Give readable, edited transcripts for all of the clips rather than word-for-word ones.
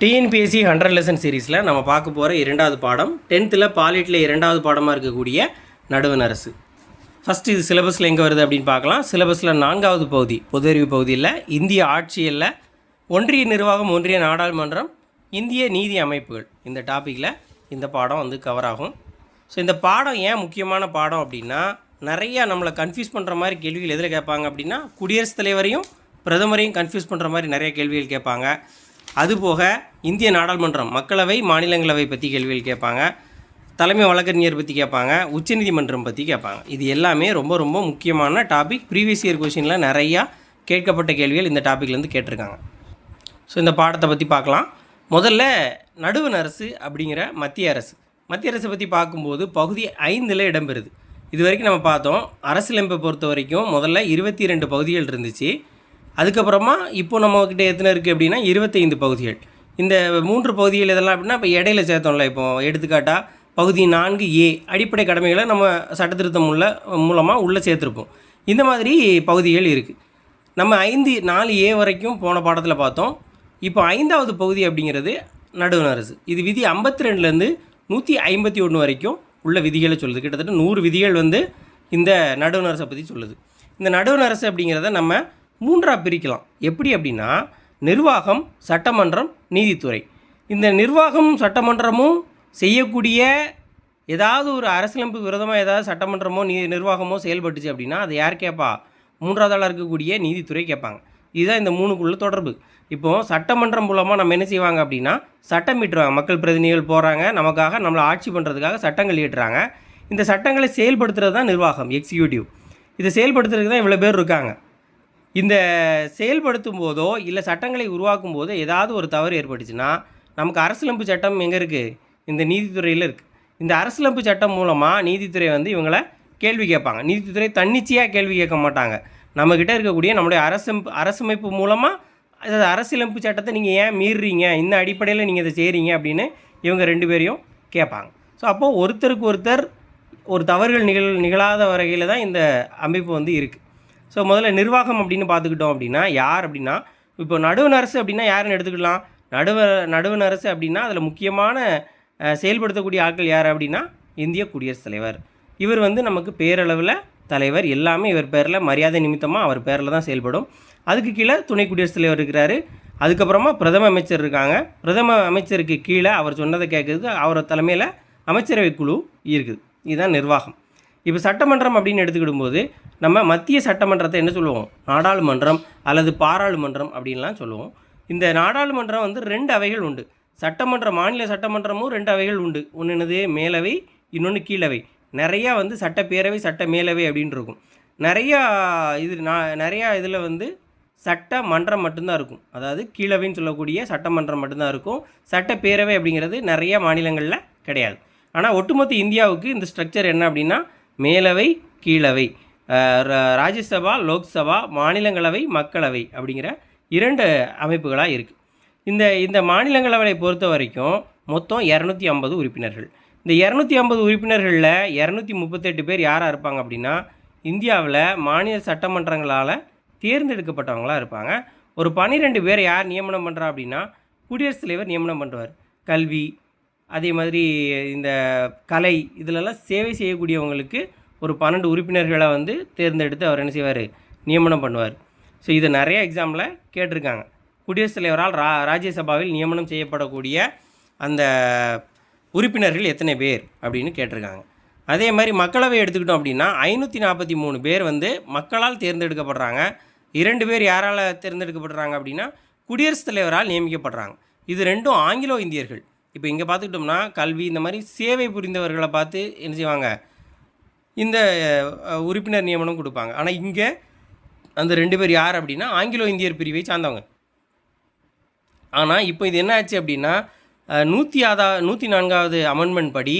TNPSC 100 lesson சீரீஸில் நம்ம பார்க்க போகிற இரண்டாவது பாடம் 10th பாலிட்டில் இரண்டாவது பாடமாக இருக்கக்கூடிய நடுவண் அரசு. ஃபஸ்ட்டு இது சிலபஸில் எங்கே வருது அப்படின்னு பார்க்கலாம். சிலபஸில் 4வது பகுதி பொது அறிவு பகுதியில் இந்திய ஆட்சியில் ஒன்றிய நிர்வாகம், ஒன்றிய நாடாளுமன்றம், இந்திய நீதி அமைப்புகள் இந்த டாப்பிக்கில் இந்த பாடம் வந்து கவர் ஆகும். ஸோ இந்த பாடம் ஏன் முக்கியமான பாடம் அப்படின்னா, நிறையா நம்மளை கன்ஃபியூஸ் பண்ணுற மாதிரி கேள்விகள் எதில் கேட்பாங்க அப்படின்னா, குடியரசுத் தலைவரையும் பிரதமரையும் கன்ஃபியூஸ் பண்ணுற மாதிரி நிறைய கேள்விகள் கேட்பாங்க. அதுபோக இந்திய நாடாளுமன்றம், மக்களவை, மாநிலங்களவை பற்றி கேள்விகள் கேட்பாங்க. தலைமை வழக்கறிஞர் பற்றி கேட்பாங்க. உச்சநீதிமன்றம் பற்றி கேட்பாங்க. இது எல்லாமே ரொம்ப ரொம்ப முக்கியமான டாபிக். ப்ரீவியஸ் இயர் கொஷினில் நிறையா கேட்கப்பட்ட கேள்விகள் இந்த டாப்பிக்லேருந்து கேட்டிருக்காங்க. ஸோ இந்த பாடத்தை பற்றி பார்க்கலாம். முதல்ல நடுவண் அரசு அப்படிங்கிற மத்திய அரசு. மத்திய அரசை பற்றி பார்க்கும்போது பகுதி 5ல் இடம்பெறுது. இது வரைக்கும் நம்ம பார்த்தோம். அரசியலமைப்பை பொறுத்த வரைக்கும் முதல்ல 22 பகுதிகள் இருந்துச்சு. அதுக்கப்புறமா இப்போ நம்மக்கிட்ட எத்தனை இருக்குது அப்படின்னா 25 பகுதிகள். இந்த 3 பகுதிகள் இதெல்லாம் அப்படின்னா இப்போ இடையில சேர்த்தோம்ல. இப்போ எடுத்துக்காட்டால் பகுதி 4A அடிப்படை கடமைகளை நம்ம சட்டத்திருத்தம் மூலமாக உள்ளே சேர்த்துருப்போம். இந்த மாதிரி பகுதிகள் இருக்குது. நம்ம 4A வரைக்கும் போன பாடத்தில் பார்த்தோம். இப்போ 5வது பகுதி அப்படிங்கிறது நடுவண் அரசு. இது விதி 52லேருந்து 151 வரைக்கும் உள்ள விதிகளை சொல்லுது. கிட்டத்தட்ட 100 விதிகள் வந்து இந்த நடுவண் அரசை பற்றி சொல்லுது. இந்த நடுவண் அரசு அப்படிங்கிறத நம்ம 3ஆக பிரிக்கலாம். எப்படி அப்படின்னா, நிர்வாகம், சட்டமன்றம், நீதித்துறை. இந்த நிர்வாகம் சட்டமன்றமும் செய்யக்கூடிய ஏதாவது ஒரு அரசியலமைப்பு விரோதமாக ஏதாவது சட்டமன்றமோ நிர்வாகமோ செயல்பட்டுச்சு அப்படின்னா அதை யார் கேட்பா? 3வது ஆளாக இருக்கக்கூடிய நீதித்துறை கேட்பாங்க. இதுதான் இந்த 3க்குள்ள தொடர்பு. இப்போது சட்டமன்றம் மூலமாக நம்ம என்ன செய்வாங்க அப்படின்னா, சட்டம் இட்டுறாங்க. மக்கள் பிரதிநிதிகள் போகிறாங்க, நமக்காக நம்மளை ஆட்சி பண்ணுறதுக்காக சட்டங்கள் இட்டுறாங்க. இந்த சட்டங்களை செயல்படுத்துறது தான் நிர்வாகம், எக்ஸிக்யூட்டிவ். இதை செயல்படுத்துறதுக்கு தான் இவ்வளோ பேர் இருக்காங்க. இந்த செயல்படுத்தும் போதோ இல்லை சட்டங்களை உருவாக்கும் போதோ ஏதாவது ஒரு தவறு ஏற்பட்டுச்சுன்னா நமக்கு அரசியலமைப்பு சட்டம் எங்கே இருக்குது? இந்த நீதித்துறையில் இருக்குது. இந்த அரசியலமைப்பு சட்டம் மூலமாக நீதித்துறை வந்து இவங்களை கேள்வி கேட்பாங்க. நீதித்துறை தன்னிச்சையாக கேள்வி கேட்க மாட்டாங்க. நம்மக்கிட்ட இருக்கக்கூடிய நம்முடைய அரசமைப்பு மூலமாக அதாவது அரசியலமைப்பு சட்டத்தை நீங்கள் ஏன் மீறுறீங்க, இந்த அடிப்படையில் நீங்கள் இதை செய்கிறீங்க அப்படின்னு இவங்க 2 பேரையும் கேட்பாங்க. ஸோ அப்போது ஒருத்தருக்கு ஒருத்தர் ஒரு தவறுகள் நிகழாத வகையில் தான் இந்த அமைப்பு வந்து இருக்குது. ஸோ முதல்ல நிர்வாகம் அப்படின்னு பார்த்துக்கிட்டோம் அப்படின்னா யார் அப்படின்னா, இப்போ நடுவண் அரசு அப்படின்னா யாருன்னு எடுத்துக்கலாம். நடுவண் அரசு அப்படின்னா அதில் முக்கியமான செயல்படுத்தக்கூடிய ஆட்கள் யார் அப்படின்னா இந்திய குடியரசுத் தலைவர். இவர் வந்து நமக்கு பேரளவில் தலைவர். எல்லாமே இவர் பேரில் மரியாதை நிமித்தமாக அவர் பேரில் தான் செயல்படும். அதுக்கு கீழே துணை குடியரசுத் தலைவர் இருக்கிறாரு. அதுக்கப்புறமா பிரதம அமைச்சர் இருக்காங்க. பிரதம அமைச்சருக்கு கீழே அவர் சொன்னதை கேட்குறதுக்கு அவர் தலைமையில் அமைச்சரவை குழு இருக்குது. இதுதான் நிர்வாகம். இப்போ சட்டமன்றம் அப்படின்னு எடுத்துக்கிடும்போது நம்ம மத்திய சட்டமன்றத்தை என்ன சொல்லுவோம்? நாடாளுமன்றம் அல்லது பாராளுமன்றம் அப்படின்லாம் சொல்லுவோம். இந்த நாடாளுமன்றம் வந்து 2 அவைகள் உண்டு. சட்டமன்றம், மாநில சட்டமன்றமும் 2 அவைகள் உண்டு. ஒன்று என்னது? மேலவை, இன்னொன்று கீழவை. நிறையா வந்து சட்டப்பேரவை, சட்ட மேலவை அப்படின்னு இருக்கும். நிறையா இதில் வந்து சட்டமன்றம் மட்டும்தான் இருக்கும். அதாவது கீழவைன்னு சொல்லக்கூடிய சட்டமன்றம் மட்டும்தான் இருக்கும். சட்டப்பேரவை அப்படிங்கிறது நிறையா மாநிலங்களில் கிடையாது. ஆனால் ஒட்டுமொத்த இந்தியாவுக்கு இந்த ஸ்ட்ரக்சர் என்ன அப்படின்னா, மேலவை, கீழவை, ராஜ்யசபா, லோக்சபா, மாநிலங்களவை, மக்களவை அப்படிங்கிற 2 அமைப்புகளாக இருக்குது. இந்த மாநிலங்களவை பொறுத்த வரைக்கும் மொத்தம் 250 உறுப்பினர்கள். இந்த 250 உறுப்பினர்களில் 238 பேர் யாராக இருப்பாங்க அப்படின்னா இந்தியாவில் மாநில சட்டமன்றங்களால் தேர்ந்தெடுக்கப்பட்டவங்களாக இருப்பாங்க. ஒரு 12 பேர் யார் நியமனம் பண்ணுறா அப்படின்னா குடியரசுத் தலைவர் நியமனம் பண்ணுவார். கல்வி, அதே மாதிரி இந்த கலை, இதிலெல்லாம் சேவை செய்யக்கூடியவங்களுக்கு ஒரு 12 உறுப்பினர்களை வந்து தேர்ந்தெடுத்து அவர் என்ன செய்வார்? நியமனம் பண்ணுவார். ஸோ இதை நிறைய எக்ஸாமில் கேட்டிருக்காங்க. குடியரசுத் தலைவரால் ராஜ்யசபாவில் நியமனம் செய்யப்படக்கூடிய அந்த உறுப்பினர்கள் எத்தனை பேர் அப்படின்னு கேட்டிருக்காங்க. அதே மாதிரி மக்களவை எடுத்துக்கிட்டோம் அப்படின்னா 543 பேர் வந்து மக்களால் தேர்ந்தெடுக்கப்படுறாங்க. 2 பேர் யாரால் தேர்ந்தெடுக்கப்படுறாங்க அப்படின்னா குடியரசுத் தலைவரால் நியமிக்கப்படுறாங்க. இது 2ம் ஆங்கிலோ இந்தியர்கள். இப்போ இங்கே பார்த்துக்கிட்டோம்னா கல்வி, இந்த மாதிரி சேவை புரிந்தவர்களை பார்த்து என்ன செய்வாங்க? இந்த உறுப்பினர் நியமனம் கொடுப்பாங்க. ஆனால் இங்கே அந்த 2 பேர் யார் அப்படின்னா ஆங்கிலோ இந்தியர் பிரிவை சார்ந்தவங்க. ஆனால் இப்போ இது என்ன ஆச்சு அப்படின்னா 104வது அமெண்ட்மெண்ட் படி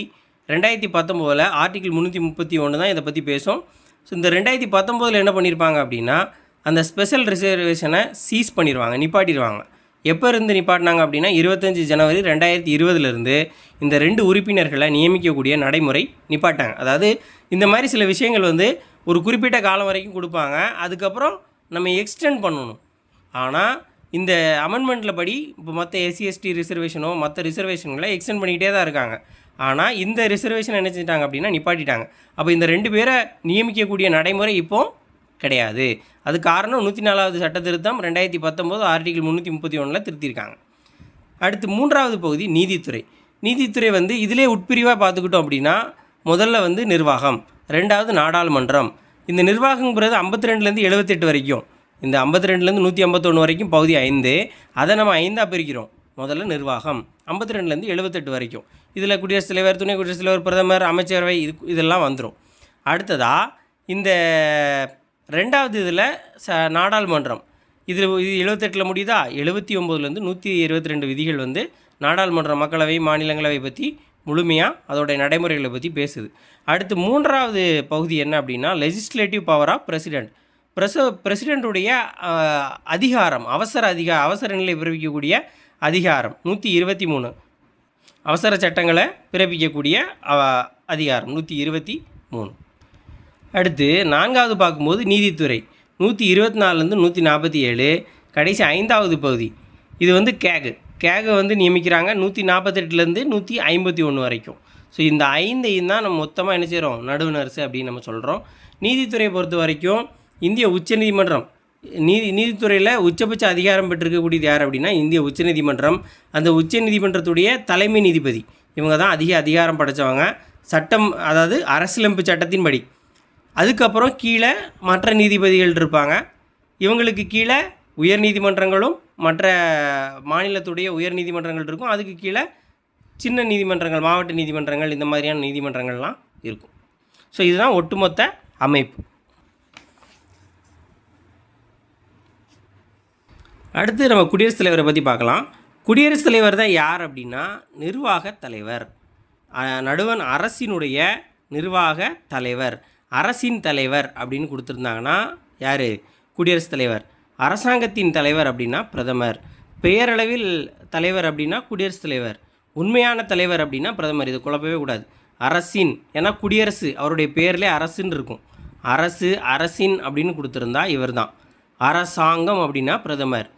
2019 ஆர்டிகிள் 331 தான் இதை பற்றி பேசும். ஸோ இந்த 2019 என்ன பண்ணியிருப்பாங்க அப்படின்னா அந்த ஸ்பெஷல் ரிசர்வேஷனை சீஸ் பண்ணிடுவாங்க, நிப்பாட்டிடுவாங்க. எப்போ இருந்து நிப்பாட்டினாங்க அப்படின்னா 25 ஜனவரி 2020 இந்த 2 உறுப்பினர்களை நியமிக்கக்கூடிய நடைமுறை நிப்பாட்டாங்க. அதாவது இந்த மாதிரி சில விஷயங்கள் வந்து ஒரு குறிப்பிட்ட காலம் வரைக்கும் கொடுப்பாங்க. அதுக்கப்புறம் நம்ம எக்ஸ்டெண்ட் பண்ணணும். ஆனால் இந்த அமெண்ட்மெண்ட்டில் படி இப்போ மற்ற எஸ்சி எஸ்டி ரிசர்வேஷனோ மற்ற ரிசர்வேஷன்களை எக்ஸ்டெண்ட் பண்ணிக்கிட்டே தான் இருக்காங்க. ஆனால் இந்த ரிசர்வேஷன் என்ன செஞ்சிட்டாங்க அப்படின்னா நிப்பாட்டிட்டாங்க. அப்போ இந்த 2 பேரை நியமிக்கக்கூடிய நடைமுறை இப்போ கிடையாது. அது காரணம் 104வது சட்ட திருத்தம் 2019 ஆர்டிகிள் 331 திருத்தியிருக்காங்க. அடுத்து 3வது பகுதி நீதித்துறை. நீதித்துறை வந்து இதிலே உட்பிரிவாக பார்த்துக்கிட்டோம் அப்படின்னா முதல்ல வந்து நிர்வாகம், 2வது நாடாளுமன்றம். இந்த நிர்வாகங்கிறது 52லேருந்து 78 வரைக்கும், இந்த 52லேருந்து 151 வரைக்கும் பகுதி 5. அதை நம்ம 5ஆக பிரிக்கிறோம். முதல்ல நிர்வாகம் 52லேருந்து 78 வரைக்கும். இதில் குடியரசுத் தலைவர், துணை குடியரசுத் தலைவர், பிரதமர், அமைச்சரவை இதெல்லாம் வந்துடும். அடுத்ததாக இந்த 2வது இதில் நாடாளுமன்றம். இது 78 முடியுதா? 79லேருந்து 122 விதிகள் வந்து நாடாளுமன்ற, மக்களவை, மாநிலங்களவை பற்றி முழுமையாக அதோடைய நடைமுறைகளை பற்றி பேசுது. அடுத்து 3வது பகுதி என்ன அப்படின்னா லெஜிஸ்லேட்டிவ் பவர் ஆஃப் பிரசிடெண்ட். பிரசிடெண்ட்டுடைய அதிகாரம், அவசர நிலை பிறப்பிக்கக்கூடிய அதிகாரம் 123. அவசர சட்டங்களை பிறப்பிக்கக்கூடிய அதிகாரம் 123. அடுத்து 4வது பார்க்கும்போது நீதித்துறை 124லேருந்து 147. கடைசி 5வது பகுதி இது வந்து கேகு வந்து நியமிக்கிறாங்க 148லேருந்து 151 வரைக்கும். ஸோ இந்த 5ஐயும் தான் நம்ம மொத்தமாக என்ன செய்கிறோம், நடுவண் அரசு அப்படின்னு நம்ம சொல்கிறோம். நீதித்துறையை பொறுத்த வரைக்கும் இந்திய உச்சநீதிமன்றம், நீதித்துறையில் உச்சபட்ச அதிகாரம் பெற்றிருக்கக்கூடியது யார் அப்படின்னா இந்திய உச்சநீதிமன்றம். அந்த உச்சநீதிமன்றத்துடைய தலைமை நீதிபதி இவங்க தான் அதிக அதிகாரம் படைத்தவங்க. சட்டம், அதாவது அரசியலமைப்பு சட்டத்தின்படி. அதுக்கப்புறம் கீழே மற்ற நீதிபதிகள் இருப்பாங்க. இவங்களுக்கு கீழே உயர் நீதிமன்றங்களும் மற்ற மாநிலத்துடைய உயர் நீதிமன்றங்கள் இருக்கும். அதுக்கு கீழே சின்ன நீதிமன்றங்கள், மாவட்ட நீதிமன்றங்கள், இந்த மாதிரியான நீதிமன்றங்கள்லாம் இருக்கும். ஸோ இதுதான் ஒட்டுமொத்த அமைப்பு. அடுத்து நம்ம குடியரசுத் தலைவரை பற்றி பார்க்கலாம். குடியரசுத் தலைவர் தான் யார் அப்படின்னா நிர்வாக தலைவர். நடுவண் அரசினுடைய நிர்வாக தலைவர், அரசின் தலைவர் அப்படின்னு கொடுத்துருந்தாங்கன்னா யார்? குடியரசுத் தலைவர். அரசாங்கத்தின் தலைவர் அப்படின்னா பிரதமர். பெயரளவில் தலைவர் அப்படின்னா குடியரசுத் தலைவர். உண்மையான தலைவர் அப்படின்னா பிரதமர். இது குழப்பவே கூடாது. அரசின், ஏன்னா குடியரசு அவருடைய பேர்லேயே அரசுன்னு இருக்கும். அரசின் அப்படின்னு கொடுத்துருந்தா இவர் தான். அரசாங்கம் அப்படின்னா பிரதமர்.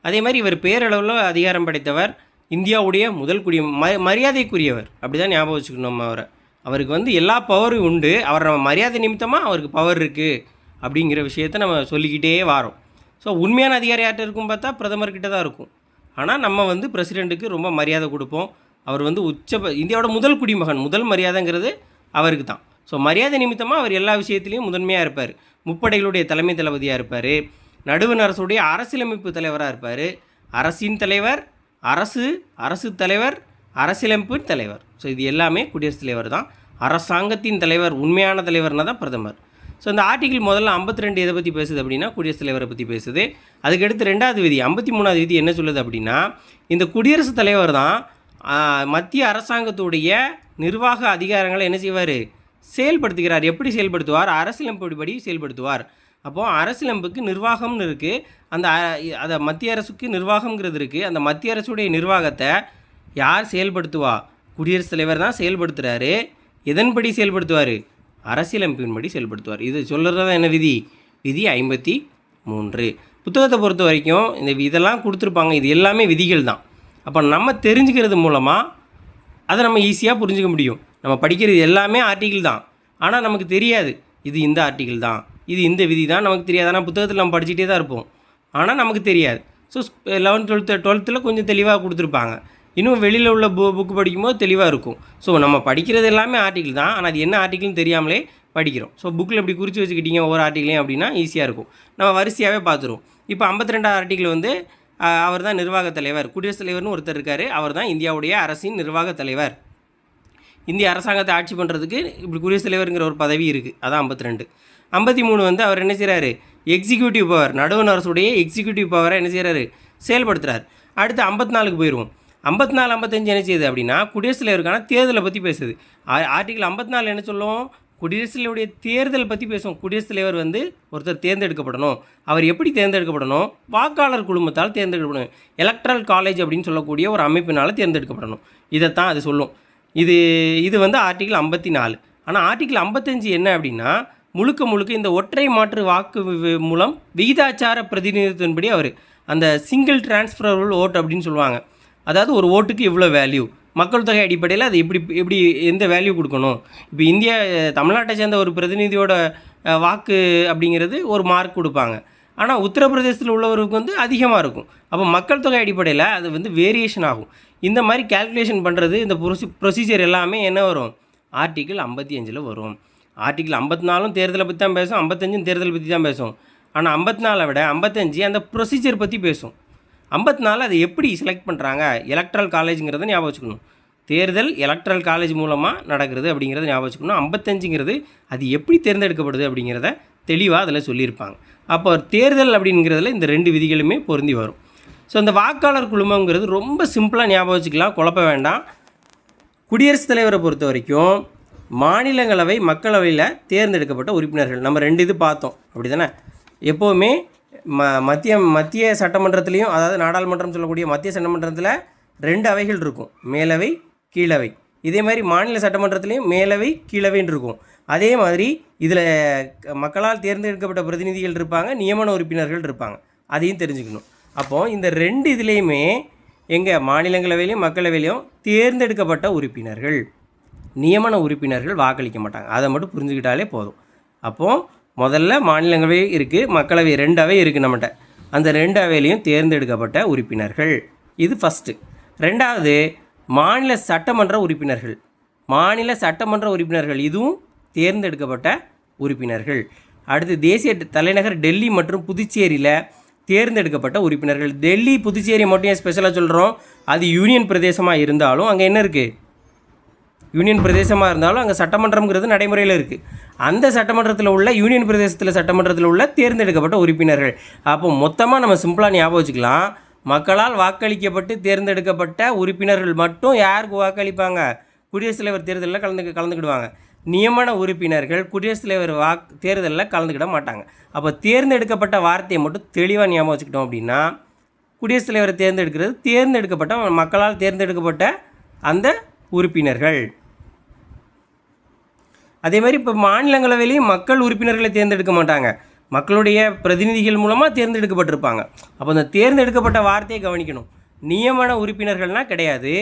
அதே மாதிரி இவர் பேரளவில் அதிகாரம் படைத்தவர், இந்தியாவுடைய முதல் மரியாதைக்குரியவர். அப்படி தான் ஞாபகம் வச்சுக்கணும் அவருக்கு வந்து எல்லா பவரும் உண்டு. அவர் நம்ம மரியாதை நிமித்தமாக அவருக்கு பவர் இருக்குது அப்படிங்கிற விஷயத்தை நம்ம சொல்லிக்கிட்டே வரோம். ஸோ உண்மையான அதிகாரி யார்கிட்ட இருக்கும் பார்த்தா பிரதமர்கிட்ட தான் இருக்கும். ஆனால் நம்ம வந்து பிரசிடெண்ட்டுக்கு ரொம்ப மரியாதை கொடுப்போம். அவர் வந்து இந்தியாவோட முதல் குடிமகன், முதல் மரியாதைங்கிறது அவருக்கு தான். ஸோ மரியாதை நிமித்தமாக அவர் எல்லா விஷயத்துலேயும் முதன்மையாக இருப்பார். முப்படைகளுடைய தலைமை தளபதியாக இருப்பார். நடுவண் அரசுடைய அரசியலமைப்பு தலைவராக இருப்பார். அரசின் தலைவர், அரசு தலைவர், அரசியலமைப்பு தலைவர். ஸோ இது எல்லாமே குடியரசுத் தலைவர் தான். அரசாங்கத்தின் தலைவர், உண்மையான தலைவர்னால் தான் பிரதமர். ஸோ இந்த ஆர்டிகிள் முதல்ல 52 எதை பற்றி பேசுது அப்படின்னா குடியரசுத் தலைவரை பற்றி பேசுது. அதுக்கடுத்து 2வது விதி 53வது விதி என்ன சொல்லுது அப்படின்னா இந்த குடியரசுத் தலைவர் தான் மத்திய அரசாங்கத்துடைய நிர்வாக அதிகாரங்களை என்ன செய்வார், செயல்படுத்துகிறார். எப்படி செயல்படுத்துவார்? அரசியலமைப்புப்படி செயல்படுத்துவார். அப்போது அரசியலமைப்புக்கு நிர்வாகம்னு இருக்குது. அதை மத்திய அரசுக்கு நிர்வாகம்ங்கிறது இருக்குது. அந்த மத்திய அரசுடைய நிர்வாகத்தை யார் செயல்படுத்துவா? குடியரசுத் தலைவர் தான் செயல்படுத்துகிறாரு. எதன்படி செயல்படுத்துவார்? அரசியலமைப்பின்படி செயல்படுத்துவார். இது சொல்கிறது தான் என்ன விதி? விதி 53. புத்தகத்தை பொறுத்த வரைக்கும் இதெல்லாம் கொடுத்துருப்பாங்க. இது எல்லாமே விதிகள் தான். அப்போ நம்ம தெரிஞ்சுக்கிறது மூலமாக அதை நம்ம ஈஸியாக புரிஞ்சுக்க முடியும். நம்ம படிக்கிறது எல்லாமே ஆர்டிகிள் தான், ஆனால் நமக்கு தெரியாது இது இந்த ஆர்டிகிள் தான், இது இந்த விதி தான் நமக்கு தெரியாது. ஆனால் புத்தகத்தில் நம்ம படிச்சுட்டே தான் இருப்போம், ஆனால் நமக்கு தெரியாது. ஸோ 11th 12th கொஞ்சம் தெளிவாக கொடுத்துருப்பாங்க. இன்னும் வெளியில் உள்ள புக்கு படிக்கும்போது தெளிவாக இருக்கும். ஸோ நம்ம படிக்கிறது எல்லாமே ஆர்டிகிள் தான், ஆனால் அது என்ன ஆர்டிகிள்னு தெரியாமலே படிக்கிறோம். ஸோ புக்கில் இப்படி குறித்து வச்சுக்கிட்டீங்க ஒவ்வொரு ஆர்டிகிளையும் அப்படின்னா ஈஸியாக இருக்கும். நம்ம வரிசையாகவே பார்த்துருவோம். இப்போ 52வது ஆர்டிகிள் வந்து அவர் தான் நிர்வாக தலைவர். குடியரசுத் தலைவர்னு ஒருத்தர் இருக்கார். அவர் தான் இந்தியாவுடைய அரசின் நிர்வாக தலைவர். இந்திய அரசாங்கத்தை ஆட்சி பண்ணுறதுக்கு இப்படி குடியரசுத் தலைவருங்கிற ஒரு பதவி இருக்குது. அதான் 52. 53 வந்து அவர் என்ன செய்கிறாரு? எக்ஸிக்யூட்டிவ் பவர், நடுவண் அரசுடைய எக்ஸிக்யூட்டிவ் பவரை என்ன செய்கிறாரு? செயல்படுத்துகிறார். அடுத்து 54க்கு போயிடுவோம். 54, 55 என்ன செய்யுது அப்படின்னா குடியரசுத் தலைவருக்கான தேர்தலை பற்றி பேசுது. ஆர்டிகிள் 54 என்ன சொல்லும்? குடியரசுத் தலைவருடைய தேர்தல் பற்றி பேசுவோம். குடியரசுத் தலைவர் வந்து ஒருத்தர் தேர்ந்தெடுக்கப்படணும். அவர் எப்படி தேர்ந்தெடுக்கப்படணும்? வாக்காளர் குழுமத்தால் தேர்ந்தெடுக்கப்படணும். எலக்ட்ரல் காலேஜ் அப்படின்னு சொல்லக்கூடிய ஒரு அமைப்பினால் தேர்ந்தெடுக்கப்படணும். இதைத்தான் அது சொல்லும். இது வந்து ஆர்டிகிள் 54. ஆனால் ஆர்டிகிள் 55 என்ன அப்படின்னா முழுக்க இந்த ஒற்றை மாற்று வாக்கு மூலம் விகிதாச்சார பிரதிநிதித்துவத்தின்படி அவர் அந்த சிங்கிள் டிரான்ஸ்ஃபரபிள் ஓட் அப்படின்னு சொல்லுவாங்க. அதாவது ஒரு ஓட்டுக்கு இவ்வளோ வேல்யூ, மக்கள் தொகை அடிப்படையில் அது எப்படி எந்த வேல்யூ கொடுக்கணும். இப்போ தமிழ்நாட்டை சேர்ந்த ஒரு பிரதிநிதியோட வாக்கு அப்படிங்கிறது ஒரு மார்க் கொடுப்பாங்க. ஆனால் உத்தரப்பிரதேசத்தில் உள்ளவருக்கு வந்து அதிகமாக இருக்கும். அப்போ மக்கள் தொகை அடிப்படையில் அது வந்து வேரியேஷன் ஆகும். இந்த மாதிரி கேல்குலேஷன் பண்ணுறது இந்த ப்ரொசீஜர் எல்லாமே என்ன வரும், ஆர்டிக்கிள் 55 வரும். ஆர்டிக்கிள் 54 தேர்தலை பற்றி தான் பேசும், 55 தேர்தலை பற்றி தான் பேசும். ஆனால் 54 விட 55 அந்த ப்ரொசீஜர் பற்றி பேசும். 54 அதை எப்படி செலக்ட் பண்ணுறாங்க, எலக்ட்ரல் காலேஜுங்கிறத ஞாபகம் வச்சுக்கணும். தேர்தல் எலக்ட்ரல் காலேஜ் மூலமாக நடக்கிறது அப்படிங்கிறத ஞாபகம் வச்சுக்கணும். 55ங்கிறது அது எப்படி தேர்ந்தெடுக்கப்படுது அப்படிங்கிறத தெளிவாக அதில் சொல்லியிருப்பாங்க. அப்போ தேர்தல் அப்படிங்கிறதுல இந்த 2 விதிகளுமே பொருந்தி வரும். ஸோ இந்த வாக்காளர் குழுமங்கிறது ரொம்ப சிம்பிளாக ஞாபகம் வச்சுக்கலாம், குழப்ப வேண்டாம். குடியரசுத் தலைவரை பொறுத்த வரைக்கும் மாநிலங்களவை மக்களவையில் தேர்ந்தெடுக்கப்பட்ட உறுப்பினர்கள் நம்ம 2 இது பார்த்தோம், அப்படி தானே. எப்போவுமே மத்திய சட்டமன்றத்துலேயும், அதாவது நாடாளுமன்றம் சொல்லக்கூடிய மத்திய சட்டமன்றத்தில் 2 அவைகள் இருக்கும், மேலவை கீழவை. இதே மாதிரி மாநில சட்டமன்றத்துலேயும் மேலவை கீழவைன்னு இருக்கும். அதே மாதிரி இதில் மக்களால் தேர்ந்தெடுக்கப்பட்ட பிரதிநிதிகள் இருப்பாங்க, நியமன உறுப்பினர்கள் இருப்பாங்க, அதையும் தெரிஞ்சுக்கணும். அப்போது இந்த 2 இதுலேயுமே எங்கள் மாநிலங்களவையிலையும் மக்களவையிலையும் தேர்ந்தெடுக்கப்பட்ட உறுப்பினர்கள், நியமன உறுப்பினர்கள் வாக்களிக்க மாட்டாங்க. அதை மட்டும் புரிஞ்சுக்கிட்டாலே போதும். அப்போது முதல்ல மாநிலங்களவை இருக்குது, மக்களவை 2 அவை இருக்குது நம்மகிட்ட. அந்த 2 அவையிலையும் தேர்ந்தெடுக்கப்பட்ட உறுப்பினர்கள், இது ஃபஸ்ட்டு. 2வது மாநில சட்டமன்ற உறுப்பினர்கள். மாநில சட்டமன்ற உறுப்பினர்கள் இதுவும் தேர்ந்தெடுக்கப்பட்ட உறுப்பினர்கள். அடுத்து தேசிய தலைநகர் டெல்லி மற்றும் புதுச்சேரியில் தேர்ந்தெடுக்கப்பட்ட உறுப்பினர்கள். டெல்லி புதுச்சேரி மட்டும் ஏன் ஸ்பெஷலாக சொல்கிறோம், அது யூனியன் பிரதேசமாக இருந்தாலும் அங்கே என்ன இருக்குது, யூனியன் பிரதேசமாக இருந்தாலும் அங்கே சட்டமன்றம்ங்கிறது நடைமுறையில் இருக்குது. அந்த சட்டமன்றத்தில் உள்ள யூனியன் பிரதேசத்தில் சட்டமன்றத்தில் உள்ள தேர்ந்தெடுக்கப்பட்ட உறுப்பினர்கள். அப்போ மொத்தமாக நம்ம சிம்பிளாக ஞாபகம் வச்சுக்கலாம், மக்களால் வாக்களிக்கப்பட்டு தேர்ந்தெடுக்கப்பட்ட உறுப்பினர்கள் மட்டும் யாருக்கு வாக்களிப்பாங்க, குடியரசுத் தலைவர் தேர்தலில் கலந்துக்கிடுவாங்க. நியமன உறுப்பினர்கள் குடியரசுத் தலைவர் தேர்தலில் கலந்துக்கிட மாட்டாங்க. அப்போ தேர்ந்தெடுக்கப்பட்ட வார்த்தையை மட்டும் தெளிவாக ஞாபகம் வச்சுக்கிட்டோம் அப்படின்னா, குடியரசுத் தலைவரை தேர்ந்தெடுக்கப்பட்ட மக்களால் தேர்ந்தெடுக்கப்பட்ட அந்த உறுப்பினர்கள். அதே மாதிரி இப்போ மாநிலங்களவையிலையும் மக்கள் உறுப்பினர்களை தேர்ந்தெடுக்க மாட்டாங்க, மக்களுடைய பிரதிநிதிகள் மூலமாக தேர்ந்தெடுக்கப்பட்டிருப்பாங்க. அப்போ அந்த தேர்ந்தெடுக்கப்பட்ட வார்த்தையை கவனிக்கணும். நியமன உறுப்பினர்கள்னால் கிடையாது,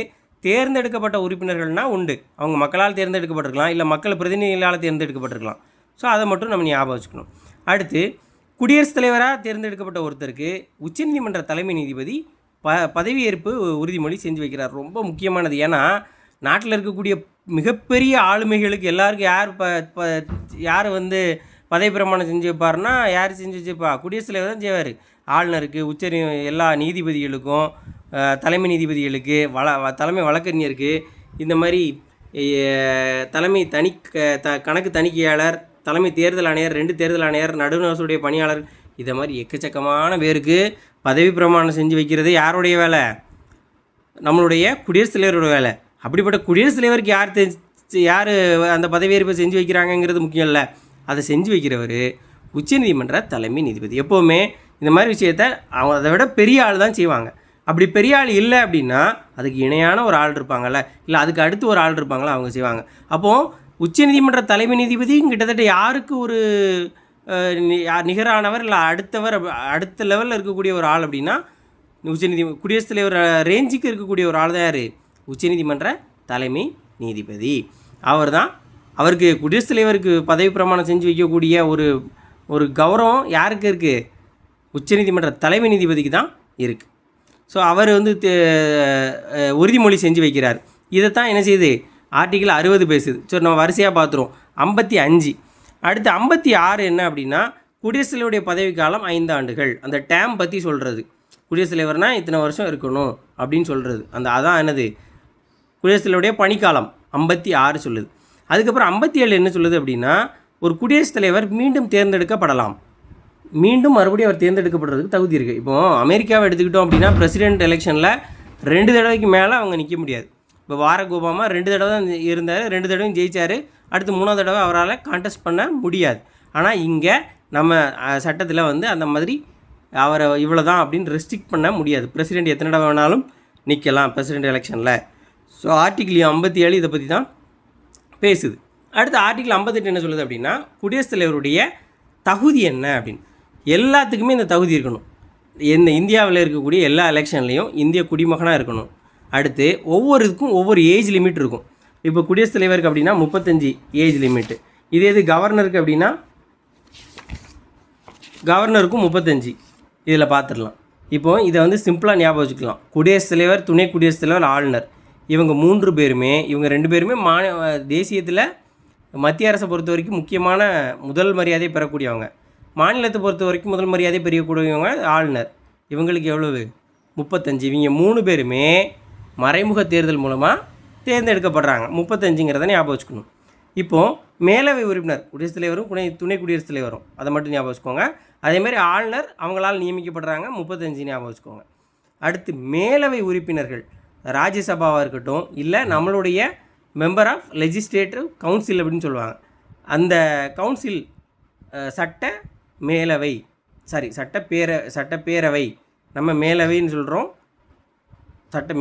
தேர்ந்தெடுக்கப்பட்ட உறுப்பினர்கள்னால் உண்டு. அவங்க மக்களால் தேர்ந்தெடுக்கப்பட்டிருக்கலாம், இல்லை மக்கள் பிரதிநிதிகளால் தேர்ந்தெடுக்கப்பட்டிருக்கலாம். ஸோ அதை மட்டும் நம்ம ஞாபகம் வச்சுக்கணும். அடுத்து குடியரசுத் தலைவராக தேர்ந்தெடுக்கப்பட்ட ஒருத்தருக்கு உச்சநீதிமன்ற தலைமை நீதிபதி பதவியேற்பு உறுதிமொழி செஞ்சு வைக்கிறார். ரொம்ப முக்கியமானது. ஏன்னா நாட்டில் இருக்கக்கூடிய மிகப்பெரிய ஆளுமைகளுக்கு எல்லாருக்கும் யார் வந்து பதவி பிரமாணம் செஞ்சு வைப்பார்னா, யார் செஞ்சு வச்சுப்பா, குடியரசுத் தலைவர் தான் செய்வார். ஆளுநருக்கு, எல்லா நீதிபதிகளுக்கும், தலைமை நீதிபதிகளுக்கு, தலைமை வழக்கறிஞருக்கு, இந்த மாதிரி தலைமை கணக்கு தணிக்கையாளர், தலைமை தேர்தல் ஆணையர், 2 தேர்தல் ஆணையர், நடுவரசுடைய பணியாளர், இதை மாதிரி எக்கச்சக்கமான பேருக்கு பதவி பிரமாணம் செஞ்சு வைக்கிறது யாருடைய வேலை, நம்மளுடைய குடியரசுத் தலைவரோட வேலை. அப்படிப்பட்ட குடியரசுத் தலைவருக்கு யார் அந்த பதவியேற்பை செஞ்சு வைக்கிறாங்கங்கிறது முக்கியம் இல்லை, அதை செஞ்சு வைக்கிறவர் உச்சநீதிமன்ற தலைமை நீதிபதி. எப்போவுமே இந்த மாதிரி விஷயத்தை அவங்க அதை விட பெரிய ஆள் தான் செய்வாங்க. அப்படி பெரிய ஆள் இல்லை அப்படின்னா அதுக்கு இணையான ஒரு ஆள் இருப்பாங்கள்ல, இல்லை அதுக்கு அடுத்து ஒரு ஆள் இருப்பாங்களா, அவங்க செய்வாங்க. அப்போது உச்சநீதிமன்ற தலைமை நீதிபதியும் கிட்டத்தட்ட யாருக்கு ஒரு நிகரானவர், இல்லை அடுத்த லெவலில் இருக்கக்கூடிய ஒரு ஆள் அப்படின்னா குடியரசுத் தலைவர் ரேஞ்சுக்கு இருக்கக்கூடிய ஒரு ஆள் தான் யார், உச்சநீதிமன்ற தலைமை நீதிபதி. அவருக்கு குடியரசுத் தலைவருக்கு பதவி பிரமாணம் செஞ்சு வைக்கக்கூடிய ஒரு கௌரவம் யாருக்கு இருக்குது, உச்சநீதிமன்ற தலைமை நீதிபதிக்கு தான் இருக்குது. ஸோ அவர் வந்து உறுதிமொழி செஞ்சு வைக்கிறார். இதைத்தான் என்ன செய்யுது, ஆர்டிக்கிள் 60 பேசுது. ஸோ நம்ம வரிசையாக பார்த்துருவோம். 55 அடுத்து 56 என்ன அப்படின்னா, குடியரசுத் தலைவருடைய பதவிக்காலம் 5 ஆண்டுகள். அந்த டேம் பற்றி சொல்கிறது. குடியரசுத் தலைவர்னால் இத்தனை வருஷம் இருக்கணும் அப்படின்னு சொல்கிறது. அதான் என்னது, குடியரசுத் தலைவருடைய பணிக்காலம் 56 சொல்லுது. அதுக்கப்புறம் 57 என்ன சொல்லுது அப்படின்னா, ஒரு குடியரசுத் தலைவர் மீண்டும் தேர்ந்தெடுக்கப்படலாம். மீண்டும் மறுபடியும் அவர் தேர்ந்தெடுக்கப்படுறதுக்கு தகுதி இருக்குது. இப்போது அமெரிக்காவை எடுத்துக்கிட்டோம் அப்படின்னா, பிரசிடென்ட் எலெக்ஷனில் 2 தடவைக்கு மேலே அவங்க நிற்க முடியாது. இப்போ பாரக் ஒபாமா 2 தடவை தான் இருந்தார், 2 தடவையும் ஜெயித்தார். அடுத்து 3ஆவது தடவை அவரால் கான்டெஸ்ட் பண்ண முடியாது. ஆனால் இங்கே நம்ம சட்டத்தில் வந்து அந்த மாதிரி அவரை இவ்வளோ தான் அப்படின்னு ரெஸ்ட்ரிக்ட் பண்ண முடியாது. பிரசிடெண்ட் எத்தனை தடவை வேணாலும் நிற்கலாம் பிரசிடெண்ட் எலெக்ஷனில். ஸோ ஆர்டிக்கிள் 57 இதை பற்றி தான் பேசுது. அடுத்து ஆர்டிக்கிள் 58 என்ன சொல்லுது அப்படின்னா, குடியரசுத் தலைவருடைய தகுதி என்ன அப்படின்னு. எல்லாத்துக்குமே இந்த தகுதி இருக்கணும். இந்த இந்தியாவில் இருக்கக்கூடிய எல்லா எலெக்ஷன்லேயும் இந்திய குடிமகனாக இருக்கணும். அடுத்து ஒவ்வொரு இதுக்கும் ஒவ்வொரு ஏஜ் லிமிட் இருக்கும். இப்போ குடியரசுத் தலைவருக்கு அப்படின்னா 35 ஏஜ் லிமிட்டு. இதே இது கவர்னருக்கு அப்படின்னா கவர்னருக்கும் 35. இதில் பார்த்துடலாம். இப்போது இதை வந்து சிம்பிளாக ஞாபகம் வச்சுக்கலாம். குடியரசுத் தலைவர், துணை குடியரசுத் தலைவர், ஆளுநர், இவங்க 3 பேருமே, இவங்க 2 பேருமே தேசியத்தில் மத்திய அரசை பொறுத்த வரைக்கும் முக்கியமான முதல் மரியாதை பெறக்கூடியவங்க. மாநிலத்தை பொறுத்த வரைக்கும் முதல் மரியாதை பெறக்கூடியவங்க ஆளுநர். இவங்களுக்கு எவ்வளவு? 35. இவங்க 3 பேருமே மறைமுக தேர்தல் மூலமாக தேர்ந்தெடுக்கப்படுறாங்க. 35ங்கிறத ஞாபகம் வச்சுக்கணும். இப்போது மேலவை உறுப்பினர் குடியரசுத் தலைவரும் துணை குடியரசுத் தலைவரும், அதை மட்டும் ஞாபகம் வச்சுக்கோங்க. அதேமாதிரி ஆளுநர் அவங்களால் நியமிக்கப்படுறாங்க. 35 ஞாபகம் வச்சுக்கோங்க. அடுத்து மேலவை உறுப்பினர்கள் ராஜ்யசபாவாக இருக்கட்டும், இல்லை நம்மளுடைய மெம்பர் ஆஃப் லெஜிஸ்லேட்டிவ் கவுன்சில் அப்படின்னு சொல்லுவாங்க. அந்த கவுன்சில் சட்டப்பேரவை, நம்ம மேலவைன்னு சொல்கிறோம்,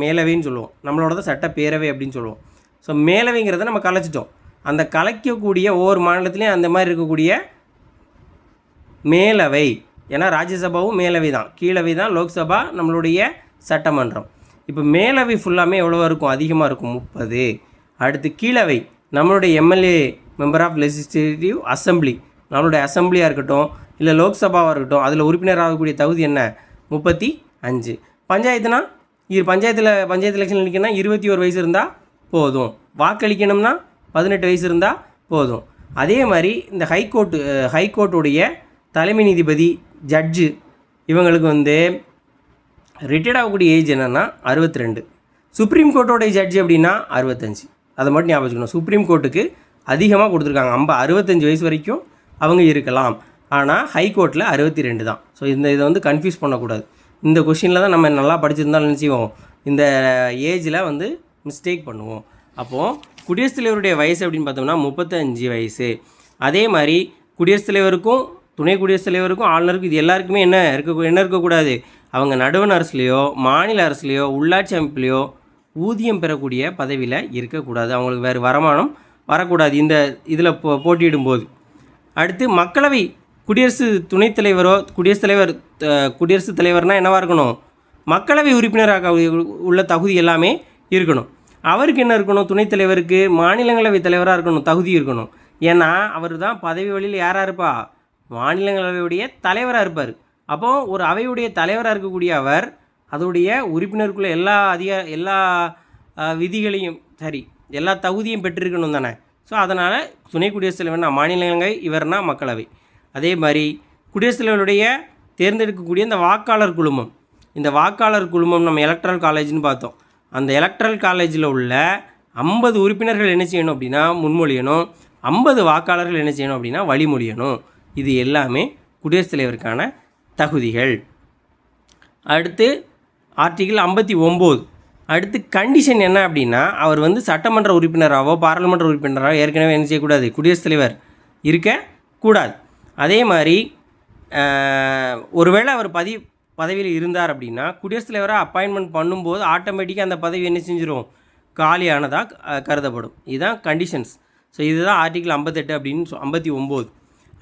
மேலவைன்னு சொல்லுவோம். நம்மளோட சட்டப்பேரவை அப்படின்னு சொல்லுவோம். ஸோ மேலவைங்கிறத நம்ம கலைச்சிட்டோம். அந்த கலைக்கக்கூடிய ஒவ்வொரு மாநிலத்துலேயும் அந்த மாதிரி இருக்கக்கூடிய மேலவை, ஏன்னா ராஜ்யசபாவும் மேலவை தான், கீழவை தான் லோக்சபா, நம்மளுடைய சட்டமன்றம். இப்போ மேலவை ஃபுல்லாமே எவ்வளோ இருக்கும்? அதிகமாக இருக்கும், 30. அடுத்து கீழவை நம்மளுடைய MLA, member of legislative assembly, நம்மளுடைய அசம்பிளியாக இருக்கட்டும், இல்லை லோக்சபாவாக இருக்கட்டும், அதில் உறுப்பினர் ஆகக்கூடிய தகுதி என்ன? 35. பஞ்சாயத்துனா பஞ்சாயத்து எலெக்ஷன் நிற்கணும்னா 21 வயசு இருந்தால் போதும். வாக்களிக்கணும்னா 18 வயசு இருந்தால் போதும். அதே மாதிரி இந்த ஹைகோர்ட்டுடைய தலைமை நீதிபதி, ஜட்ஜு, இவங்களுக்கு வந்து ரிட்டையர்ட் ஆகக்கூடிய ஏஜ் என்னென்னா 62. சுப்ரீம் கோர்ட்டோடைய ஜட்ஜு அப்படின்னா 65. அதை மட்டும் ஞாபகம் வச்சுக்கணும். சுப்ரீம் கோர்ட்டுக்கு அதிகமாக கொடுத்துருக்காங்க. 65 வயசு வரைக்கும் அவங்க இருக்கலாம். ஆனால் ஹைகோர்ட்டில் 62 தான். ஸோ இதை வந்து கன்ஃபியூஸ் பண்ணக்கூடாது. இந்த கொஷினில் தான் நம்ம நல்லா படிச்சிருந்தாலும் நினச்சிவோம், இந்த ஏஜில் வந்து மிஸ்டேக் பண்ணுவோம். அப்போது குடியரசுத் தலைவருடைய வயசு அப்படின்னு பார்த்தோம்னா 35 வயசு. அதே மாதிரி குடியரசுத் தலைவருக்கும் துணை குடியரசுத் தலைவருக்கும் ஆளுநருக்கும் இது எல்லாருக்குமே என்ன இருக்கக்கூடாது? அவங்க நடுவண் அரசுலையோ, மாநில அரசுலையோ, உள்ளாட்சி அமைப்புலையோ ஊதியம் பெறக்கூடிய பதவியில் இருக்கக்கூடாது. அவங்களுக்கு வேறு வருமானம் வரக்கூடாது இந்த இதில் போட்டியிடும்போது. அடுத்து மக்களவை குடியரசு துணைத் தலைவரோ, குடியரசுத் தலைவர்னால் என்னவாக இருக்கணும்? மக்களவை உறுப்பினராக உள்ள தகுதி எல்லாமே இருக்கணும். அவருக்கு என்ன இருக்கணும்? துணைத் தலைவருக்கு மாநிலங்களவை தலைவராக இருக்கணும், தகுதி இருக்கணும். ஏன்னா அவர் தான் பதவி வழியில் யாராக இருப்பா? மாநிலங்களவையுடைய தலைவராக இருப்பார். அப்போது ஒரு அவையுடைய தலைவராக இருக்கக்கூடிய அவர் அதோடைய உறுப்பினருக்குள்ள எல்லா விதிகளையும் எல்லா தகுதியும் பெற்றிருக்கணும் தானே. ஸோ அதனால் துணை குடியரசுத் தலைவர்னா மாநிலங்களவை, இவர்னா மக்களவை. அதே மாதிரி குடியரசுத் தலைவருடைய தேர்ந்தெடுக்கக்கூடிய இந்த வாக்காளர் குழுமம் நம்ம எலக்ட்ரல் காலேஜ்னு பார்த்தோம். அந்த எலக்ட்ரல் காலேஜில் உள்ள 50 உறுப்பினர்கள் என்ன செய்யணும் அப்படின்னா முன்மொழியணும், 50 வாக்காளர்கள் என்ன செய்யணும் அப்படின்னா வழிமொழியணும். இது எல்லாமே குடியரசுத் தலைவருக்கான தகுதிகள். அடுத்து ஆர்டிகிள் 59. அடுத்து கண்டிஷன் என்ன அப்படின்னா, அவர் வந்து சட்டமன்ற உறுப்பினராகவோ பாராளுமன்ற உறுப்பினராகவோ ஏற்கனவே என்ன செய்யக்கூடாது? குடியரசுத் தலைவர் இருக்கக்கூடாது. அதே மாதிரி ஒருவேளை அவர் பதவியில் இருந்தார் அப்படின்னா குடியரசுத் தலைவராக அப்பாயின்மெண்ட் பண்ணும்போது ஆட்டோமேட்டிக்காக அந்த பதவி என்ன செஞ்சிடும்? காலியானதாக கருதப்படும். இதுதான் கண்டிஷன்ஸ். ஸோ இதுதான் ஆர்டிகிள் 58 அப்படின்னு 59.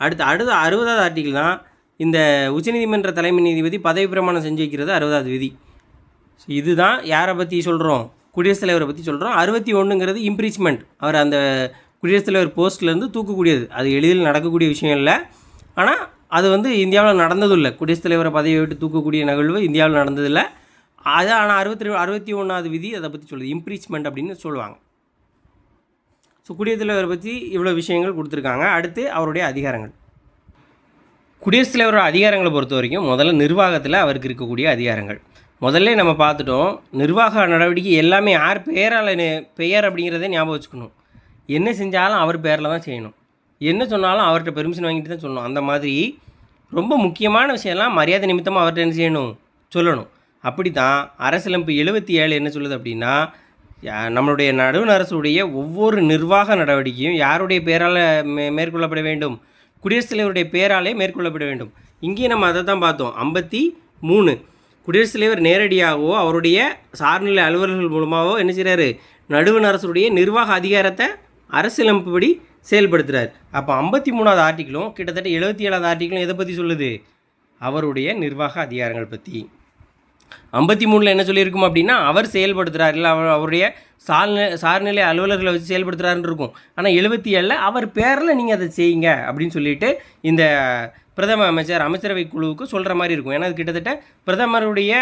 அடுத்து 60வது ஆர்டிகிள் தான் இந்த உச்சநீதிமன்ற தலைமை நீதிபதி பதவி பிரமாணம் செஞ்சு வைக்கிறது 60வது விதி. ஸோ இதுதான் யாரை பற்றி சொல்கிறோம்? குடியரசுத் தலைவரை பற்றி சொல்கிறோம். 61ங்கிறது இம்ப்ரீச்மெண்ட். அவர் அந்த குடியரசுத் தலைவர் போஸ்ட்லேருந்து தூக்கக்கூடியது. அது எளிதில் நடக்கக்கூடிய விஷயம் இல்லை. ஆனால் அது வந்து இந்தியாவில் நடந்ததும் இல்லை. குடியரசுத் தலைவரை பதவியை விட்டு தூக்கக்கூடிய நிகழ்வு இந்தியாவில் நடந்ததில்லை. அது ஆனால் 61வது விதி அதை பற்றி சொல்லுது, இம்ப்ரீச்மெண்ட் அப்படின்னு சொல்லுவாங்க. ஸோ குடியரசுத் தலைவரை பற்றி இவ்வளோ விஷயங்கள் கொடுத்துருக்காங்க. அடுத்து அவருடைய அதிகாரங்கள். குடியரசுத் தலைவரோட அதிகாரங்களை பொறுத்த வரைக்கும் முதல்ல நிர்வாகத்தில் அவருக்கு இருக்கக்கூடிய அதிகாரங்கள் முதல்ல நம்ம பார்த்துட்டோம். நிர்வாக நடவடிக்கை எல்லாமே யார் பெயர் அப்படிங்கிறத ஞாபகம் வச்சுக்கணும். என்ன செஞ்சாலும் அவர் பேரில் தான் செய்யணும். என்ன சொன்னாலும் அவர்கிட்ட பெர்மிஷன் வாங்கிட்டு தான் சொல்லணும். அந்த மாதிரி ரொம்ப முக்கியமான விஷயம்லாம் மரியாதை நிமித்தமாக அவர்கிட்ட என்ன செய்யணும்? சொல்லணும். அப்படி தான் அரசியலமைப்பு 77 என்ன சொல்லுது அப்படின்னா, நம்மளுடைய நடுவண் அரசுடைய ஒவ்வொரு நிர்வாக நடவடிக்கையும் யாருடைய பேரால் மேற்கொள்ளப்பட வேண்டும்? குடியரசுத் தலைவருடைய பேராலே மேற்கொள்ளப்பட வேண்டும். இங்கேயும் நம்ம அதை தான் பார்த்தோம். 53 குடியரசுத் தலைவர் நேரடியாகவோ அவருடைய சார்நிலை அலுவலர்கள் மூலமாகவோ என்ன செய்கிறாரு? நடுவண் அரசுடைய நிர்வாக அதிகாரத்தை அரசியலமைப்புப்படி செயல்படுத்துகிறார். அப்போ 53வது ஆர்டிக்கிளும் கிட்டத்தட்ட 77வது ஆர்டிக்கிளும் எதை பற்றி சொல்லுது? அவருடைய நிர்வாக அதிகாரங்கள் பற்றி. 53 என்ன சொல்லியிருக்கும் அப்படின்னா, அவர் செயல்படுத்துகிறார், இல்லை அவருடைய சார்நிலை அலுவலர்களை வச்சு செயல்படுத்துகிறாருன்னு இருக்கும். ஆனால் 77 அவர் பேரில் நீங்கள் அதை செய்யுங்க அப்படின்னு சொல்லிட்டு இந்த பிரதம அமைச்சர் அமைச்சரவை குழுவுக்கு சொல்கிற மாதிரி இருக்கும். ஏன்னா அது கிட்டத்தட்ட பிரதமருடைய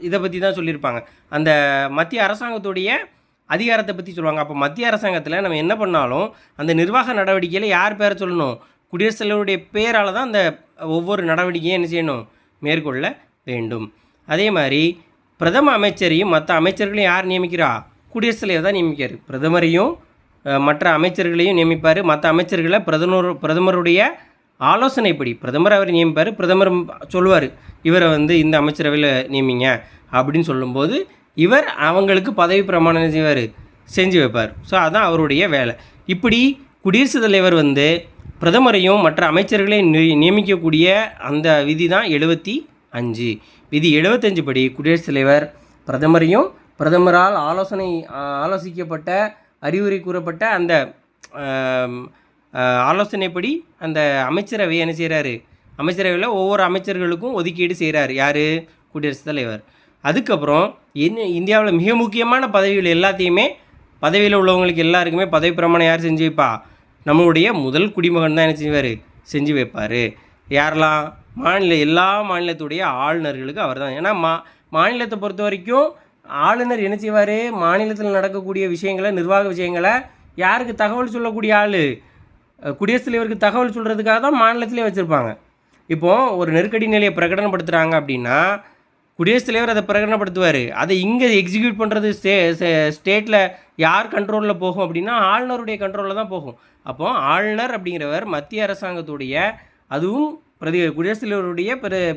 இதை பற்றி தான் சொல்லியிருப்பாங்க, அந்த மத்திய அரசாங்கத்துடைய அதிகாரத்தை பற்றி சொல்லுவாங்க. அப்போ மத்திய அரசாங்கத்தில் நம்ம என்ன பண்ணாலும் அந்த நிர்வாக நடவடிக்கையில் யார் பேரை சொல்லணும்? குடியரசுத் தலைவருடைய பேரால் தான் அந்த ஒவ்வொரு நடவடிக்கையும் என்ன செய்யணும்? மேற்கொள்ள வேண்டும். அதே மாதிரி பிரதம அமைச்சரையும் மற்ற அமைச்சர்களையும் யார் நியமிக்கிறா? குடியரசுத் தலைவர் தான் நியமிக்கார். பிரதமரையும் மற்ற அமைச்சர்களையும் நியமிப்பார். மற்ற அமைச்சர்களை பிரதமருடைய ஆலோசனைப்படி பிரதமர் அவர் நியமிப்பார். பிரதமர் சொல்லுவார், இவரை இந்த அமைச்சரவையில் நியமிங்க அப்படின்னு சொல்லும்போது இவர் அவங்களுக்கு பதவி பிரமாணம் செய்வார், செஞ்சு வைப்பார். ஸோ அதுதான் அவருடைய வேலை. இப்படி குடியரசுத் தலைவர் பிரதமரையும் மற்ற அமைச்சர்களையும் நியமிக்கக்கூடிய அந்த விதி தான் 75. விதி 75 படி குடியரசுத் தலைவர் பிரதமரையும் பிரதமரால் ஆலோசிக்கப்பட்ட அறிவுரை கூறப்பட்ட அந்த ஆலோசனைப்படி அந்த அமைச்சரவை என்ன செய்கிறாரு? அமைச்சரவையில் ஒவ்வொரு அமைச்சர்களுக்கும் ஒதுக்கீடு செய்கிறார். யார்? குடியரசுத் தலைவர். அதுக்கப்புறம் இந்தியாவில் மிக முக்கியமான பதவிகள் எல்லாத்தையுமே, பதவியில் உள்ளவங்களுக்கு எல்லாருக்குமே பதவி பிரமாணம் யார் செஞ்சு வைப்பா? நம்மளுடைய முதல் குடிமகன் தான் என்ன செய்வார்? செஞ்சு வைப்பார். யாரெல்லாம்? எல்லா மாநிலத்துடைய ஆளுநர்களுக்கு அவர் தான். ஏன்னா மாநிலத்தை பொறுத்த வரைக்கும் ஆளுநர் என்ன செய்வார்? மாநிலத்தில் நடக்கக்கூடிய விஷயங்களை, நிர்வாக விஷயங்களை யாருக்கு தகவல் சொல்லக்கூடிய ஆள்? குடியரசுத் தலைவருக்கு தகவல் சொல்கிறதுக்காக தான் மாநிலத்திலே வச்சுருப்பாங்க. இப்போது ஒரு நெருக்கடி நிலையை பிரகடனப்படுத்துகிறாங்க அப்படின்னா குடியரசுத் தலைவர் அதை பிரகடனப்படுத்துவார். அதை இங்கே எக்ஸிக்யூட் பண்ணுறது ஸ்டேட்டில் யார் கண்ட்ரோலில் போகும் அப்படின்னா ஆளுநருடைய கண்ட்ரோலில் தான் போகும். அப்போது ஆளுநர் அப்படிங்கிறவர் மத்திய அரசாங்கத்துடைய, அதுவும் குடியரசுத் தலைவருடைய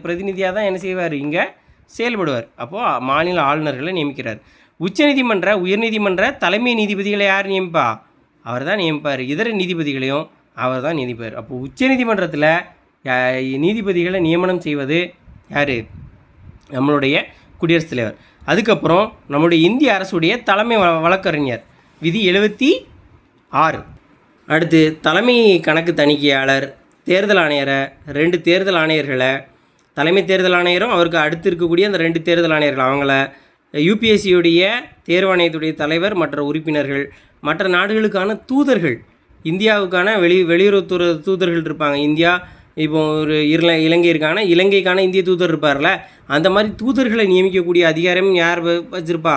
பிரதிநிதியாக தான் என்ன செய்வார்? இங்கே செயல்படுவார். அப்போது மாநில ஆளுநர்களை நியமிக்கிறார். உச்சநீதிமன்ற, உயர்நீதிமன்ற தலைமை நீதிபதிகளை யார் நியமிப்பா? அவர் தான் நியமிப்பார். இதர நீதிபதிகளையும் அவர் தான் நியமிப்பார். அப்போது உச்சநீதிமன்றத்தில் நீதிபதிகளை நியமனம் செய்வது யார்? நம்மளுடைய குடியரசுத் தலைவர். அதுக்கப்புறம் நம்முடைய இந்திய அரசுடைய தலைமை வழக்கறிஞர். விதி 76. அடுத்து தலைமை கணக்கு தணிக்கையாளர், தேர்தல் ஆணையரை, 2 தேர்தல் ஆணையர்களை, தலைமை தேர்தல் ஆணையரும் அவருக்கு அடுத்து இருக்கக்கூடிய அந்த 2 தேர்தல் ஆணையர்கள், அவங்கள யூபிஎஸ்சியுடைய தேர்வாணையத்துடைய தலைவர், மற்ற உறுப்பினர்கள், மற்ற நாடுகளுக்கான தூதர்கள், இந்தியாவுக்கான வெளியுறவுத்துறை தூதர்கள் இருப்பாங்க. இந்தியா இப்போ ஒரு இலங்கை இருக்காங்கன்னா இலங்கைக்கான இந்திய தூதர் இருப்பார்ல, அந்த மாதிரி தூதர்களை நியமிக்கக்கூடிய அதிகாரம் யார் வச்சுருப்பா?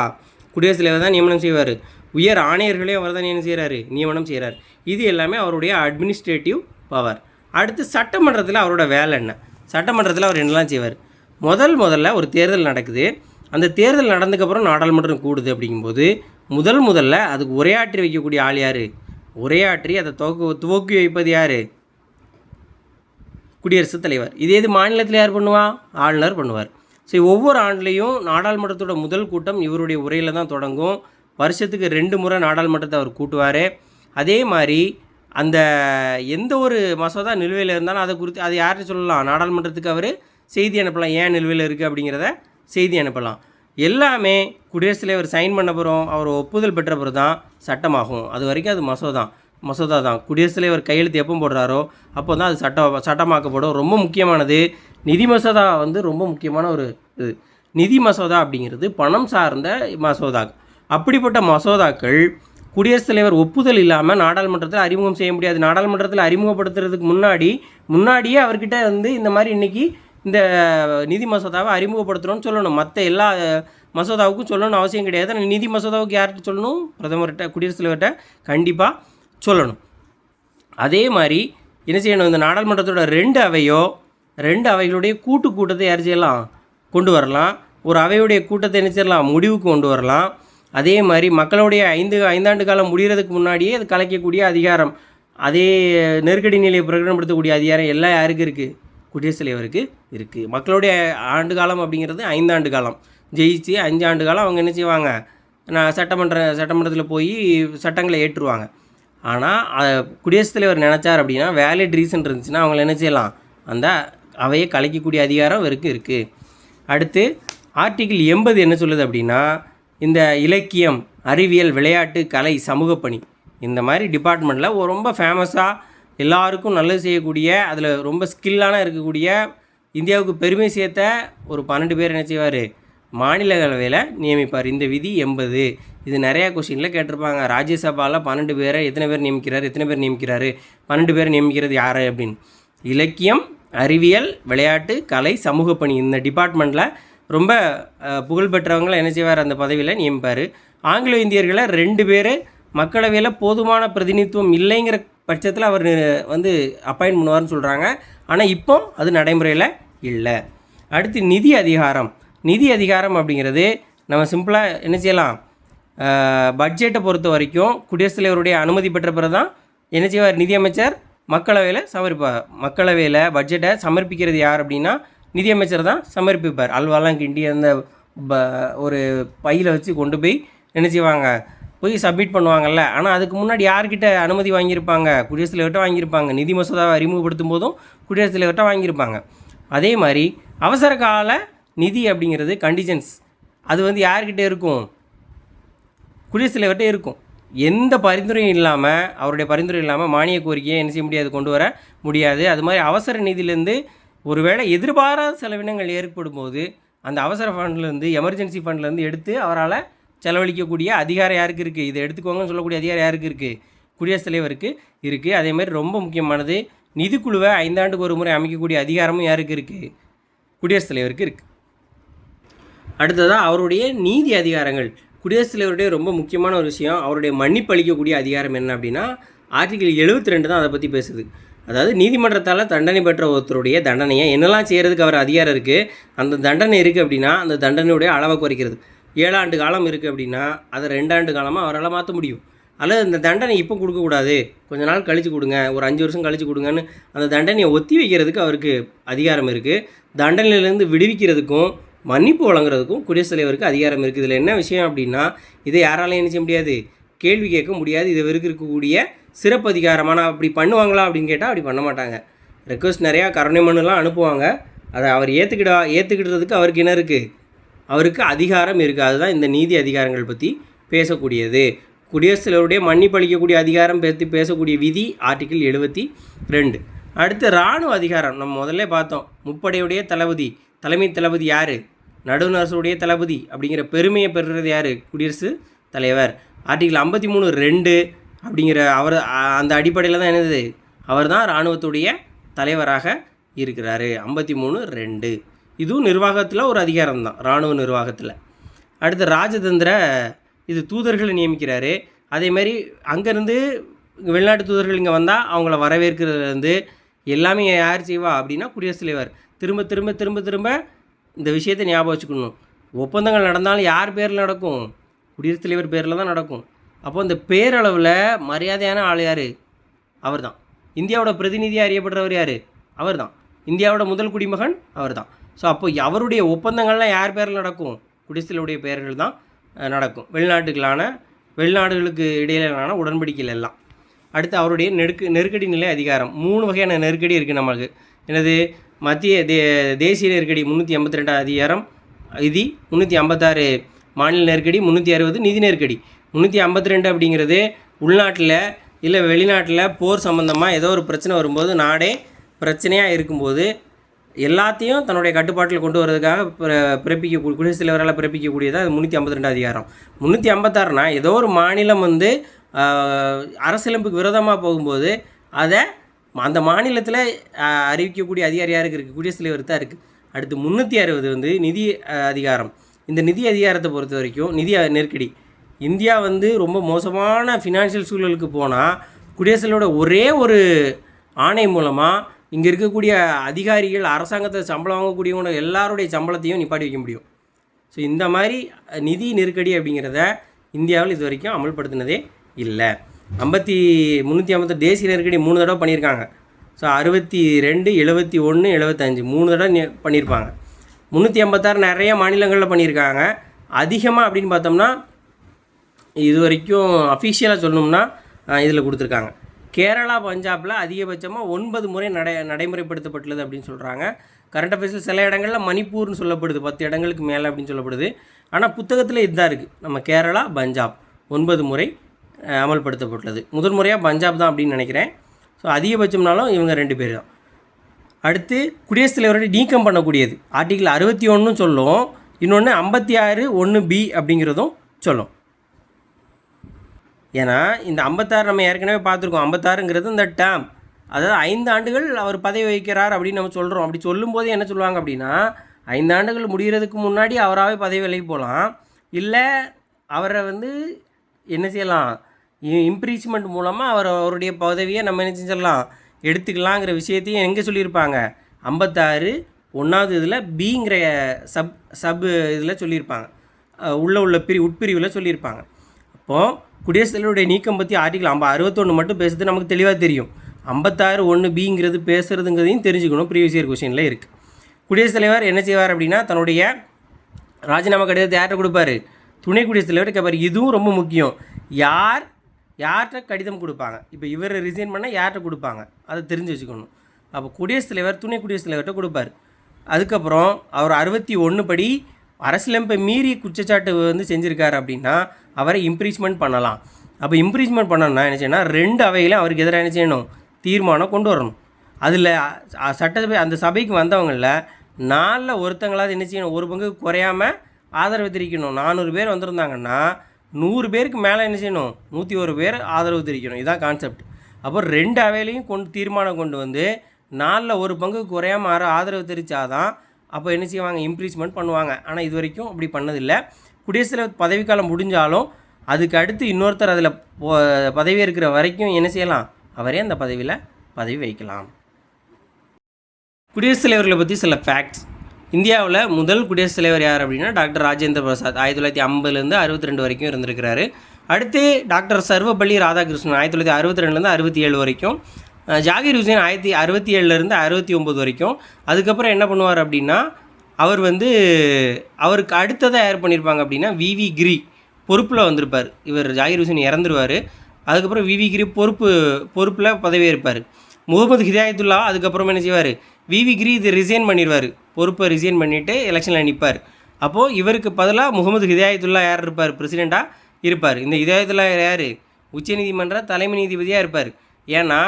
குடியரசுத் தலைவர் தான் நியமனம் செய்வார். உயர் ஆணையர்களே அவர் தான் என்ன செய்கிறாரு? நியமனம் செய்கிறார். இது எல்லாமே அவருடைய அட்மினிஸ்ட்ரேட்டிவ் பவர். அடுத்து சட்டமன்றத்தில் அவரோட வேலை என்ன? சட்டமன்றத்தில் அவர் என்னெல்லாம் செய்வார்? முதல்ல ஒரு தேர்தல் நடக்குது. அந்த தேர்தல் நடந்ததுக்கப்புறம் நாடாளுமன்றம் கூடுது. அப்படிங்கும்போது முதல்ல அதுக்கு உரையாற்றி வைக்கக்கூடிய ஆள் யார்? உரையாற்றி அதை துவக்கி வைப்பது யார்? குடியரசுத் தலைவர். இது மாநிலத்தில் யார் பண்ணுவா? ஆளுநர் பண்ணுவார். ஸோ ஒவ்வொரு ஆண்டுலேயும் நாடாளுமன்றத்தோட முதல் கூட்டம் இவருடைய உரையில் தான் தொடங்கும். வருஷத்துக்கு 2 முறை நாடாளுமன்றத்தை அவர் கூட்டுவார். அதே மாதிரி அந்த எந்த ஒரு மசோதா நிலுவையில் இருந்தாலும் அதை குறித்து அது யார்கிட்ட சொல்லலாம்? நாடாளுமன்றத்துக்கு அவர் செய்தி அனுப்பலாம். ஏன் நிலுவையில் இருக்குது அப்படிங்கிறத செய்தி அனுப்பலாம். எல்லாமே குடியரசுத் தலைவர் சைன் பண்ண பிறகும், அவர் ஒப்புதல் பெற்ற பிறகு தான் சட்டமாகும். அது வரைக்கும் அது மசோதா தான். குடியரசுத் தலைவர் கையெழுத்து எப்போ போடுறாரோ அப்போ தான் அது சட்டமாக்கப்படும். ரொம்ப முக்கியமானது நிதி மசோதா ரொம்ப முக்கியமான ஒரு இது. நிதி மசோதா அப்படிங்கிறது பணம் சார்ந்த மசோதா. அப்படிப்பட்ட மசோதாக்கள் குடியரசுத் தலைவர் ஒப்புதல் இல்லாமல் நாடாளுமன்றத்தில் அறிமுகம் செய்ய முடியாது. நாடாளுமன்றத்தில் அறிமுகப்படுத்துறதுக்கு முன்னாடியே அவர்கிட்ட இந்த மாதிரி இன்றைக்கி இந்த நிதி மசோதாவை அறிமுகப்படுத்துகிறோன்னு சொல்லணும். மற்ற எல்லா மசோதாவுக்கும் சொல்லணும்னு அவசியம் கிடையாது. ஆனால் நிதி மசோதாவுக்கு யார்கிட்ட சொல்லணும்? பிரதமர்கிட்ட, குடியரசுத் தலைவர்கிட்ட கண்டிப்பாக சொல்லணும். அதே மாதிரி என்ன செய்யணும்? இந்த நாடாளுமன்றத்தோட 2 அவைகளுடைய கூட்டத்தை யார் செய்யலாம்? கொண்டு வரலாம். ஒரு அவையுடைய கூட்டத்தை என்ன செய்யலாம்? முடிவுக்கு கொண்டு வரலாம். அதே மாதிரி மக்களுடைய 5 ஆண்டு காலம் முடிகிறதுக்கு முன்னாடியே அது கலைக்கக்கூடிய அதிகாரம், அதே நெருக்கடி நிலையை பிரகடனப்படுத்தக்கூடிய அதிகாரம் எல்லாம் யாருக்கு இருக்குது? குடியரசுத் தலைவருக்கு இருக்குது. மக்களுடைய ஆண்டு காலம் அப்படிங்கிறது 5 ஆண்டு காலம். ஜெயிச்சு 5 ஆண்டு காலம் அவங்க என்ன செய்வாங்க? சட்டமன்றத்தில் போய் சட்டங்களை ஏற்றுவாங்க. ஆனால் குடியரசுத் தலைவர் நினச்சார் அப்படின்னா, வேலிட் ரீசன் இருந்துச்சுன்னா அவங்கள என்ன செய்யலாம்? அந்த அவையை கலைக்கக்கூடிய அதிகாரம் இவருக்கு இருக்குது. அடுத்து ஆர்டிகிள் 80 என்ன சொல்லுது அப்படின்னா, இந்த இலக்கியம், அறிவியல், விளையாட்டு, கலை, சமூக பணி, இந்த மாதிரி டிபார்ட்மெண்ட்டில் ரொம்ப ஃபேமஸாக எல்லாருக்கும் நல்லது செய்யக்கூடிய, அதில் ரொம்ப ஸ்கில்லான இருக்கக்கூடிய இந்தியாவுக்கு பெருமை சேர்த்த ஒரு 12 பேர் என்ன செய்வார், மாநிலங்களவையில் நியமிப்பார். இந்த விதி 80. இது நிறையா கொஸ்டினில் கேட்டிருப்பாங்க. ராஜ்யசபாவில் 12 பேரை எத்தனை பேர் நியமிக்கிறார், 12 பேரை நியமிக்கிறது யார் அப்படின்னு. இலக்கியம், அறிவியல், விளையாட்டு, கலை, சமூக பணி இந்த டிபார்ட்மெண்ட்டில் ரொம்ப புகழ்பெற்றவங்களை என்ன செய்வார், அந்த பதவியில் நியமிப்பார். ஆங்கிலோ இந்தியர்களை 2 பேர் மக்களவையில் போதுமான பிரதிநிதித்துவம் இல்லைங்கிற பட்சத்தில் அவர் அப்பாயின்ட் பண்ணுவார்னு சொல்கிறாங்க. ஆனால் இப்போ அது நடைமுறையில் இல்லை. அடுத்து நிதி அதிகாரம். நிதி அதிகாரம் அப்படிங்கிறது நம்ம சிம்பிளாக என்ன செய்யலாம், பட்ஜெட்டை பொறுத்த வரைக்கும் குடியரசுத் தலைவருடைய அனுமதி பெற்ற பிறகு தான் என்ன செய்வார், நிதியமைச்சர் மக்களவையில் சமர்ப்பிப்பார். மக்களவையில் பட்ஜெட்டை சமர்ப்பிக்கிறது யார் அப்படின்னா நிதியமைச்சர் தான் சமர்ப்பிப்பார். அல்வாலாம் கிண்டி அந்த ஒரு பையில் வச்சு கொண்டு போய் என்ன செய்வாங்க, போய் சப்மிட் பண்ணுவாங்கல்ல. ஆனால் அதுக்கு முன்னாடி யார்கிட்ட அனுமதி வாங்கியிருப்பாங்க, குடியரசுத் தலைவர்கிட்ட வாங்கியிருப்பாங்க. நிதி மசோதாவை அறிமுகப்படுத்தும் போதும் குடியரசுத் தலைவர்கிட்ட வாங்கியிருப்பாங்க. அதே மாதிரி அவசர கால நிதி அப்படிங்கிறது கண்டிஜன்ஸ், அது யார்கிட்ட இருக்கும், குடியரசுத் தலைவர்கிட்ட இருக்கும். எந்த பரிந்துரையும் இல்லாமல், அவருடைய பரிந்துரை இல்லாமல் மானிய கோரிக்கையை என்ன செய்ய முடியாது, கொண்டு வர முடியாது. அது மாதிரி அவசர நிதியிலேருந்து ஒருவேளை எதிர்பாராத செலவினங்கள் ஏற்படும் போது அந்த அவசர ஃபண்ட்லேருந்து, எமர்ஜென்சி ஃபண்ட்லேருந்து எடுத்து அவரால் செலவழிக்கக்கூடிய அதிகாரம் யாருக்கு இருக்குது, இதை எடுத்துக்கோங்கன்னு சொல்லக்கூடிய அதிகாரம் யாருக்கு இருக்குது, குடியரசுத் தலைவருக்கு இருக்குது. அதேமாதிரி ரொம்ப முக்கியமானது, நிதிக்குழுவை 5 ஆண்டுக்கு ஒரு முறை அமைக்கக்கூடிய அதிகாரமும் யாருக்கு இருக்குது, குடியரசுத் தலைவருக்கு இருக்குது. அடுத்ததாக அவருடைய நீதி அதிகாரங்கள். குடியரசுத் தலைவருடைய ரொம்ப முக்கியமான ஒரு விஷயம், அவருடைய மன்னிப்பு அளிக்கக்கூடிய அதிகாரம் என்ன அப்படின்னா ஆர்டிகிள் 72 தான் அதை பற்றி பேசுது. அதாவது நீதிமன்றத்தால் தண்டனை பெற்ற ஒருத்தருடைய தண்டனையை என்னெல்லாம் செய்கிறதுக்கு அவர் அதிகாரம் இருக்குது, அந்த தண்டனை இருக்குது அப்படின்னா அந்த தண்டனையுடைய அளவை குறைக்கிறது. 7 ஆண்டு காலம் இருக்குது அப்படின்னா அதை 2 ஆண்டு காலமாக அவரால் மாற்ற முடியும். அல்லது இந்த தண்டனை இப்போ கொடுக்கக்கூடாது, கொஞ்ச நாள் கழித்து கொடுங்க, ஒரு 5 வருஷம் கழித்து கொடுங்கன்னு அந்த தண்டனையை ஒத்தி வைக்கிறதுக்கு அவருக்கு அதிகாரம் இருக்குது. தண்டனையிலேருந்து விடுவிக்கிறதுக்கும் மன்னிப்பு வழங்குறதுக்கும் குடியரசுத் தலைவருக்கு அதிகாரம் இருக்குது. இதில் என்ன விஷயம் அப்படின்னா இதை யாராலையும் என்ன செய்ய முடியாது, கேள்வி கேட்க முடியாது. இது இருக்கக்கூடிய சிறப்பு அதிகாரமான அப்படி பண்ணுவாங்களா அப்படின்னு கேட்டால் அப்படி பண்ண மாட்டாங்க. ரெக்வஸ்ட் நிறையா கருணை மனுலாம் அனுப்புவாங்க, அதை அவர் ஏற்றுக்கிடுறதுக்கு அவருக்கு என்ன இருக்குது, அவருக்கு அதிகாரம் இருக்குது. அதுதான் இந்த நீதி அதிகாரங்கள் பற்றி பேசக்கூடியது. குடியரசுத் தலைவருடைய மன்னிப்பு அளிக்கக்கூடிய அதிகாரம் பற்றி பேசக்கூடிய விதி ஆர்டிகிள் 72. அடுத்து இராணுவ அதிகாரம். நம்ம முதல்ல பார்த்தோம், முப்படையுடைய தளபதி, தலைமை தளபதி யார், நடுவண் அரசுடைய தளபதி அப்படிங்கிற பெருமையை பெறுறது யார், குடியரசுத் தலைவர். ஆர்டிகிள் 53(2) அப்படிங்கிற அவர் அந்த அடிப்படையில் தான் என்னது, அவர் தான் இராணுவத்துடைய தலைவராக இருக்கிறாரு. 53(2) இதுவும் நிர்வாகத்தில் ஒரு அதிகாரம் தான், இராணுவ நிர்வாகத்தில். அடுத்து ராஜதந்திர, இது தூதர்களை நியமிக்கிறாரு. அதேமாதிரி அங்கேருந்து வெளிநாட்டு தூதர்கள் இங்கே வந்தால் அவங்கள வரவேற்கிறதுலேருந்து எல்லாமே யார் செய்வா அப்படின்னா குடியரசுத் தலைவர். திரும்ப திரும்ப திரும்ப திரும்ப இந்த விஷயத்தை ஞாபகம் வச்சுக்கணும். ஒப்பந்தங்கள் நடந்தாலும் யார் பேரில் நடக்கும், குடியரசுத் தலைவர் பேரில் தான் நடக்கும். அப்போது இந்த பேரளவில் மரியாதையான ஆள் யார், அவர் தான். இந்தியாவோட பிரதிநிதியாக அறியப்படுறவர் யார், அவர் தான். இந்தியாவோட முதல் குடிமகன் அவர் தான். ஸோ அப்போ அவருடைய ஒப்பந்தங்கள்லாம் யார் பேரில் நடக்கும், குடியரசுத் தலைவருடைய பெயர்கள் தான் நடக்கும். வெளிநாடுகளுக்கு இடையிலான உடன்படிக்கைகள் எல்லாம். அடுத்து அவருடைய நெருக்கடி நிலை அதிகாரம். 3 வகையான நெருக்கடி இருக்குது நமக்கு. என்னது, மத்திய தேசிய நெருக்கடி 382 அதிகாரம் விதி, 356 மாநில நெருக்கடி, 360 நிதி நெருக்கடி. 352 அப்படிங்கிறது உள்நாட்டில் இல்லை வெளிநாட்டில் போர் சம்மந்தமாக ஏதோ ஒரு பிரச்சனை வரும்போது, நாடே பிரச்சனையாக இருக்கும்போது எல்லாத்தையும் தன்னுடைய கட்டுப்பாட்டில் கொண்டு வரதுக்காக குடியரசுத் தலைவரால் பிறப்பிக்கக்கூடியதான் 352 அதிகாரம். 356னா ஏதோ ஒரு மாநிலம் அரசியலமைப்புக்கு விரோதமாக போகும்போது அதை அந்த மாநிலத்தில் அறிவிக்கக்கூடிய அதிகாரம் யாருக்கு இருக்குது, குடியரசுத் தலைவர் தான் இருக்குது. அடுத்து 360 நிதி அதிகாரம். இந்த நிதி அதிகாரத்தை பொறுத்த வரைக்கும் நிதி நெருக்கடி, இந்தியா ரொம்ப மோசமான ஃபினான்ஷியல் சூழலுக்கு போனால் குடியரசுத் தலைவரோட ஒரே ஒரு ஆணை மூலமாக இங்கே இருக்கக்கூடிய அதிகாரிகள், அரசாங்கத்தை சம்பளம் வாங்கக்கூடியவங்க எல்லாருடைய சம்பளத்தையும் நிப்பாட்டி வைக்க முடியும். ஸோ இந்த மாதிரி நிதி நெருக்கடி அப்படிங்கிறத இந்தியாவில் இது வரைக்கும் அமல்படுத்தினதே இல்லை. 350 தேசிய நெருக்கடி 3 தடவை பண்ணியிருக்காங்க. ஸோ 62, 71, 75 3 தடவை பண்ணியிருப்பாங்க. 356 நிறைய மாநிலங்களில் பண்ணியிருக்காங்க. அதிகமாக அப்படின்னு பார்த்தோம்னா இது வரைக்கும் அஃபிஷியலாக சொல்லணும்னா இதில் கொடுத்துருக்காங்க. கேரளா, பஞ்சாபில் அதிகபட்சமாக 9 முறை நடைமுறைப்படுத்தப்பட்டுள்ளது அப்படின்னு சொல்கிறாங்க. கரண்ட் அஃபேர்ஸில் சில இடங்களில் மணிப்பூர்னு சொல்லப்படுது, 10 இடங்களுக்கு மேலே அப்படின்னு சொல்லப்படுது. ஆனால் புத்தகத்தில் இதுதான் இருக்குது, நம்ம கேரளா, பஞ்சாப் 9 முறை அமல்படுத்தப்பட்டுள்ளது. முதல் முறையாக பஞ்சாப் தான் அப்படின்னு நினைக்கிறேன். ஸோ அதிகபட்சம்னாலும் இவங்க 2 பேர் தான். அடுத்து குடியரசுத் தலைவரை நீக்கம் பண்ணக்கூடியது ஆர்டிகிள் 61 சொல்லும், இன்னொன்று 56(1)B அப்படிங்கிறதும் சொல்லும். ஏன்னா இந்த 56 நம்ம ஏற்கனவே பார்த்துருக்கோம். 56ங்கிறது இந்த டேர்ம், அதாவது 5 ஆண்டுகள் அவர் பதவி வகிக்கிறார் அப்படின்னு நம்ம சொல்கிறோம். அப்படி சொல்லும்போது என்ன சொல்லுவாங்க அப்படின்னா, 5 ஆண்டுகள் முடிகிறதுக்கு முன்னாடி அவராகவே பதவி விலகி போகலாம், இல்லை அவரை வந்து என்ன செய்யலாம், இம்ப்ரீச்மெண்ட் மூலமாக அவருடைய பதவியை நம்ம என்ன செஞ்சிடலாம், எடுத்துக்கலாங்கிற விஷயத்தையும் எங்கே சொல்லியிருப்பாங்க, 56(1) இதில் பிங்கிற சப் இதில் சொல்லியிருப்பாங்க, உள்ள உட்பிரிவில் சொல்லியிருப்பாங்க. அப்போது குடியரசுத் தலைவருடைய நீக்கம் பற்றி ஆர்டிகிள் 61 மட்டும் பேசுறது நமக்கு தெளிவாக தெரியும். 56(1)Bங்கிறது பேசுகிறதுங்கிறதையும் தெரிஞ்சுக்கணும். ப்ரீவியஸ் இயர் கொஸ்டினில் இருக்குது. குடியரசுத் தலைவர் என்ன செய்வார் அப்படின்னா, தன்னுடைய ராஜினாமா கடிதத்தை யார்கிட்ட கொடுப்பாரு, துணை குடியரசுத் தலைவர் கேட்பார். இதுவும் ரொம்ப முக்கியம். யார்கிட்ட கடிதம் கொடுப்பாங்க, இப்போ இவர் ரிசைன் பண்ணால் யார்கிட்ட கொடுப்பாங்க அதை தெரிஞ்சு வச்சுக்கணும். அப்போ குடியரசுத் தலைவர் துணை குடியரசுத் தலைவர்கிட்ட கொடுப்பார். அதுக்கப்புறம் அவர் 61 படி அரசியலமைப்பை மீறி குற்றச்சாட்டு வந்து செஞ்சுருக்காரு அப்படின்னா அவரை இம்ப்ரீச்மெண்ட் பண்ணலாம். அப்போ இம்ப்ரீச்மெண்ட் பண்ணணும்னா என்ன செய்யணும், 2 அவையிலும் அவருக்கு எதிராக என்ன செய்யணும், தீர்மானம் கொண்டு வரணும். அதில் சட்டசபை அந்த சபைக்கு வந்தவங்களில் 4 ஒருத்தங்களாவது என்ன செய்யணும், ஒரு பங்கு குறையாமல் ஆதரவு தெரிவிக்கணும். 400 பேர் வந்திருந்தாங்கன்னா 100 பேருக்கு மேலே என்ன செய்யணும், 101 பேர் ஆதரவு தெரிவிக்கணும். இதுதான் கான்செப்ட். அப்போ 2 அவையிலையும் தீர்மானம் கொண்டு வந்து 4 ஒரு பங்கு குறையாமல் ஆதரவு தெரிவித்தாதான் அப்போ என்ன செய்வாங்க, இம்ப்ரீச்மெண்ட் பண்ணுவாங்க. ஆனால் இது வரைக்கும் அப்படி பண்ணதில்லை. குடியரசுத் தலைவர் பதவிக்காலம் முடிஞ்சாலும் அதுக்கு அடுத்து இன்னொருத்தர் அதில் பதவி இருக்கிற வரைக்கும் என்ன செய்யலாம், அவரே அந்த பதவி வைக்கலாம். குடியரசுத் தலைவர்களை பற்றி சில ஃபேக்ட்ஸ். இந்தியாவில் முதல் குடியரசுத் தலைவர் யார் அப்படின்னா டாக்டர் ராஜேந்திர பிரசாத். 1950லேருந்து 62 வரைக்கும் இருந்திருக்கிறாரு. அடுத்து டாக்டர் சர்வபள்ளி ராதாகிருஷ்ணன் 1962லேருந்து 67 வரைக்கும். ஜாகிர் ஹுசேன் 1967லேருந்து 69 வரைக்கும். அதுக்கப்புறம் என்ன பண்ணுவார் அப்படின்னா, அவர் வந்து அவருக்கு அடுத்ததாக யார் பண்ணியிருப்பாங்க அப்படின்னா விவி கிரி பொறுப்பில் வந்திருப்பார். இவர் ஜாகிர் ஹுசேன் இறந்துருவார். அதுக்கப்புறம் விவி கிரி பொறுப்பில் பதவியேற்பார். முகமது ஹிதாயத்துல்லா அதுக்கப்புறம் என்ன செய்வார், விவி கிரி இது ரிசைன் பண்ணிடுவார், பொறுப்பை ரிசைன் பண்ணிவிட்டு எலெக்ஷனில் நிற்பார். அப்போது இவருக்கு பதிலாக முகமது ஹிதாயத்துல்லா யார் இருப்பார், பிரசிடெண்ட்டாக இருப்பார். இந்த ஹிதாயத்துல்லா யார், உச்சநீதிமன்ற தலைமை நீதிபதியாக இருப்பார். ஏன்னா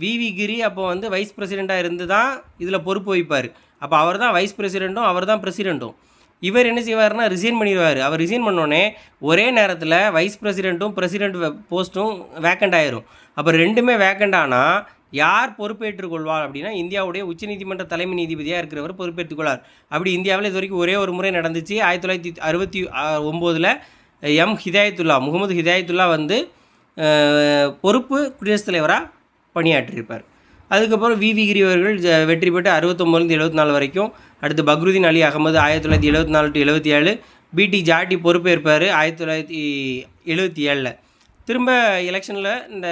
விவி கிரி அப்போ வந்து வைஸ் பிரசிடெண்ட்டாக இருந்து தான் இதில் பொறுப்பு வைப்பார். அப்போ அவர் தான் வைஸ் பிரசிடெண்ட்டும் அவர் தான் பிரசிடெண்ட்டும். இவர் என்ன செய்வார்னா ரிசைன் பண்ணிடுவார். அவர் ரிசைன் பண்ணோடனே ஒரே நேரத்தில் வைஸ் பிரசிடெண்ட்டும் பிரசிடெண்ட் போஸ்ட்டும் வேக்கண்ட் ஆயிரும். அப்போ ரெண்டுமே வேக்கண்ட் ஆனால் யார் பொறுப்பேற்றுக்கொள்வார் அப்படின்னா, இந்தியாவுடைய உச்சநீதிமன்ற தலைமை நீதிபதியாக இருக்கிறவர் பொறுப்பேற்றுக்கொள்வார். அப்படி இந்தியாவில் இது வரைக்கும் ஒரே ஒரு முறை நடந்துச்சு. 1969 ஹிதாயத்துல்லா முகமது ஹிதாயத்துல்லா வந்து பொறுப்பு குடியரசுத் தலைவராக பணியாற்றியிருப்பார். அதுக்கப்புறம் விவி கிரி அவர்கள் வெற்றி பெற்று 69லேருந்து 74 வரைக்கும். அடுத்து பக்ருதீன் அலி அகமது 1974 to 77. பிடி ஜாட்டி பொறுப்பேற்பார் 1977. திரும்ப எலெக்ஷனில் இந்த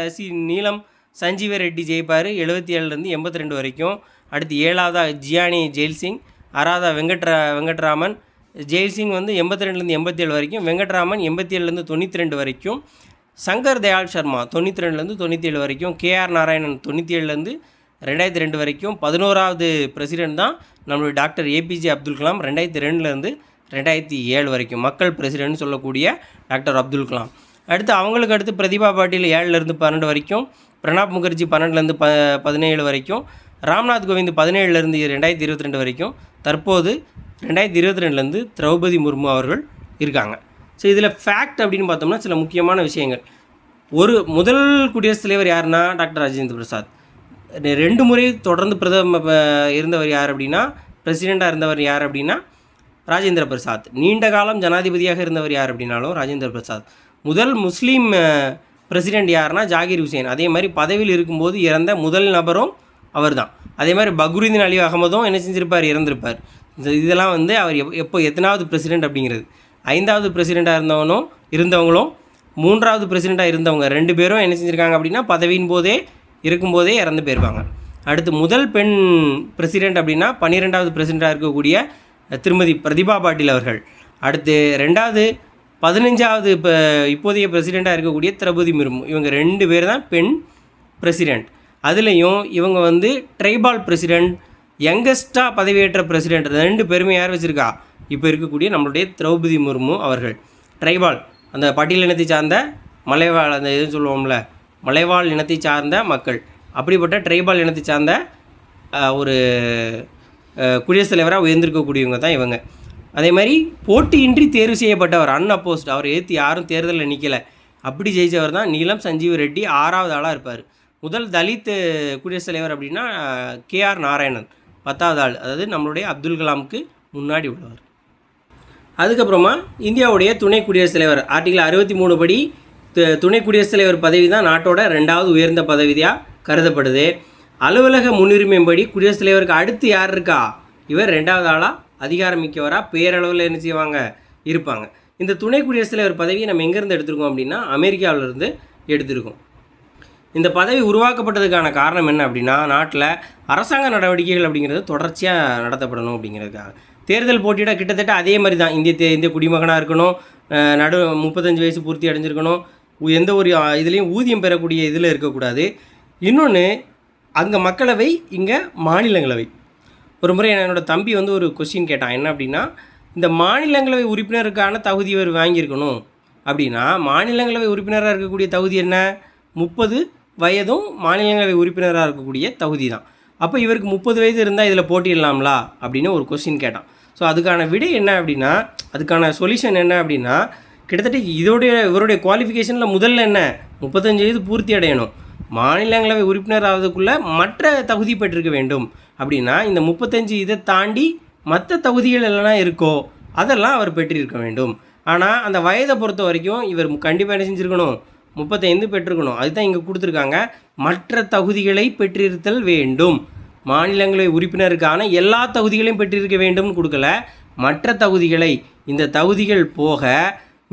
நீலம் சஞ்சீவ ரெட்டி ஜெயிப்பார் 77லேருந்து 82 வரைக்கும். அடுத்து 7ஆவதாக ஜியானி ஜெயில்சிங், 6ஆவதாக வெங்கட்ராமன். ஜெயில்சிங் வந்து 82லேருந்து 87 வரைக்கும், வெங்கட்ராமன் 87லேருந்து 92 வரைக்கும், சங்கர் தயாள் சர்மா 92லேருந்து 97 வரைக்கும், கேஆர் நாராயணன் 97லேருந்து 2002 வரைக்கும். 11ஆவது பிரசிடெண்ட் தான் நம்மளுடைய டாக்டர் ஏபிஜே அப்துல் கலாம் 2002லேருந்து 2007 வரைக்கும் மக்கள் பிரசிடெண்ட்னு சொல்லக்கூடிய டாக்டர் அப்துல் கலாம். அடுத்து அவங்களுக்கு அடுத்து பிரதிபா பாட்டீல் 7லேருந்து 12 வரைக்கும், பிரணாப் முகர்ஜி 12லேருந்து 17 வரைக்கும், ராம்நாத் கோவிந்த் 17லேருந்து 2022 வரைக்கும். தற்போது 2022லேருந்து திரௌபதி முர்மு அவர்கள் இருக்காங்க. ஸோ இதில் ஃபேக்ட் அப்படின்னு பார்த்தோம்னா சில முக்கியமான விஷயங்கள். முதல் குடியரசுத் தலைவர் யாருன்னா டாக்டர் ராஜேந்திர பிரசாத். 2 முறை தொடர்ந்து இருந்தவர் யார் அப்படின்னா, பிரசிடெண்ட்டாக இருந்தவர் யார் அப்படின்னா ராஜேந்திர பிரசாத். நீண்ட காலம் ஜனாதிபதியாக இருந்தவர் யார் அப்படின்னாலும் ராஜேந்திர பிரசாத். முதல் முஸ்லீம் பிரசிடெண்ட் யாருன்னா ஜாகிர் ஹுசேன். அதே மாதிரி பதவியில் இருக்கும்போது இறந்த முதல் நபரும் அவர் தான். அதே மாதிரி பக்ருதீன் அலி அகமதும் என்ன செஞ்சிருப்பார், இறந்திருப்பார். இதெல்லாம் வந்து அவர் எத்தனாவது பிரசிடெண்ட் அப்படிங்கிறது. 5ஆவது பிரசிடெண்ட்டாக இருந்தவங்களும் 3ஆவது பிரசிடெண்ட்டாக இருந்தவங்க 2 பேரும் என்ன செஞ்சுருக்காங்க அப்படின்னா பதவியின் போதே இருக்கும்போதே இறந்து போயிருப்பாங்க. அடுத்து முதல் பெண் பிரசிடெண்ட் அப்படின்னா 12ஆவது பிரசிடெண்ட்டாக இருக்கக்கூடிய திருமதி பிரதிபா பாட்டீல் அவர்கள். அடுத்து 2வது 15ஆவது இப்போதைய பிரசிடெண்ட்டாக இருக்கக்கூடிய திரௌபதி முர்மு. இவங்க 2 பேர் தான் பெண் பிரசிடெண்ட். அதுலேயும் இவங்க வந்து ட்ரைபால் பிரசிடெண்ட், யங்கஸ்டாக பதவியேற்ற பிரசிடெண்ட் 2 பேருமே யார் வச்சுருக்கா, இப்போ இருக்கக்கூடிய நம்மளுடைய திரௌபதி முர்மு அவர்கள். ட்ரைபால் அந்த பட்டியல் இனத்தை சார்ந்த மலைவாழ், அந்த எதுன்னு சொல்லுவோம்ல மலைவாழ் இனத்தை சார்ந்த மக்கள். அப்படிப்பட்ட ட்ரைபால் இனத்தை சார்ந்த ஒரு குடியரசுத் தலைவராக உயர்ந்திருக்கக்கூடியவங்க தான் இவங்க. அதே மாதிரி போட்டியின்றி தேர்வு செய்யப்பட்டவர், அன்அப்போஸ்ட், அவர் ஏற்று யாரும் தேர்தலில் நிற்கலை, அப்படி ஜெயித்தவர் தான் நீலம் சஞ்சீவ் ரெட்டி. 6வது ஆளாக இருப்பார். முதல் தலித் குடியரசுத் தலைவர் அப்படின்னா KR நாராயணன், 10வது ஆள், அதாவது நம்மளுடைய அப்துல் கலாமுக்கு முன்னாடி உள்ளவர். அதுக்கப்புறமா இந்தியாவுடைய துணை குடியரசுத் தலைவர் ஆர்டிகிள் 63 படி துணை குடியரசுத் தலைவர் பதவி தான் நாட்டோட 2வது உயர்ந்த பதவியாக கருதப்படுது. அலுவலக முன்னுரிமைப்படி குடியரசுத் தலைவருக்கு அடுத்து யார் இருக்கா, இவர் 2வது ஆளாக அதிகாரமிக்கவராக பேரளவில் என்ன செய்வாங்க, இருப்பாங்க. இந்த துணை குடியரசுத் தலைவர் பதவியை நம்ம எங்கேருந்து எடுத்திருக்கோம் அப்படின்னா அமெரிக்காவிலிருந்து எடுத்திருக்கோம். இந்த பதவி உருவாக்கப்பட்டதுக்கான காரணம் என்ன அப்படின்னா, நாட்டில் அரசாங்க நடவடிக்கைகள் அப்படிங்கிறது தொடர்ச்சியாக நடத்தப்படணும் அப்படிங்கிறதுக்காக. தேர்தல் போட்டியிட கிட்டத்தட்ட அதே மாதிரி தான். இந்திய குடிமகனாக இருக்கணும், 35 வயசு பூர்த்தி அடைஞ்சிருக்கணும், எந்த ஒரு இதுலேயும் ஊதியம் பெறக்கூடிய இதில் இருக்கக்கூடாது. இன்னொன்று, அங்கே மக்களவை, இங்கே மாநிலங்களவை. ஒரு முறை என்னோடய தம்பி வந்து ஒரு கொஸ்டின் கேட்டான். என்ன அப்படின்னா, இந்த மாநிலங்களவை உறுப்பினருக்கான தகுதி இவர் வாங்கியிருக்கணும் அப்படின்னா, மாநிலங்களவை உறுப்பினராக இருக்கக்கூடிய தகுதி என்ன, 30 வயதும் மாநிலங்களவை உறுப்பினராக இருக்கக்கூடிய தகுதி தான். அப்போ இவருக்கு 30 வயது இருந்தால் இதில் போட்டியிடலாம்லா அப்படின்னு ஒரு கொஸ்டின் கேட்டான். ஸோ அதுக்கான விடை என்ன அப்படின்னா, அதுக்கான சொல்யூஷன் என்ன அப்படின்னா, கிட்டத்தட்ட இவருடைய குவாலிஃபிகேஷனில் முதல்ல என்ன, 35 வயது பூர்த்தி அடையணும், மாநிலங்களவை உறுப்பினர் ஆவதுக்குள்ளே மற்ற தகுதி பெற்றிருக்க வேண்டும். அப்படின்னா இந்த 35 இதை தாண்டி மற்ற தகுதிகள் எல்லாம் இருக்கோ அதெல்லாம் அவர் பெற்றிருக்க வேண்டும். ஆனால் அந்த வயதை பொறுத்த வரைக்கும் இவர் கண்டிப்பாக என்ன செஞ்சுருக்கணும், 35 பெற்றிருக்கணும். அதுதான் இங்கே கொடுத்துருக்காங்க. மற்ற தகுதிகளை பெற்றிருத்தல் வேண்டும். மாநிலங்களவை உறுப்பினருக்கான எல்லா தகுதிகளையும் பெற்றிருக்க வேண்டும்னு கொடுக்கல, மற்ற தகுதிகளை, இந்த தகுதிகள் போக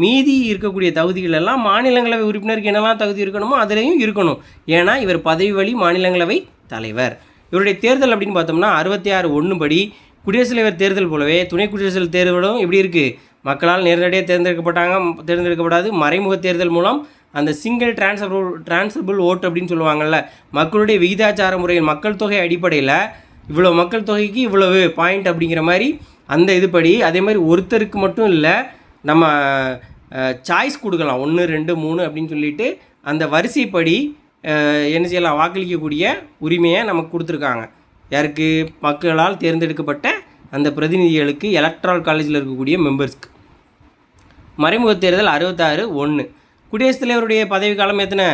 மீதி இருக்கக்கூடிய தகுதிகள் எல்லாம் மாநிலங்களவை உறுப்பினருக்கு என்னெல்லாம் தகுதி இருக்கணுமோ அதிலையும் இருக்கணும். ஏன்னா இவர் பதவி வழி மாநிலங்களவை தலைவர். இவருடைய தேர்தல் அப்படின்னு பார்த்தோம்னா 66(1) படி குடியரசுத் தலைவர் தேர்தல் போலவே துணை குடியரசுத் தேர்தலும் எப்படி இருக்குது, மக்களால் நேரடியாக தேர்ந்தெடுக்கப்படாது, மறைமுக தேர்தல் மூலம் அந்த சிங்கிள் டிரான்ஸ்ஃபரபிள் ஓட் அப்படின்னு சொல்லுவாங்கள்ல, மக்களுடைய விகிதாச்சார முறையில் மக்கள் தொகை அடிப்படையில் இவ்வளோ மக்கள் தொகைக்கு இவ்வளவு பாயிண்ட் அப்படிங்கிற மாதிரி அந்த இதுபடி. அதே மாதிரி ஒருத்தருக்கு மட்டும் இல்லை, நம்ம சாய்ஸ் கொடுக்கலாம், 1, 2, 3 அப்படின்னு சொல்லிட்டு அந்த வரிசைப்படி என்ன செய்யலாம், வாக்களிக்கக்கூடிய உரிமையை நமக்கு கொடுத்துருக்காங்க. யாருக்கு, மக்களால் தேர்ந்தெடுக்கப்பட்ட அந்த பிரதிநிதிகளுக்கு, எலக்ட்ரல் காலேஜில் இருக்கக்கூடிய மெம்பர்ஸ்க்கு. மறைமுக தேர்தல் 66(1). குடியரசுத் தலைவருடைய பதவி காலம் எத்தனை,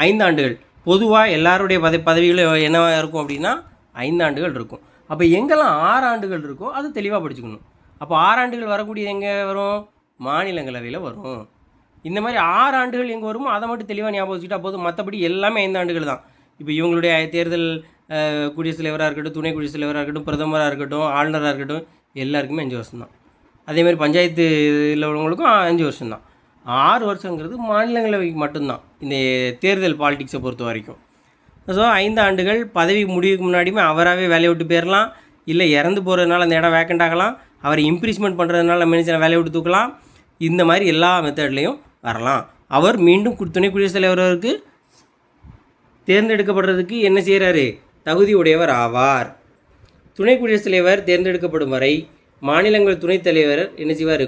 5 ஆண்டுகள். பொதுவாக எல்லாருடைய பதவிகளும் என்னவாக இருக்கும் அப்படின்னா 5 ஆண்டுகள் இருக்கும். அப்போ எங்கெல்லாம் 6 ஆண்டுகள் இருக்கோ அது தெளிவாக படிச்சுக்கணும். அப்போ 6 ஆண்டுகள் வரக்கூடியது எங்கே வரும், மாநிலங்களவையில் வரும். இந்த மாதிரி 6 ஆண்டுகள் எங்கே வருமோ அதை மட்டும் தெளிவாக ஞாபகம் வச்சுக்கிட்டா போதும். மற்றபடி எல்லாமே 5 ஆண்டுகள் தான். இப்போ இவங்களுடைய தேர்தல் குடியரசுத் தலைவராக இருக்கட்டும், துணை குடியரசுத் தலைவராக இருக்கட்டும், பிரதமராக இருக்கட்டும், ஆளுநராக இருக்கட்டும், எல்லாருக்குமே 5 வருஷம் தான். அதேமாதிரி பஞ்சாயத்தில் உள்ளவங்களுக்கும் 5 வருஷம் தான். 6 வருஷங்கிறது மாநிலங்களவைக்கு மட்டும்தான் இந்த தேர்தல் பாலிடிக்ஸை பொறுத்த வரைக்கும். ஸோ 5 ஆண்டுகள். பதவி முடிவுக்கு முன்னாடியுமே அவராகவே வேலையை விட்டு போயிடலாம், இல்லை இறந்து போகிறதுனால அந்த இடம் வேக்கண்ட் ஆகலாம், அவரை இம்ப்ரீஸ்மெண்ட் பண்ணுறதுனால மேனேஜரை வேலையை விட்டு தூக்கலாம். இந்த மாதிரி எல்லா மெத்தட்லேயும் வரலாம். அவர் மீண்டும் துணை குடியரசுத் தலைவருக்கு தேர்ந்தெடுக்கப்படுறதுக்கு என்ன செய்கிறாரு, தகுதி உடையவர் ஆவார். துணை குடியரசுத் தலைவர் தேர்ந்தெடுக்கப்படும் வரை மாநிலங்கள் துணைத் தலைவர் என்ன செய்வார்,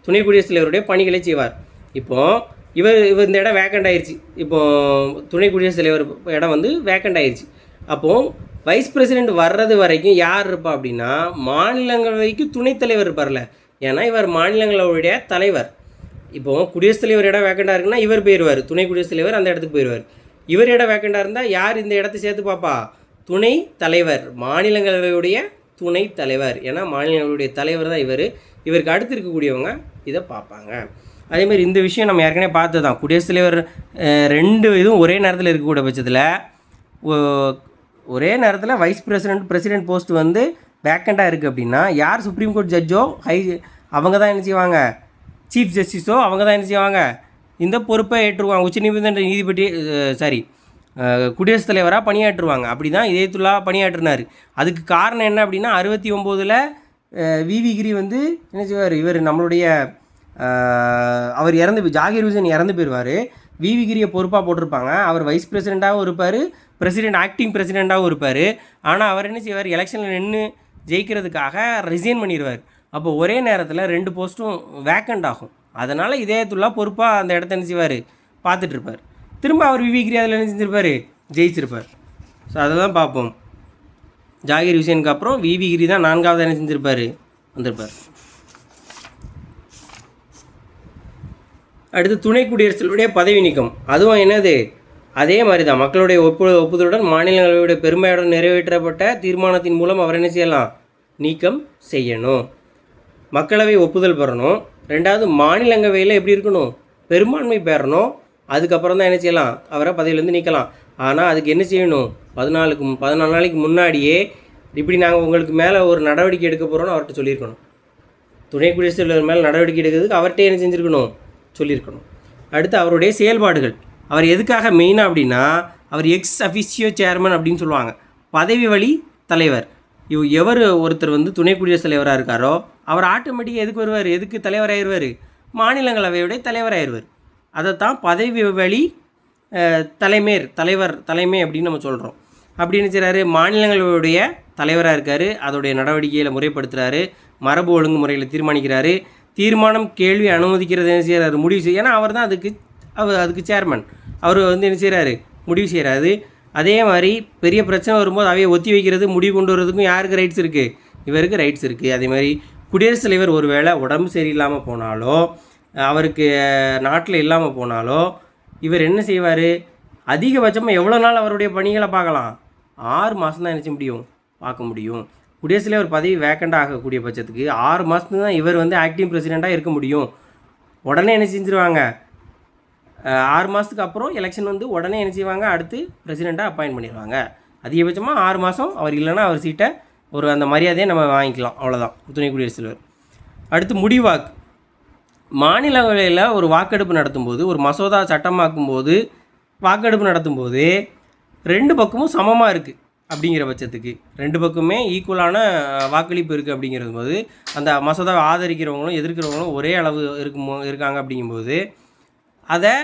துணை குடியரசுத் தலைவருடைய பணிகளை செய்வார். இப்போது இவர் இந்த இடம் வேக்கண்ட் ஆயிடுச்சு, இப்போது துணை குடியரசுத் தலைவர் இடம் வந்து வேக்கண்ட் ஆயிடுச்சு. அப்போது வைஸ் பிரசிடெண்ட் வர்றது வரைக்கும் யார் இருப்பா அப்படின்னா மாநிலங்களவைக்கு துணைத் தலைவர் இருப்பார்ல, ஏன்னா இவர் மாநிலங்களவையுடைய தலைவர். இப்போது குடியரசுத் தலைவர் இடம் வேக்கண்டாக இருக்குன்னா இவர் போயிடுவார், துணை குடியரசுத் தலைவர் அந்த இடத்துக்கு போயிடுவார். இவர் இடம் வேக்கண்டாக இருந்தால் யார் இந்த இடத்த சேர்த்து பார்ப்பா, துணை தலைவர், மாநிலங்களவையுடைய துணைத் தலைவர். ஏன்னா மாநிலங்களுடைய தலைவர் தான் இவருக்கு அடுத்து இருக்கக்கூடியவங்க இதை பார்ப்பாங்க. அதேமாதிரி இந்த விஷயம் நம்ம ஏற்கனவே பார்த்து தான், குடியரசுத் தலைவர் 2 இதுவும் ஒரே நேரத்தில் இருக்கக்கூடிய பட்சத்தில் ஒரே நேரத்தில் வைஸ் பிரசிடென்ட் போஸ்ட் வந்து வேக்கண்ட்டாக இருக்குது அப்படின்னா யார் சுப்ரீம் கோர்ட் ஜட்ஜோ அவங்க தான் என்ன செய்வாங்க, சீஃப் ஜஸ்டிஸோ அவங்க தான் என்ன செய்வாங்க, இந்த பொறுப்பை ஏற்றுவாங்க. உச்சநீதிமன்ற நீதிபதி குடியரசுத் தலைவராக பணியாற்றுவாங்க. அப்படி தான் இதயத்துல்லா பணியாற்றினார். அதுக்கு காரணம் என்ன அப்படின்னா 69 விவி கிரி வந்து என்ன செய்வார், இவர் நம்மளுடைய அவர் ஜாகிர் ஹுசேன் இறந்து போயிடுவார். விவி கிரியை பொறுப்பாக போட்டிருப்பாங்க. அவர் வைஸ் பிரசிடெண்ட்டாகவும் இருப்பார், ஆக்டிங் பிரசிடெண்ட்டாகவும் இருப்பார். ஆனால் அவர் என்ன செய்வார், எலெக்ஷனில் நின்று ஜெயிக்கிறதுக்காக ரிசைன் பண்ணிடுவார். அப்போ ஒரே நேரத்தில் 2 போஸ்ட்டும் வேக்கண்ட் ஆகும். அதனால் இதயத்துல்லா பொறுப்பாக அந்த இடத்த என்ன செய்வார், பார்த்துட்ருப்பார். திரும்ப அவர் விவி கிரி அதில் என்ன செஞ்சிருப்பார், ஜெயிச்சிருப்பார். ஸோ அதை தான் பார்ப்போம். ஜாகிர் ஹுசேனுக்கு அப்புறம் விவி கிரி தான் 4வது என்ன செஞ்சுருப்பார், வந்திருப்பார். அடுத்து துணை குடியரசுடைய பதவி நீக்கம். அதுவும் என்னது, அதே மாதிரி தான் மக்களுடைய ஒப்புதலுடன் மாநிலங்களவையுடைய பெரும்பான்மையுடன் நிறைவேற்றப்பட்ட தீர்மானத்தின் மூலம் அவர் என்ன செய்யலாம், நீக்கம் செய்யணும். மக்களவை ஒப்புதல் பெறணும். 2வது மாநிலங்களவையில் எப்படி இருக்கணும், பெரும்பான்மை பெறணும். அதுக்கப்புறம் தான் என்ன செய்யலாம், அவரை பதவியிலேருந்து நீக்கலாம். ஆனால் அதுக்கு என்ன செய்யணும், 14 நாளைக்கு முன்னாடியே இப்படி நாங்கள் உங்களுக்கு மேலே ஒரு நடவடிக்கை எடுக்க போகிறோன்னு அவர்கிட்ட சொல்லியிருக்கணும். துணை குடியரசுத் தலைவர் மேலே நடவடிக்கை எடுக்கிறதுக்கு அவர்கிட்ட என்ன செஞ்சுருக்கணும், சொல்லியிருக்கணும். அடுத்து அவருடைய செயல்பாடுகள். அவர் எதுக்காக மெயினாக அப்படின்னா, அவர் எக்ஸ் அஃபிஷியோ சேர்மன் அப்படின்னு சொல்லுவாங்க, பதவி வழி தலைவர். எவர் ஒருத்தர் வந்து துணை குடியரசுத் தலைவராக இருக்காரோ அவர் ஆட்டோமேட்டிக்காக எதுக்கு வருவார், எதுக்கு தலைவராகிடுவார், மாநிலங்களவையுடைய தலைவராகிடுவார். அதைத்தான் பதவி வழி தலைமை அப்படின்னு நம்ம சொல்கிறோம். அப்படி என்ன செய்கிறாரு, மாநிலங்களவையுடைய தலைவராக இருக்கார், அதோடைய நடவடிக்கையில் முறைப்படுத்துகிறாரு, மரபு ஒழுங்கு முறையில் தீர்மானிக்கிறாரு, தீர்மானம் கேள்வி அனுமதிக்கிறது என்ன செய்கிறாரு, முடிவு செய்ய. ஏன்னா அவர் தான் அதுக்கு சேர்மன். அவர் வந்து என்ன செய்கிறாரு, முடிவு செய்கிறாரு. அதே மாதிரி பெரிய பிரச்சனை வரும்போது அவையை ஒத்தி வைக்கிறது, முடிவு கொண்டு வரதுக்கும் யாருக்கு ரைட்ஸ் இருக்குது, இவருக்கு ரைட்ஸ் இருக்குது. அதே மாதிரி குடியரசுத் தலைவர் ஒரு வேளை உடம்பு சரியில்லாமல் போனாலோ, அவருக்கு நாட்டில் இல்லாமல் போனாலோ, இவர் என்ன செய்வார், அதிகபட்சமாக எவ்வளோ நாள் அவருடைய பணிகளை பார்க்கலாம், 6 மாதம் தான் என்ன முடியும், பார்க்க முடியும். குடியரசுத் தலைவர் பதவி வேக்கண்ட் ஆகக்கூடிய பட்சத்துக்கு 6 மாதத்துக்கு தான் இவர் வந்து ஆக்டிங் பிரசிடெண்ட்டாக இருக்க முடியும். உடனே என்ன செஞ்சுருவாங்க, 6 மாதத்துக்கு அப்புறம் எலெக்ஷன் வந்து உடனே என்ன செய்வாங்க, அடுத்து பிரசிடெண்ட்டாக அப்பாயின்ட் பண்ணிடுவாங்க. அதிகபட்சமாக 6 மாதம் அவர் இல்லைன்னா அவர் சீட்டை ஒரு அந்த மரியாதையை நம்ம வாங்கிக்கலாம், அவ்வளோதான் துணை குடியரசுத் தலைவர். அடுத்து முடிவாக்கு. மாநிலங்களில் ஒரு வாக்கெடுப்பு நடத்தும்போது, ஒரு மசோதா சட்டமாக்கும்போது வாக்கெடுப்பு நடத்தும்போது 2 பக்கமும் சமமாக இருக்குது அப்படிங்கிற பட்சத்துக்கு, 2 பக்கமே ஈக்குவலான வாக்களிப்பு இருக்குது அப்படிங்கிறது போது, அந்த மசோதாவை ஆதரிக்கிறவங்களும் எதிர்க்கிறவங்களும் ஒரே அளவு இருக்காங்க அப்படிங்கும்போது, அதை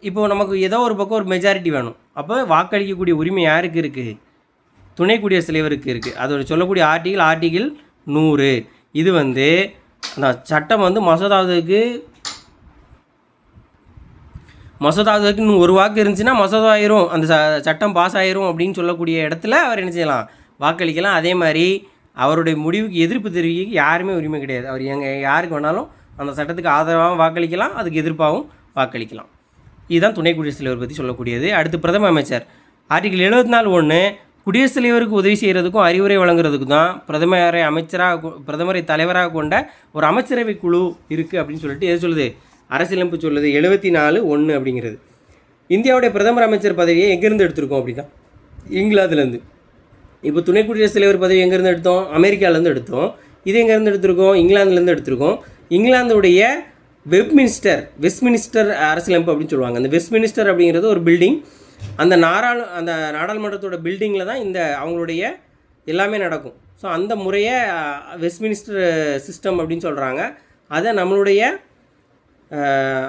இப்போது நமக்கு ஏதோ ஒரு பக்கம் ஒரு மெஜாரிட்டி வேணும். அப்போ வாக்களிக்கக்கூடிய உரிமை யாருக்கு இருக்குது, துணை குடியரசுத் தலைவருக்கு இருக்குது. அதோட சொல்லக்கூடிய ஆர்டிகிள் 100. இது வந்து அந்த சட்டம் வந்து மசோதாவுக்கு இன்னும் ஒரு வாக்கு இருந்துச்சுன்னா மசோதா ஆயிரும், அந்த சட்டம் பாஸ் ஆயிரும் அப்படின்னு சொல்லக்கூடிய இடத்துல அவர் என்ன செய்யலாம், வாக்களிக்கலாம். அதே மாதிரி அவருடைய முடிவுக்கு எதிர்ப்பு தெரிவிக்க யாருமே உரிமை கிடையாது. அவர் யாருக்கு வேணாலும் அந்த சட்டத்துக்கு ஆதரவாகவும் வாக்களிக்கலாம், அதுக்கு எதிர்ப்பாகவும் வாக்களிக்கலாம். இதுதான் துணை குடியரசுத் தலைவர் பற்றி சொல்லக்கூடியது. அடுத்து பிரதம அமைச்சர். ஆர்டிகிள் 74(1) குடியரசுத் தலைவருக்கு உதவி செய்கிறதுக்கும் அறிவுரை வழங்குறதுக்கும் தான் பிரதமரை தலைவராக கொண்ட ஒரு அமைச்சரவை குழு இருக்குது அப்படின்னு சொல்லிட்டு எது சொல்லுது, அரசியலமைப்பு சொல்லுது. 74(1) அப்படிங்கிறது. இந்தியாவுடைய பிரதமர் அமைச்சர் பதவியை எங்கேருந்து எடுத்திருக்கோம் அப்படின்னா, இங்கிலாந்துலேருந்து. இப்போ துணை குடியரசுத் தலைவர் பதவி எங்கேருந்து எடுத்தோம், அமெரிக்காவிலேருந்து எடுத்தோம். இது எங்கேருந்து எடுத்திருக்கோம், இங்கிலாந்துலேருந்து எடுத்திருக்கோம். இங்கிலாந்துடைய வெஸ்ட்மினிஸ்டர் அரசியலமைப்பு அப்படின்னு சொல்லுவாங்க. அந்த வெஸ்ட்மினிஸ்டர் அப்படிங்கிறது ஒரு பில்டிங். அந்த நாடாளுமன்றத்தோட பில்டிங்கில் தான் இந்த அவங்களுடைய எல்லாமே நடக்கும். ஸோ அந்த முறையை வெஸ்ட்மினிஸ்டர் சிஸ்டம் அப்படின்னு சொல்கிறாங்க. அதை நம்மளுடைய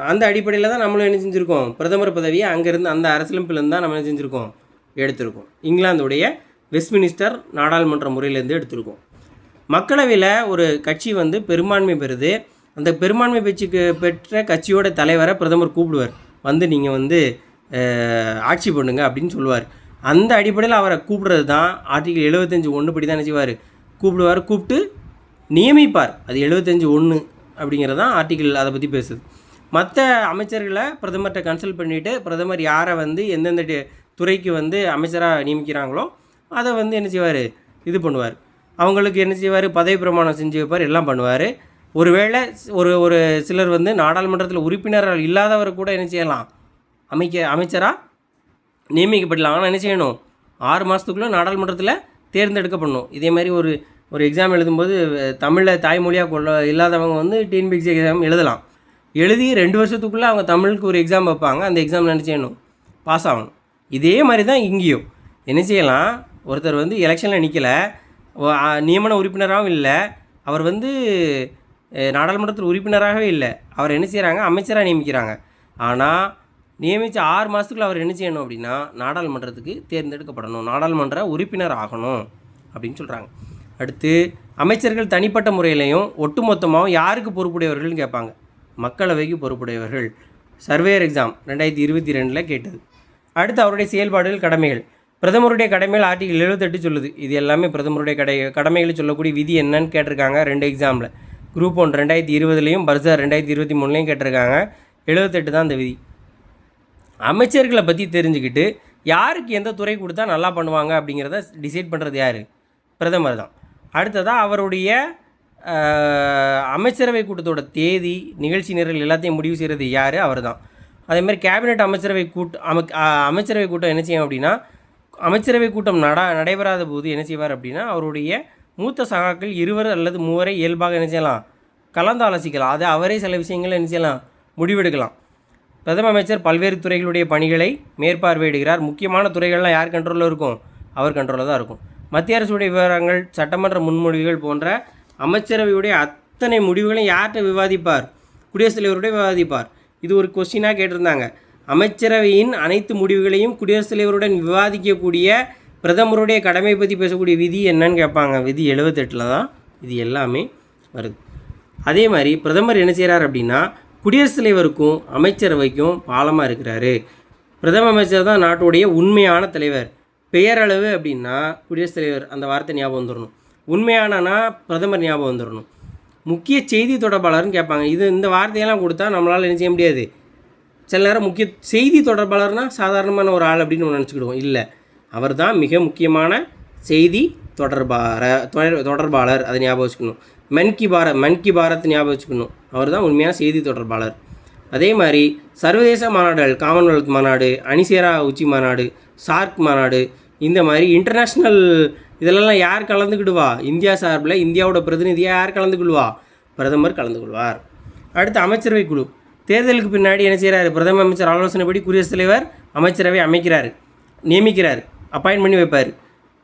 அந்த அடிப்படையில் தான் நம்மளும் என்ன செஞ்சுருக்கோம், பிரதமர் பதவியை அங்கேருந்து அந்த அரசியலமைப்புலேருந்து தான் நம்ம என்ன செஞ்சுருக்கோம், எடுத்திருக்கோம். இங்கிலாந்துடைய வெஸ்ட்மினிஸ்டர் நாடாளுமன்ற முறையிலேருந்து எடுத்திருக்கோம். மக்களவையில் ஒரு கட்சி வந்து பெரும்பான்மை பெறுது. அந்த பெரும்பான்மை பெற்ற கட்சியோட தலைவரை பிரதமர் கூப்பிடுவார், வந்து நீங்கள் வந்து ஆட்சி பண்ணுங்க அப்படின்னு சொல்லுவார். அந்த அடிப்படையில் அவரை கூப்பிடுறது தான் ஆர்டிகிள் 75(1) படி தான் என்ன செய்வார், கூப்பிட்டு நியமிப்பார். அது 75(1) அப்படிங்கிறது தான் ஆர்டிகிள் அதை பற்றி பேசுது. மற்ற அமைச்சர்களை பிரதமர்கிட்ட கன்சல்ட் பண்ணிவிட்டு பிரதமர் யாரை வந்து எந்தெந்த துறைக்கு வந்து அமைச்சராக நியமிக்கிறாங்களோ அதை வந்து என்ன செய்வார், இது பண்ணுவார். அவங்களுக்கு என்ன செய்வார், பதவி பிரமாணம் செஞ்சு வைப்பார், எல்லாம் பண்ணுவார். ஒருவேளை ஒரு சிலர் வந்து நாடாளுமன்றத்தில் உறுப்பினர்கள் இல்லாதவரை கூட என்ன செய்யலாம், அமைச்சராக நியமிக்கப்படலாம். ஆனால் என்ன செய்யணும், 6 மாதத்துக்குள்ளே நாடாளுமன்றத்தில் தேர்ந்தெடுக்கப்படணும். இதே மாதிரி ஒரு எக்ஸாம் எழுதும்போது தமிழில் தாய்மொழியாக இல்லாதவங்க வந்து டிஎன்பிஎஸ்சி எக்ஸாம் எழுதி 2 வருஷத்துக்குள்ளே அவங்க தமிழுக்கு ஒரு எக்ஸாம் வைப்பாங்க. அந்த எக்ஸாமில் என்ன செய்யணும், பாஸ் ஆகணும். இதே மாதிரி தான் இங்கேயும் என்ன செய்யலாம், ஒருத்தர் வந்து எலெக்ஷனில் நிற்கலை, நியமன உறுப்பினராகவும் இல்லை, அவர் வந்து நாடாளுமன்றத்தில் உறுப்பினராகவே இல்லை, அவர் என்ன செய்கிறாங்க, அமைச்சராக நியமிக்கிறாங்க. ஆனால் நியமித்த 6 மாதத்துக்குள்ள அவர் என்ன செய்யணும் அப்படின்னா நாடாளுமன்றத்துக்கு தேர்ந்தெடுக்கப்படணும், நாடாளுமன்ற உறுப்பினர் ஆகணும் அப்படின்னு சொல்கிறாங்க. அடுத்து அமைச்சர்கள் தனிப்பட்ட முறையிலையும் ஒட்டுமொத்தமாகவும் யாருக்கு பொறுப்புடையவர்கள்னு கேட்பாங்க, மக்களவைக்கு பொறுப்புடையவர்கள். சர்வேயர் எக்ஸாம் 2022 கேட்டது. அடுத்து அவருடைய செயல்பாடுகள், கடமைகள். பிரதமருடைய கடமைகள் ஆர்டிகல் 78 சொல்லுது. இது எல்லாமே பிரதமருடைய கடமைகளை சொல்லக்கூடிய விதி என்னன்னு கேட்டிருக்காங்க 2 எக்ஸாமில். குரூப் 1 2020லையும் பர்சர் 2023லையும் கேட்டிருக்காங்க. 78 தான் இந்த விதி. அமைச்சர்களை பற்றி தெரிஞ்சுக்கிட்டு யாருக்கு எந்த துறை கொடுத்தா நல்லா பண்ணுவாங்க அப்படிங்கிறத டிசைட் பண்ணுறது யார்? பிரதமர் தான். அடுத்ததாக அவருடைய அமைச்சரவை கூட்டத்தோட தேதி, நிகழ்ச்சி நிரல் எல்லாத்தையும் முடிவு செய்கிறது யார்? அவர் தான். அதேமாதிரி கேபினெட் அமைச்சரவை கூட்டம் என்ன செய்யும் அப்படின்னா, அமைச்சரவை கூட்டம் நடைபெறாத போது என்ன செய்வார் அப்படின்னா, அவருடைய மூத்த சகாக்கள் 2 அல்லது 3 இயல்பாக என்ன செய்யலாம், கலந்து ஆலோசிக்கலாம். அதை அவரே சில விஷயங்கள் என்ன செய்யலாம், முடிவெடுக்கலாம். பிரதம அமைச்சர் பல்வேறு துறைகளுடைய பணிகளை மேற்பார்வையிடுகிறார். முக்கியமான துறைகள்லாம் யார் கண்ட்ரோலில் இருக்கும்? அவர் கண்ட்ரோலில் தான் இருக்கும். மத்திய அரசுடைய விவகாரங்கள், சட்டமன்ற முன்மொழிவுகள் போன்ற அமைச்சரவையுடைய அத்தனை முடிவுகளையும் யார்கிட்ட விவாதிப்பார்? குடியரசுத் தலைவருடைய விவாதிப்பார். இது ஒரு கொஸ்டினாக கேட்டிருந்தாங்க. அமைச்சரவையின் அனைத்து முடிவுகளையும் குடியரசுத் தலைவருடன் விவாதிக்கக்கூடிய பிரதமருடைய கடமை பற்றி பேசக்கூடிய விதி என்னன்னு கேட்பாங்க. விதி 78 தான் இது எல்லாமே வருது. அதே மாதிரி பிரதமர் என்ன செய்கிறார் அப்படின்னா, குடியரசுத் தலைவருக்கும் அமைச்சரவைக்கும் பாலமாக இருக்கிறாரு. பிரதம அமைச்சர் தான் நாட்டுடைய உண்மையான தலைவர். பெயரளவு அப்படின்னா குடியரசுத் தலைவர் அந்த வார்த்தை ஞாபகம் வந்துடணும். உண்மையானனா பிரதமர் ஞாபகம் வந்துடணும். முக்கிய செய்தி தொடர்பாளர்னு கேட்பாங்க. இந்த வார்த்தையெல்லாம் கொடுத்தா நம்மளால் என்ன செய்ய முடியாது. சில நேரம் முக்கிய செய்தி தொடர்பாளர்னால் சாதாரணமான ஒரு ஆள் அப்படின்னு நம்ம நினச்சிக்கிடுவோம். இல்லை, அவர் தான் மிக முக்கியமான செய்தி தொடர்பாளர். அதை ஞாபகம் வச்சுக்கணும். மன் கி பாரத் ஞாபகம் வச்சுக்கணும். அவர் தான் உண்மையான செய்தி தொடர்பாளர். அதே மாதிரி சர்வதேச மாநாடுகள், காமன்வெல்த் மாநாடு, அணிசேரா உச்சி மாநாடு, சார்க் மாநாடு, இந்த மாதிரி இன்டர்நேஷ்னல் இதிலெல்லாம் யார் கலந்துக்கிடுவா? இந்தியா சார்பில் இந்தியாவோட பிரதிநிதியாக யார் கலந்துக்கொள்வா? பிரதமர் கலந்து கொள்வார். அடுத்து அமைச்சரவை குழு. தேர்தலுக்கு பின்னாடி என்ன செய்கிறாரு? பிரதம அமைச்சர் ஆலோசனைப்படி குடியரசுத் தலைவர் அமைச்சரவை நியமிக்கிறார், அப்பாயின்ட் பண்ணி வைப்பார்.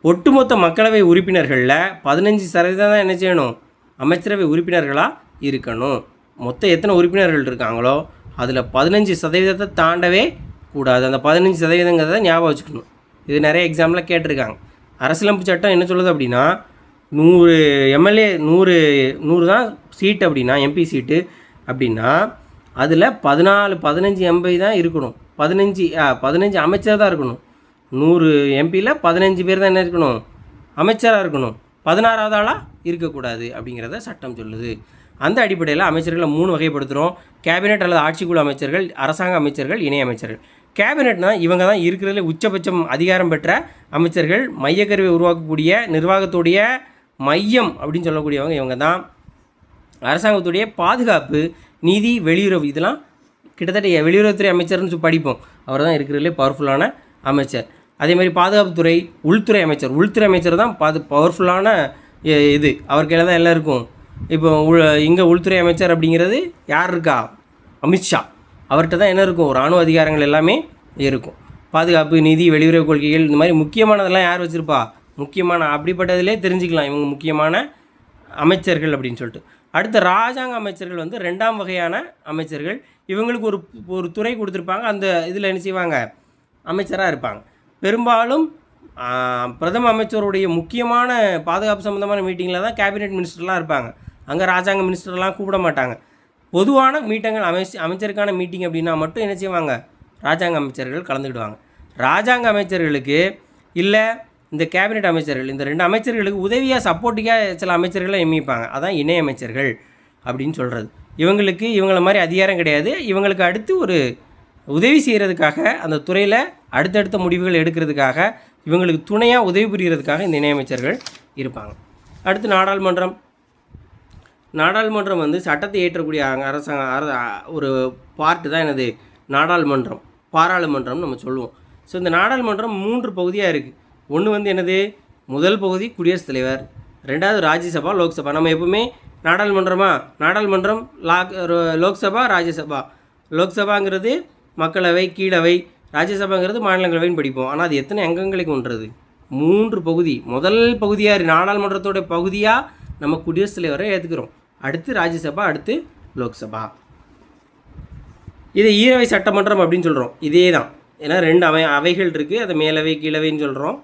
ஒட்டுமொத்த மக்களவை உறுப்பினர்களில் 15% தான் என்ன செய்யணும்? அமைச்சரவை உறுப்பினர்களாக இருக்கணும். மொத்தம் எத்தனை உறுப்பினர்கள் இருக்காங்களோ அதில் 15% தாண்டவே கூடாது. அந்த 15%ங்கிறத ஞாபகம் வச்சுக்கணும். இது நிறைய எக்ஸாமில் கேட்டிருக்காங்க. அரசியலமைப்பு சட்டம் என்ன சொல்லுது அப்படின்னா, 100 எம்எல்ஏ 100 தான் சீட்டு அப்படின்னா, எம்பி சீட்டு அப்படின்னா அதில் 14, 15 எம்பி தான் இருக்கணும். 15 அமைச்சர் தான் இருக்கணும். 100 எம்பியில் 15 பேர் தான் என்ன இருக்கணும்? அமைச்சராக இருக்கணும். 16வது ஆளாக இருக்கக்கூடாது அப்படிங்கிறத சட்டம் சொல்லுது. அந்த அடிப்படையில் அமைச்சர்களை 3 வகைப்படுத்துகிறோம். கேபினெட் அல்லது ஆட்சிக்குழு அமைச்சர்கள், அரசாங்க அமைச்சர்கள், இணை அமைச்சர்கள். கேபினெட்னால் இவங்க தான் இருக்கிறதுல உச்சபட்சம் அதிகாரம் பெற்ற அமைச்சர்கள். மையக்கருவை உருவாக்கக்கூடிய நிர்வாகத்துடைய மையம் அப்படின்னு சொல்லக்கூடியவங்க இவங்க தான். அரசாங்கத்துடைய பாதுகாப்பு, நிதி, வெளியுறவு, இதெல்லாம் கிட்டத்தட்ட வெளியுறவுத்துறை அமைச்சர்னு படிப்போம். அவர் தான் இருக்கிறதுலே பவர்ஃபுல்லான அமைச்சர். அதே மாதிரி பாதுகாப்புத்துறை, உள்துறை அமைச்சர் தான் பவர்ஃபுல்லான இது. அவர் கையில் தான் எல்லாம் இருக்கும். இப்போ இங்கே உள்துறை அமைச்சர் அப்படிங்கிறது யார் இருக்கா? அமித்ஷா. அவர்கிட்ட தான் என்ன இருக்கும்? இராணுவ அதிகாரங்கள் எல்லாமே இருக்கும். பாதுகாப்பு, நிதி, வெளியுறவு கொள்கைகள், இந்த மாதிரி முக்கியமானதெல்லாம் யார் வச்சுருப்பா? அப்படிப்பட்டதிலே தெரிஞ்சுக்கலாம் இவங்க முக்கியமான அமைச்சர்கள் அப்படின்னு சொல்லிட்டு. அடுத்த ராஜாங்க அமைச்சர்கள் 2ஆம் வகையான அமைச்சர்கள். இவங்களுக்கு ஒரு துறை கொடுத்துருப்பாங்க. அந்த இதில் என்ன செய்வாங்க? அமைச்சராக இருப்பாங்க. பெரும்பாலும் பிரதம அமைச்சருடைய முக்கியமான பாதுகாப்பு சம்மந்தமான மீட்டிங்கில் தான் கேபினெட் மினிஸ்டர்லாம் இருப்பாங்க. அங்கே ராஜாங்க மினிஸ்டர்லாம் கூப்பிட மாட்டாங்க. பொதுவான மீட்டிங்கள் அமைச்சருக்கான மீட்டிங் அப்படின்னா மட்டும் என்ன செய்வாங்க? ராஜாங்க அமைச்சர்கள் கலந்துக்கிடுவாங்க. ராஜாங்க அமைச்சர்களுக்கு இல்லை இந்த கேபினெட் அமைச்சர்கள், இந்த 2 அமைச்சர்களுக்கு உதவியாக சப்போர்ட்டிக்காக சில அமைச்சர்களை நியமிப்பாங்க. அதான் இணை அமைச்சர்கள் அப்படின்னு சொல்கிறது. இவங்கள மாதிரி அதிகாரம் கிடையாது. இவங்களுக்கு அடுத்து ஒரு உதவி செய்கிறதுக்காக, அந்த துறையில் அடுத்தடுத்த முடிவுகள் எடுக்கிறதுக்காக, இவங்களுக்கு துணையாக உதவி புரிகிறதுக்காக இந்த இணையமைச்சர்கள் இருப்பாங்க. அடுத்து நாடாளுமன்றம் சட்டத்தை ஏற்றக்கூடிய அரசாங்க ஒரு பார்ட்டு தான் என்னது? நாடாளுமன்றம், பாராளுமன்றம்னு நம்ம சொல்லுவோம். ஸோ இந்த நாடாளுமன்றம் 3 பகுதியாக இருக்குது. ஒன்று என்னது? முதல் பகுதி குடியரசுத் தலைவர், 2வது ராஜ்யசபா, லோக்சபா. நம்ம எப்பவுமே நாடாளுமன்றம் லோக்சபா, ராஜ்யசபா. லோக்சபாங்கிறது மக்களவை, கீழவை, ராஜ்யசபாங்கிறது மாநிலங்களவைன்னு படிப்போம். ஆனால் அது எத்தனை அங்கங்களை கொண்டது? 3 பகுதி. முதல் பகுதியாக நாடாளுமன்றத்தோட பகுதியாக நம்ம குடியரசுத் தலைவரை ஏற்றுக்கிறோம். அடுத்து ராஜ்யசபா, அடுத்து லோக்சபா. இதை ஈரவை சட்டமன்றம் அப்படின்னு சொல்கிறோம். இதே தான். ஏன்னா 2 அவைகள் இருக்குது. அதை மேலவை, கீழவைன்னு சொல்கிறோம்.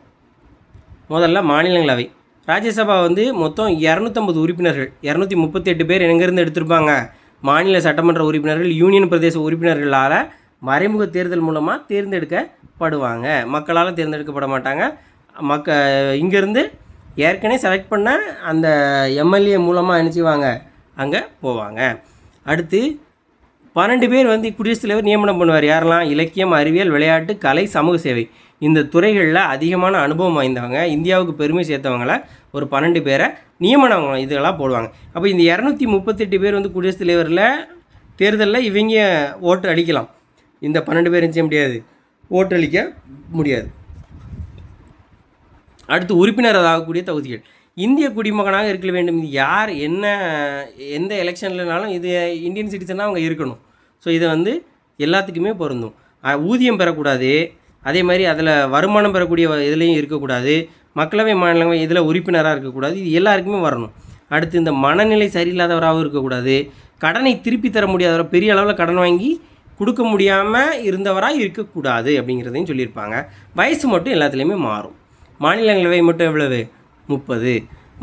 முதல்ல மாநிலங்களவை. ராஜ்யசபா மொத்தம் 250 உறுப்பினர்கள், 238 பேர் எங்கேருந்து எடுத்திருப்பாங்க? மாநில சட்டமன்ற உறுப்பினர்கள், யூனியன் பிரதேச உறுப்பினர்களால் மறைமுக தேர்தல் மூலமாக தேர்ந்தெடுக்கப்படுவாங்க. மக்களால் தேர்ந்தெடுக்கப்பட மாட்டாங்க. இங்கேருந்து ஏற்கனவே செலக்ட் பண்ண அந்த எம்எல்ஏ மூலமாக என்ன செய்வாங்க, அங்கே போவாங்க. அடுத்து 12 பேர் வந்து குடியரசுத் தலைவர் நியமனம் பண்ணுவார். யாரெல்லாம்? இலக்கியம், அறிவியல், விளையாட்டு, கலை, சமூக சேவை. இந்த துறைகளில் அதிகமான அனுபவம் வாய்ந்தவங்க, இந்தியாவுக்கு பெருமை சேர்த்தவங்கள ஒரு 12 பேரை நியமனம் இதெல்லாம் போடுவாங்க. அப்போ இந்த 238 பேர் வந்து குடியரசுத் தலைவரில் தேர்தலில் இவங்க ஓட்டு அளிக்கலாம். இந்த 12 பேர் செய்ய முடியாது, ஓட்டு அளிக்க முடியாது. அடுத்து உறுப்பினர் ஆகக்கூடிய தகுதிகள். இந்திய குடிமகனாக இருக்க வேண்டும். இது யார் எந்த எலெக்ஷன்லனாலும் இது இந்தியன் சிட்டிசனாக அவங்க இருக்கணும். ஸோ இதை வந்து எல்லாத்துக்குமே பொருந்தும். ஊதியம் பெறக்கூடாது, அதே மாதிரி அதில் வருமானம் பெறக்கூடிய இதுலேயும் இருக்கக்கூடாது, மக்களவை மாநிலங்கள் இதில் உறுப்பினராக இருக்கக்கூடாது. இது எல்லாருக்குமே வரணும். அடுத்து இந்த மனநிலை சரியில்லாதவராகவும் இருக்கக்கூடாது, கடனை திருப்பி தர முடியாதவராக, பெரிய அளவில் கடன் வாங்கி கொடுக்க முடியாமல் இருந்தவராக இருக்கக்கூடாது அப்படிங்கிறதையும் சொல்லியிருப்பாங்க. வயசு மட்டும் எல்லாத்துலேயுமே மாறும். மாநிலங்களவை மட்டும் எவ்வளவு? 30.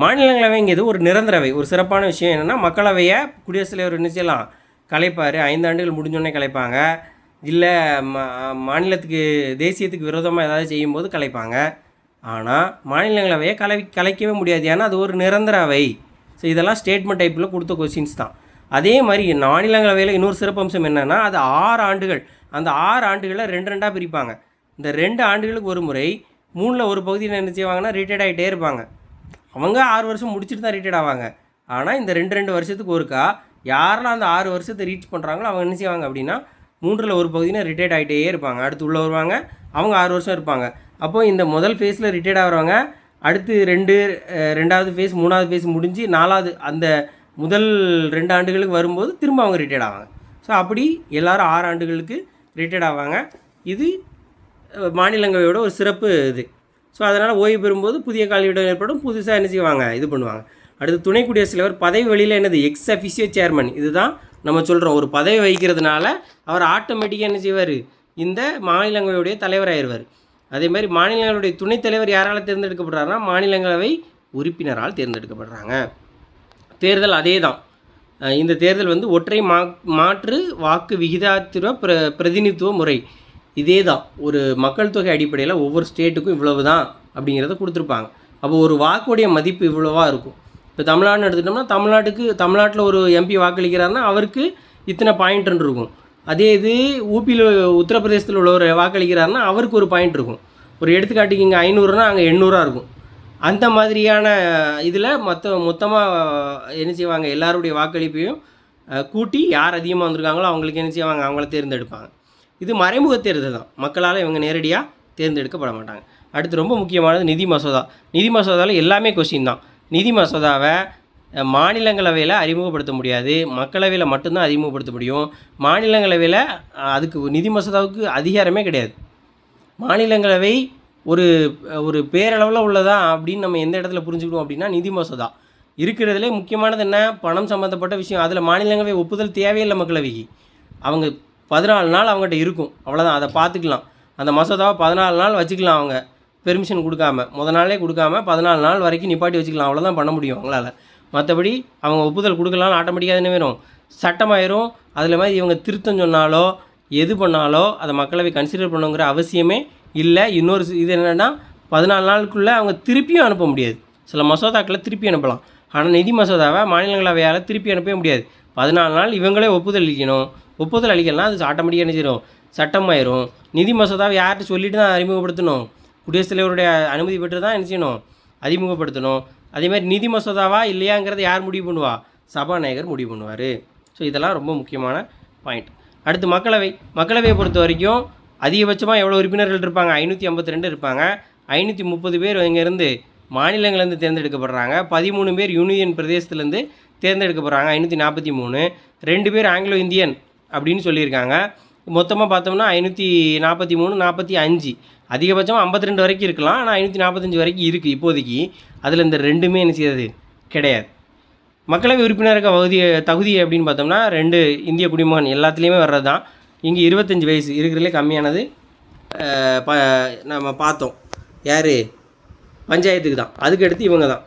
மாநிலங்களவைங்கிறது ஒரு நிரந்தரவை. ஒரு சிறப்பான விஷயம் என்னென்னா, மக்களவையை குடியரசுத் தலைவர் என்ன செய்யலாம், கலைப்பார். 5 ஆண்டுகள் முடிஞ்சோடனே கலைப்பாங்க. இல்லை மாநிலத்துக்கு தேசியத்துக்கு விரோதமாக ஏதாவது செய்யும்போது கலைப்பாங்க. ஆனால் மாநிலங்களவையை கலைக்கவே முடியாது, ஏன்னா அது ஒரு நிரந்தர அவை. ஸோ இதெல்லாம் ஸ்டேட்மெண்ட் டைப்பில் கொடுத்த கொஸ்டின்ஸ் தான். அதே மாதிரி மாநிலங்களவையில் இன்னொரு சிறப்பம்சம் என்னென்னா, அது 6 ஆண்டுகள். அந்த 6 ஆண்டுகளில் 2 பிரிப்பாங்க. இந்த 2 ஆண்டுகளுக்கு ஒரு முறை 3ல் ஒரு பகுதியில் என்ன செய்வாங்கன்னா ரிட்டையர்ட் ஆகிட்டே இருப்பாங்க. அவங்க 6 வருஷம் முடிச்சுட்டு தான் ரிட்டையர்ட் ஆவாங்க. ஆனால் இந்த 2 வருஷத்துக்கு ஒருக்கா யாரெல்லாம் அந்த 6 வருஷத்தை ரீச் பண்ணுறாங்களோ அவங்க என்ன செய்வாங்க அப்படின்னா 3ல் ஒரு பகுதியில் ரிட்டையர்ட் ஆகிட்டே இருப்பாங்க. அடுத்து உள்ளே வருவாங்க, அவங்க 6 வருஷம் இருப்பாங்க. அப்போது இந்த முதல் ஃபேஸில் ரிட்டையர்ட் ஆகிறவங்க அடுத்து 2வது ஃபேஸ் 3வது ஃபேஸ் முடிஞ்சு 4வது அந்த முதல் 2 ஆண்டுகளுக்கு வரும்போது திரும்ப அவங்க ரிட்டையர்ட் ஆவாங்க. ஸோ அப்படி எல்லோரும் 6 ஆண்டுகளுக்கு ரிட்டையர்ட் ஆவாங்க. இது மாநிலங்களவையோட ஒரு சிறப்பு இது. ஸோ அதனால் ஓய்வு பெறும்போது புதிய காலியிடம் ஏற்படும், புதுசாக என்ன செய்வாங்க, இது பண்ணுவாங்க. அடுத்து துணை குடியரசுத் தலைவர் பதவி வழியில் என்னது, எக்ஸ் அஃபிஷியோ சேர்மன். இதுதான் நம்ம சொல்கிறோம், ஒரு பதவி வகிக்கிறதுனால அவர் ஆட்டோமேட்டிக்காக என்ன செய்வார், இந்த மாநிலங்களுடைய தலைவராகிடுவார். அதே மாதிரி மாநிலங்களுடைய துணைத் தலைவர் யாரால் தேர்ந்தெடுக்கப்படுறாருன்னா மாநிலங்களவை உறுப்பினரால் தேர்ந்தெடுக்கப்படுறாங்க. தேர்தல் அதே தான். இந்த தேர்தல் வந்து ஒற்றை மாற்று வாக்கு விகிதாத்திர பிரதிநிதித்துவ முறை. இதே தான். ஒரு மக்கள் தொகை அடிப்படையில் ஒவ்வொரு ஸ்டேட்டுக்கும் இவ்வளவு தான் அப்படிங்கிறத கொடுத்துருப்பாங்க. அப்போ ஒரு வாக்குடைய மதிப்பு இவ்வளோவா இருக்கும். இப்போ தமிழ்நாடுன்னு எடுத்துட்டோம்னா தமிழ்நாட்டில் ஒரு எம்பி வாக்களிக்கிறாருன்னா அவருக்கு இத்தனை பாயிண்ட்னு இருக்கும். அதே இது ஊபியில் உத்தரப்பிரதேசத்தில் உள்ள ஒரு வாக்களிக்கிறாருன்னா அவருக்கு ஒரு பாயிண்ட் இருக்கும். ஒரு எடுத்துக்காட்டுக்கு இங்கே 500னா அங்கே 800 இருக்கும். அந்த மாதிரியான இதில் மொத்தமாக என்ன செய்வாங்க, எல்லாருடைய வாக்களிப்பையும் கூட்டி யார் அதிகமாக வந்திருக்காங்களோ அவங்களுக்கு என்ன செய்வாங்க, அவங்கள தேர்ந்தெடுப்பாங்க. இது மறைமுக தேர்தல் தான், மக்களால் இவங்க நேரடியாக தேர்ந்தெடுக்கப்பட மாட்டாங்க. அடுத்து ரொம்ப முக்கியமானது நிதி மசோதா. நிதி மசோதாவில் எல்லாமே கொஸ்டின் தான். நிதி மசோதாவை மாநிலங்களவையில் அறிமுகப்படுத்த முடியாது, மக்களவையில் மட்டும்தான் அறிமுகப்படுத்த முடியும். மாநிலங்களவையில் அதுக்கு நிதி மசோதாவுக்கு அதிகாரமே கிடையாது. மாநிலங்களவை ஒரு பேரளவில் உள்ளதா அப்படின்னு நம்ம எந்த இடத்துல புரிஞ்சுக்கிடுவோம் அப்படின்னா நிதி மசோதா இருக்கிறதுலே முக்கியமானது என்ன, பணம் சம்மந்தப்பட்ட விஷயம். அதில் மாநிலங்களவை ஒப்புதல் தேவையில்லை மக்களவைக்கு. அவங்க 14 நாள் அவங்ககிட்ட இருக்கும், அவ்வளோதான், அதை பார்த்துக்கலாம். அந்த மசோதாவை 14 நாள் வச்சுக்கலாம். அவங்க பெர்மிஷன் கொடுக்காம முதல் நாளே கொடுக்காம 14 நாள் வரைக்கும் நிப்பாட்டி வச்சுக்கலாம். அவ்வளோதான் பண்ண முடியும் அவங்களால. மற்றபடி அவங்க ஒப்புதல் கொடுக்கலாம், ஆட்டோமேட்டிக்காக என்ன வேணும், சட்டமாயிரும். அதில் மாதிரி இவங்க திருத்தம் சொன்னாலோ எது பண்ணாலோ அதை மக்களவை கன்சிடர் பண்ணுங்கிற அவசியமே இல்லை. இன்னொரு இது என்னென்னா 14 நாளுக்குள்ளே அவங்க திருப்பியும் அனுப்ப முடியாது. சில மசோதாக்களை திருப்பி அனுப்பலாம், ஆனால் நிதி மசோதாவை மாநிலங்களவையால் திருப்பி அனுப்பவே முடியாது. 14 நாள் இவங்களே ஒப்புதல் அளிக்கணும். ஒப்புதல் அளிக்கலாம், அது ஆட்டோமேட்டிக்காக என்ன செய்யும், சட்டமாயிரும். நிதி மசோதாவை யார்கிட்ட சொல்லிட்டு தான் அறிமுகப்படுத்தணும், குடியரசுத் தலைவருடைய அனுமதி பெற்று தான் என்ன செய்யணும், அறிமுகப்படுத்தணும். அதேமாதிரி நிதி மசோதாவா இல்லையாங்கிறத யார் முடிவு பண்ணுவா, சபாநாயகர் முடிவு பண்ணுவார். ஸோ இதெல்லாம் ரொம்ப முக்கியமான பாயிண்ட். அடுத்து மக்களவையை பொறுத்த வரைக்கும் அதிகபட்சமாக எவ்வளோ உறுப்பினர்கள் இருப்பாங்க, 552 இருப்பாங்க. 530 பேர் இங்கேருந்து மாநிலங்கள்லேருந்து தேர்ந்தெடுக்கப்படுறாங்க. 13 பேர் யூனியன் பிரதேசத்துலேருந்து தேர்ந்தெடுக்கப்படுறாங்க, 543. 2 பேர் ஆங்கிலோ இந்தியன் அப்படின்னு சொல்லியிருக்காங்க. மொத்தமாக பார்த்தோம்னா 543, 45, அதிகபட்சம் 52 வரைக்கும் இருக்கலாம். ஆனால் 545 வரைக்கும் இருக்குது இப்போதைக்கு. அதில் இந்த 2மே என்ன செய்யாது, கிடையாது. மக்களவை உறுப்பினருக்கு தகுதி அப்படின்னு பார்த்தோம்னா 2 இந்திய குடிமகன் எல்லாத்துலேயுமே வர்றது தான். இங்கே 25 வயசு இருக்கிறதுலே கம்மியானது நம்ம பார்த்தோம், யார், பஞ்சாயத்துக்கு தான். அதுக்கு அடுத்து இவங்க தான்.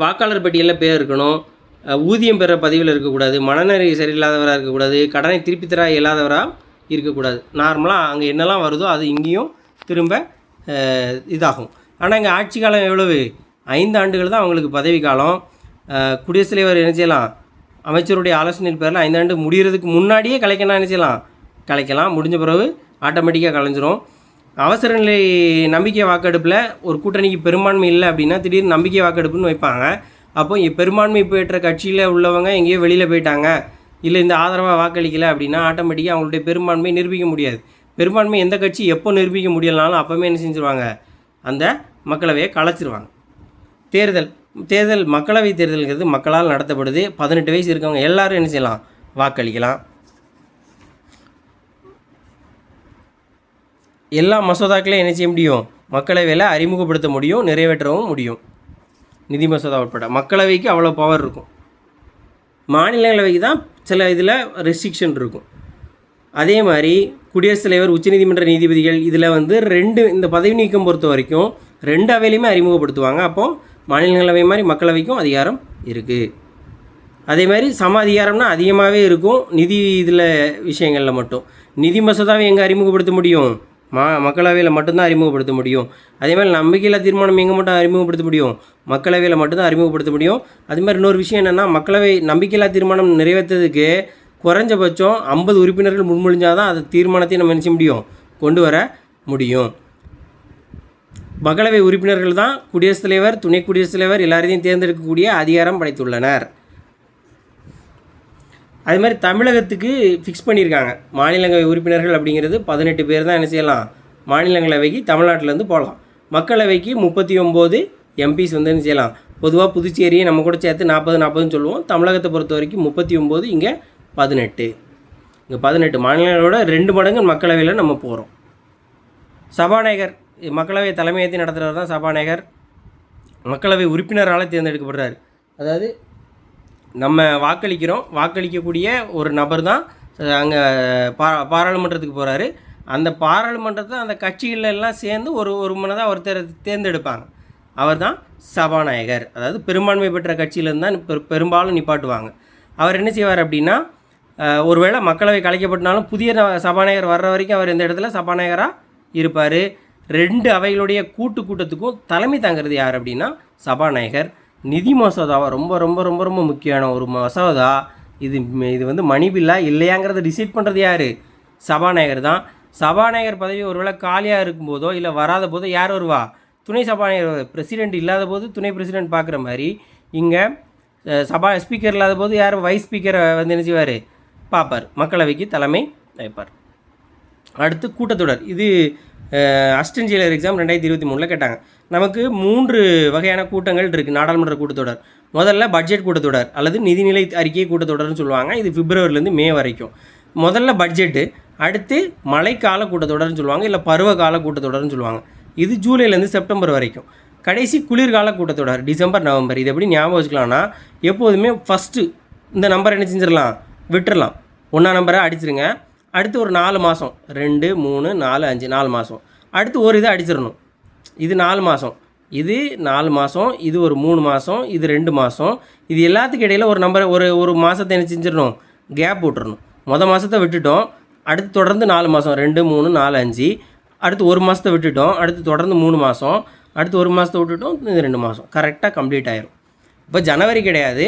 வாக்காளர் பட்டியலில் பேர் இருக்கணும், ஊதியம் பெற பதவியில் இருக்கக்கூடாது, மனநிலை சரியில்லாதவராக இருக்கக்கூடாது, கடனை திருப்பி தர இயலாதவராக இருக்கக்கூடாது. நார்மலாக அங்கே என்னெல்லாம் வருதோ அது இங்கேயும் திரும்ப இதாகும். ஆனால் இங்கே ஆட்சி காலம் எவ்வளவு? 5 ஆண்டுகள் தான் அவங்களுக்கு பதவி காலம். குடியரசுத் தலைவர் என்ன செய்யலாம்? அமைச்சருடைய ஆலோசனையின் பேரில் 5 ஆண்டு முடிகிறதுக்கு முன்னாடியே கலைக்கணும், என்ன செய்யலாம்? கலைக்கலாம். முடிஞ்ச பிறகு ஆட்டோமேட்டிக்காக கலைஞ்சிரும். அவசர நிலை நம்பிக்கை வாக்கெடுப்பில் ஒரு கூட்டணிக்கு பெரும்பான்மை இல்லை அப்படின்னா திடீர்னு நம்பிக்கை வாக்கெடுப்புன்னு வைப்பாங்க. அப்போ பெரும்பான்மை பெற்ற கட்சியில் உள்ளவங்க எங்கேயோ வெளியில் போயிட்டாங்க, இல்லை இந்த ஆதரவாக வாக்களிக்கலை அப்படின்னா ஆட்டோமேட்டிக்காக அவங்களுடைய பெரும்பான்மையை நிரூபிக்க முடியாது. பெரும்பான்மை எந்த கட்சி எப்போ நிரூபிக்க முடியலனாலும் அப்போவே என்ன செஞ்சுருவாங்க? அந்த மக்களவையை கலைச்சிருவாங்க. தேர்தல் மக்களவை தேர்தல்ங்கிறது மக்களால் நடத்தப்படுது. 18 வயசு இருக்கவங்க எல்லோரும் என்ன செய்யலாம்? வாக்களிக்கலாம். எல்லா மசோதாக்களையும் என்ன செய்ய முடியும்? மக்களவையில் அறிமுகப்படுத்த முடியும், நிறைவேற்றவும் முடியும். நிதி மசோதா உட்பட மக்களவைக்கு அவ்வளோ பவர் இருக்கும். மாநிலங்களவைக்கு தான் சில இதில் ரெஸ்ட்ரிக்ஷன் இருக்கும். அதே மாதிரி குடியரசுத் தலைவர், உச்சநீதிமன்ற நீதிபதிகள் இதில் வந்து 2 இந்த பதவி நீக்கம் பொறுத்த வரைக்கும் 2 அவையிலையுமே அறிமுகப்படுத்துவாங்க. அப்போது மாநிலங்களவை மாதிரி மக்களவைக்கும் அதிகாரம் இருக்குது. அதே மாதிரி சம அதிகாரம்னா அதிகமாகவே இருக்கும் நிதி இதில் விஷயங்களில் மட்டும். நிதி மசோதாவை எங்கே அறிமுகப்படுத்த முடியும்? மக்களவையில் மட்டும்தான் அறிமுகப்படுத்த முடியும். அதே மாதிரி நம்பிக்கையில்லா தீர்மானம் எங்கே மட்டும் அறிமுகப்படுத்த முடியும்? மக்களவையில் மட்டும்தான் அறிமுகப்படுத்த முடியும். அது மாதிரி இன்னொரு விஷயம் என்னென்னா, மக்களவை நம்பிக்கையில்லா தீர்மானம் நிறைவேற்றதுக்கு குறைஞ்சபட்சம் 50 உறுப்பினர்கள் முன்மொழிஞ்சால் தான் அந்த தீர்மானத்தை நம்ம நினைச்ச முடியும், கொண்டு வர முடியும். மக்களவை உறுப்பினர்கள் தான் குடியரசுத் தலைவர், துணை குடியரசுத் தலைவர் எல்லாரையும் தேர்ந்தெடுக்கக்கூடிய அதிகாரம் படைத்துள்ளனர். அது மாதிரி தமிழகத்துக்கு ஃபிக்ஸ் பண்ணியிருக்காங்க. மாநிலங்களவை உறுப்பினர்கள் அப்படிங்கிறது 18 பேர் தான் என்ன செய்யலாம்? மாநிலங்களவைக்கு தமிழ்நாட்டிலேருந்து போகலாம். மக்களவைக்கு 39 எம்பிஸ் வந்து என்ன செய்யலாம்? பொதுவாக புதுச்சேரியை நம்ம கூட சேர்த்து 40-40ன்னு சொல்லுவோம். தமிழகத்தை பொறுத்த வரைக்கும் 39, இங்கே 18. இங்கே 18 மாநிலங்களோட 2 மடங்கு மக்களவையில் நம்ம போகிறோம். சபாநாயகர், மக்களவை தலைமையேற்றி நடத்துகிறவர் தான் சபாநாயகர். மக்களவை உறுப்பினரால் தேர்ந்தெடுக்கப்படுறாரு. அதாவது நம்ம வாக்களிக்கக்கூடிய ஒரு நபர் தான் அங்கே பாராளுமன்றத்துக்கு போகிறாரு. அந்த பாராளுமன்றத்தை அந்த கட்சிகள் எல்லாம் சேர்ந்து ஒரு மனதாக ஒருத்தர் தேர்ந்தெடுப்பாங்க. அவர் தான் சபாநாயகர். அதாவது பெரும்பான்மை பெற்ற கட்சியிலேருந்து தான் பெரும்பாலும் நிப்பாட்டுவாங்க. அவர் என்ன செய்வார் அப்படின்னா, ஒருவேளை மக்களவை கலைக்கப்பட்டாலும் புதிய சபாநாயகர் வர்ற வரைக்கும் அவர் இந்த இடத்துல சபாநாயகராக இருப்பார். 2 அவைகளுடைய கூட்டத்துக்கும் தலைமை தாங்கிறது யார் அப்படின்னா சபாநாயகர். நிதி மசோதாவை ரொம்ப ரொம்ப ரொம்ப ரொம்ப முக்கியமான ஒரு மசோதா. இது வந்து மணி பில்லா இல்லையாங்கிறத டிசைட் பண்ணுறது யார்? சபாநாயகர் தான். சபாநாயகர் பதவி ஒருவேளை காலியாக இருக்கும்போதோ இல்லை வராத போதோ யார் வருவா? துணை சபாநாயகர். பிரசிடெண்ட் இல்லாத போது துணை பிரசிடெண்ட் பார்க்குற மாதிரி இங்கே ஸ்பீக்கர் இல்லாத போது யார்? வைஸ் ஸ்பீக்கரை வந்து என்ன செய்வார்? பார்ப்பார். மக்களவைக்கு தலைமை வைப்பார். அடுத்து கூட்டத்தொடர். இது அசிஸ்டன்ட் ஜெயிலர் எக்ஸாம் 2023 கேட்டாங்க. நமக்கு 3 வகையான கூட்டங்கள் இருக்குது நாடாளுமன்ற கூட்டத்தொடர். முதல்ல பட்ஜெட் கூட்டத்தொடர் அல்லது நிதிநிலை அறிக்கை கூட்டத்தொடர்னு சொல்லுவாங்க. இது பிப்ரவரிலேருந்து மே வரைக்கும். முதல்ல பட்ஜெட்டு, அடுத்து மழைக்கால கூட்டத்தொடர்னு சொல்லுவாங்க, இல்லை பருவகால கூட்டத்தொடர்னு சொல்லுவாங்க. இது ஜூலைலேருந்து செப்டம்பர் வரைக்கும். கடைசி குளிர்கால கூட்டத்தொடர் டிசம்பர் நவம்பர். இது எப்படி ஞாபகம் வச்சுக்கலாம்னா, எப்போதுமே ஃபஸ்ட்டு இந்த நம்பர் என்ன செஞ்சிடலாம்? விட்டுறலாம். 1ஆம் நம்பரை அடிச்சிருங்க. அடுத்து ஒரு 4 மாதம் 2, 3, 4, 5 4 மாதம். அடுத்து ஒரு இதை அடிச்சிடணும். இது 4 மாதம், இது 4 மாதம், இது ஒரு 3 மாதம், இது 2 மாதம். இது எல்லாத்துக்கும் இடையில் ஒரு நம்பரை ஒரு மாதத்தை என்ன செஞ்சிடணும்? கேப் விட்டுறணும். மாதத்தை விட்டுட்டோம், அடுத்து தொடர்ந்து 4 மாதம் 2, 3, 4, 5. அடுத்து ஒரு மாதத்தை விட்டுட்டோம், அடுத்து தொடர்ந்து 3 மாதம், அடுத்து ஒரு மாதத்தை விட்டுட்டோம், இது 2 மாதம். கரெக்டாக கம்ப்ளீட் ஆயிரும். இப்போ ஜனவரி கிடையாது,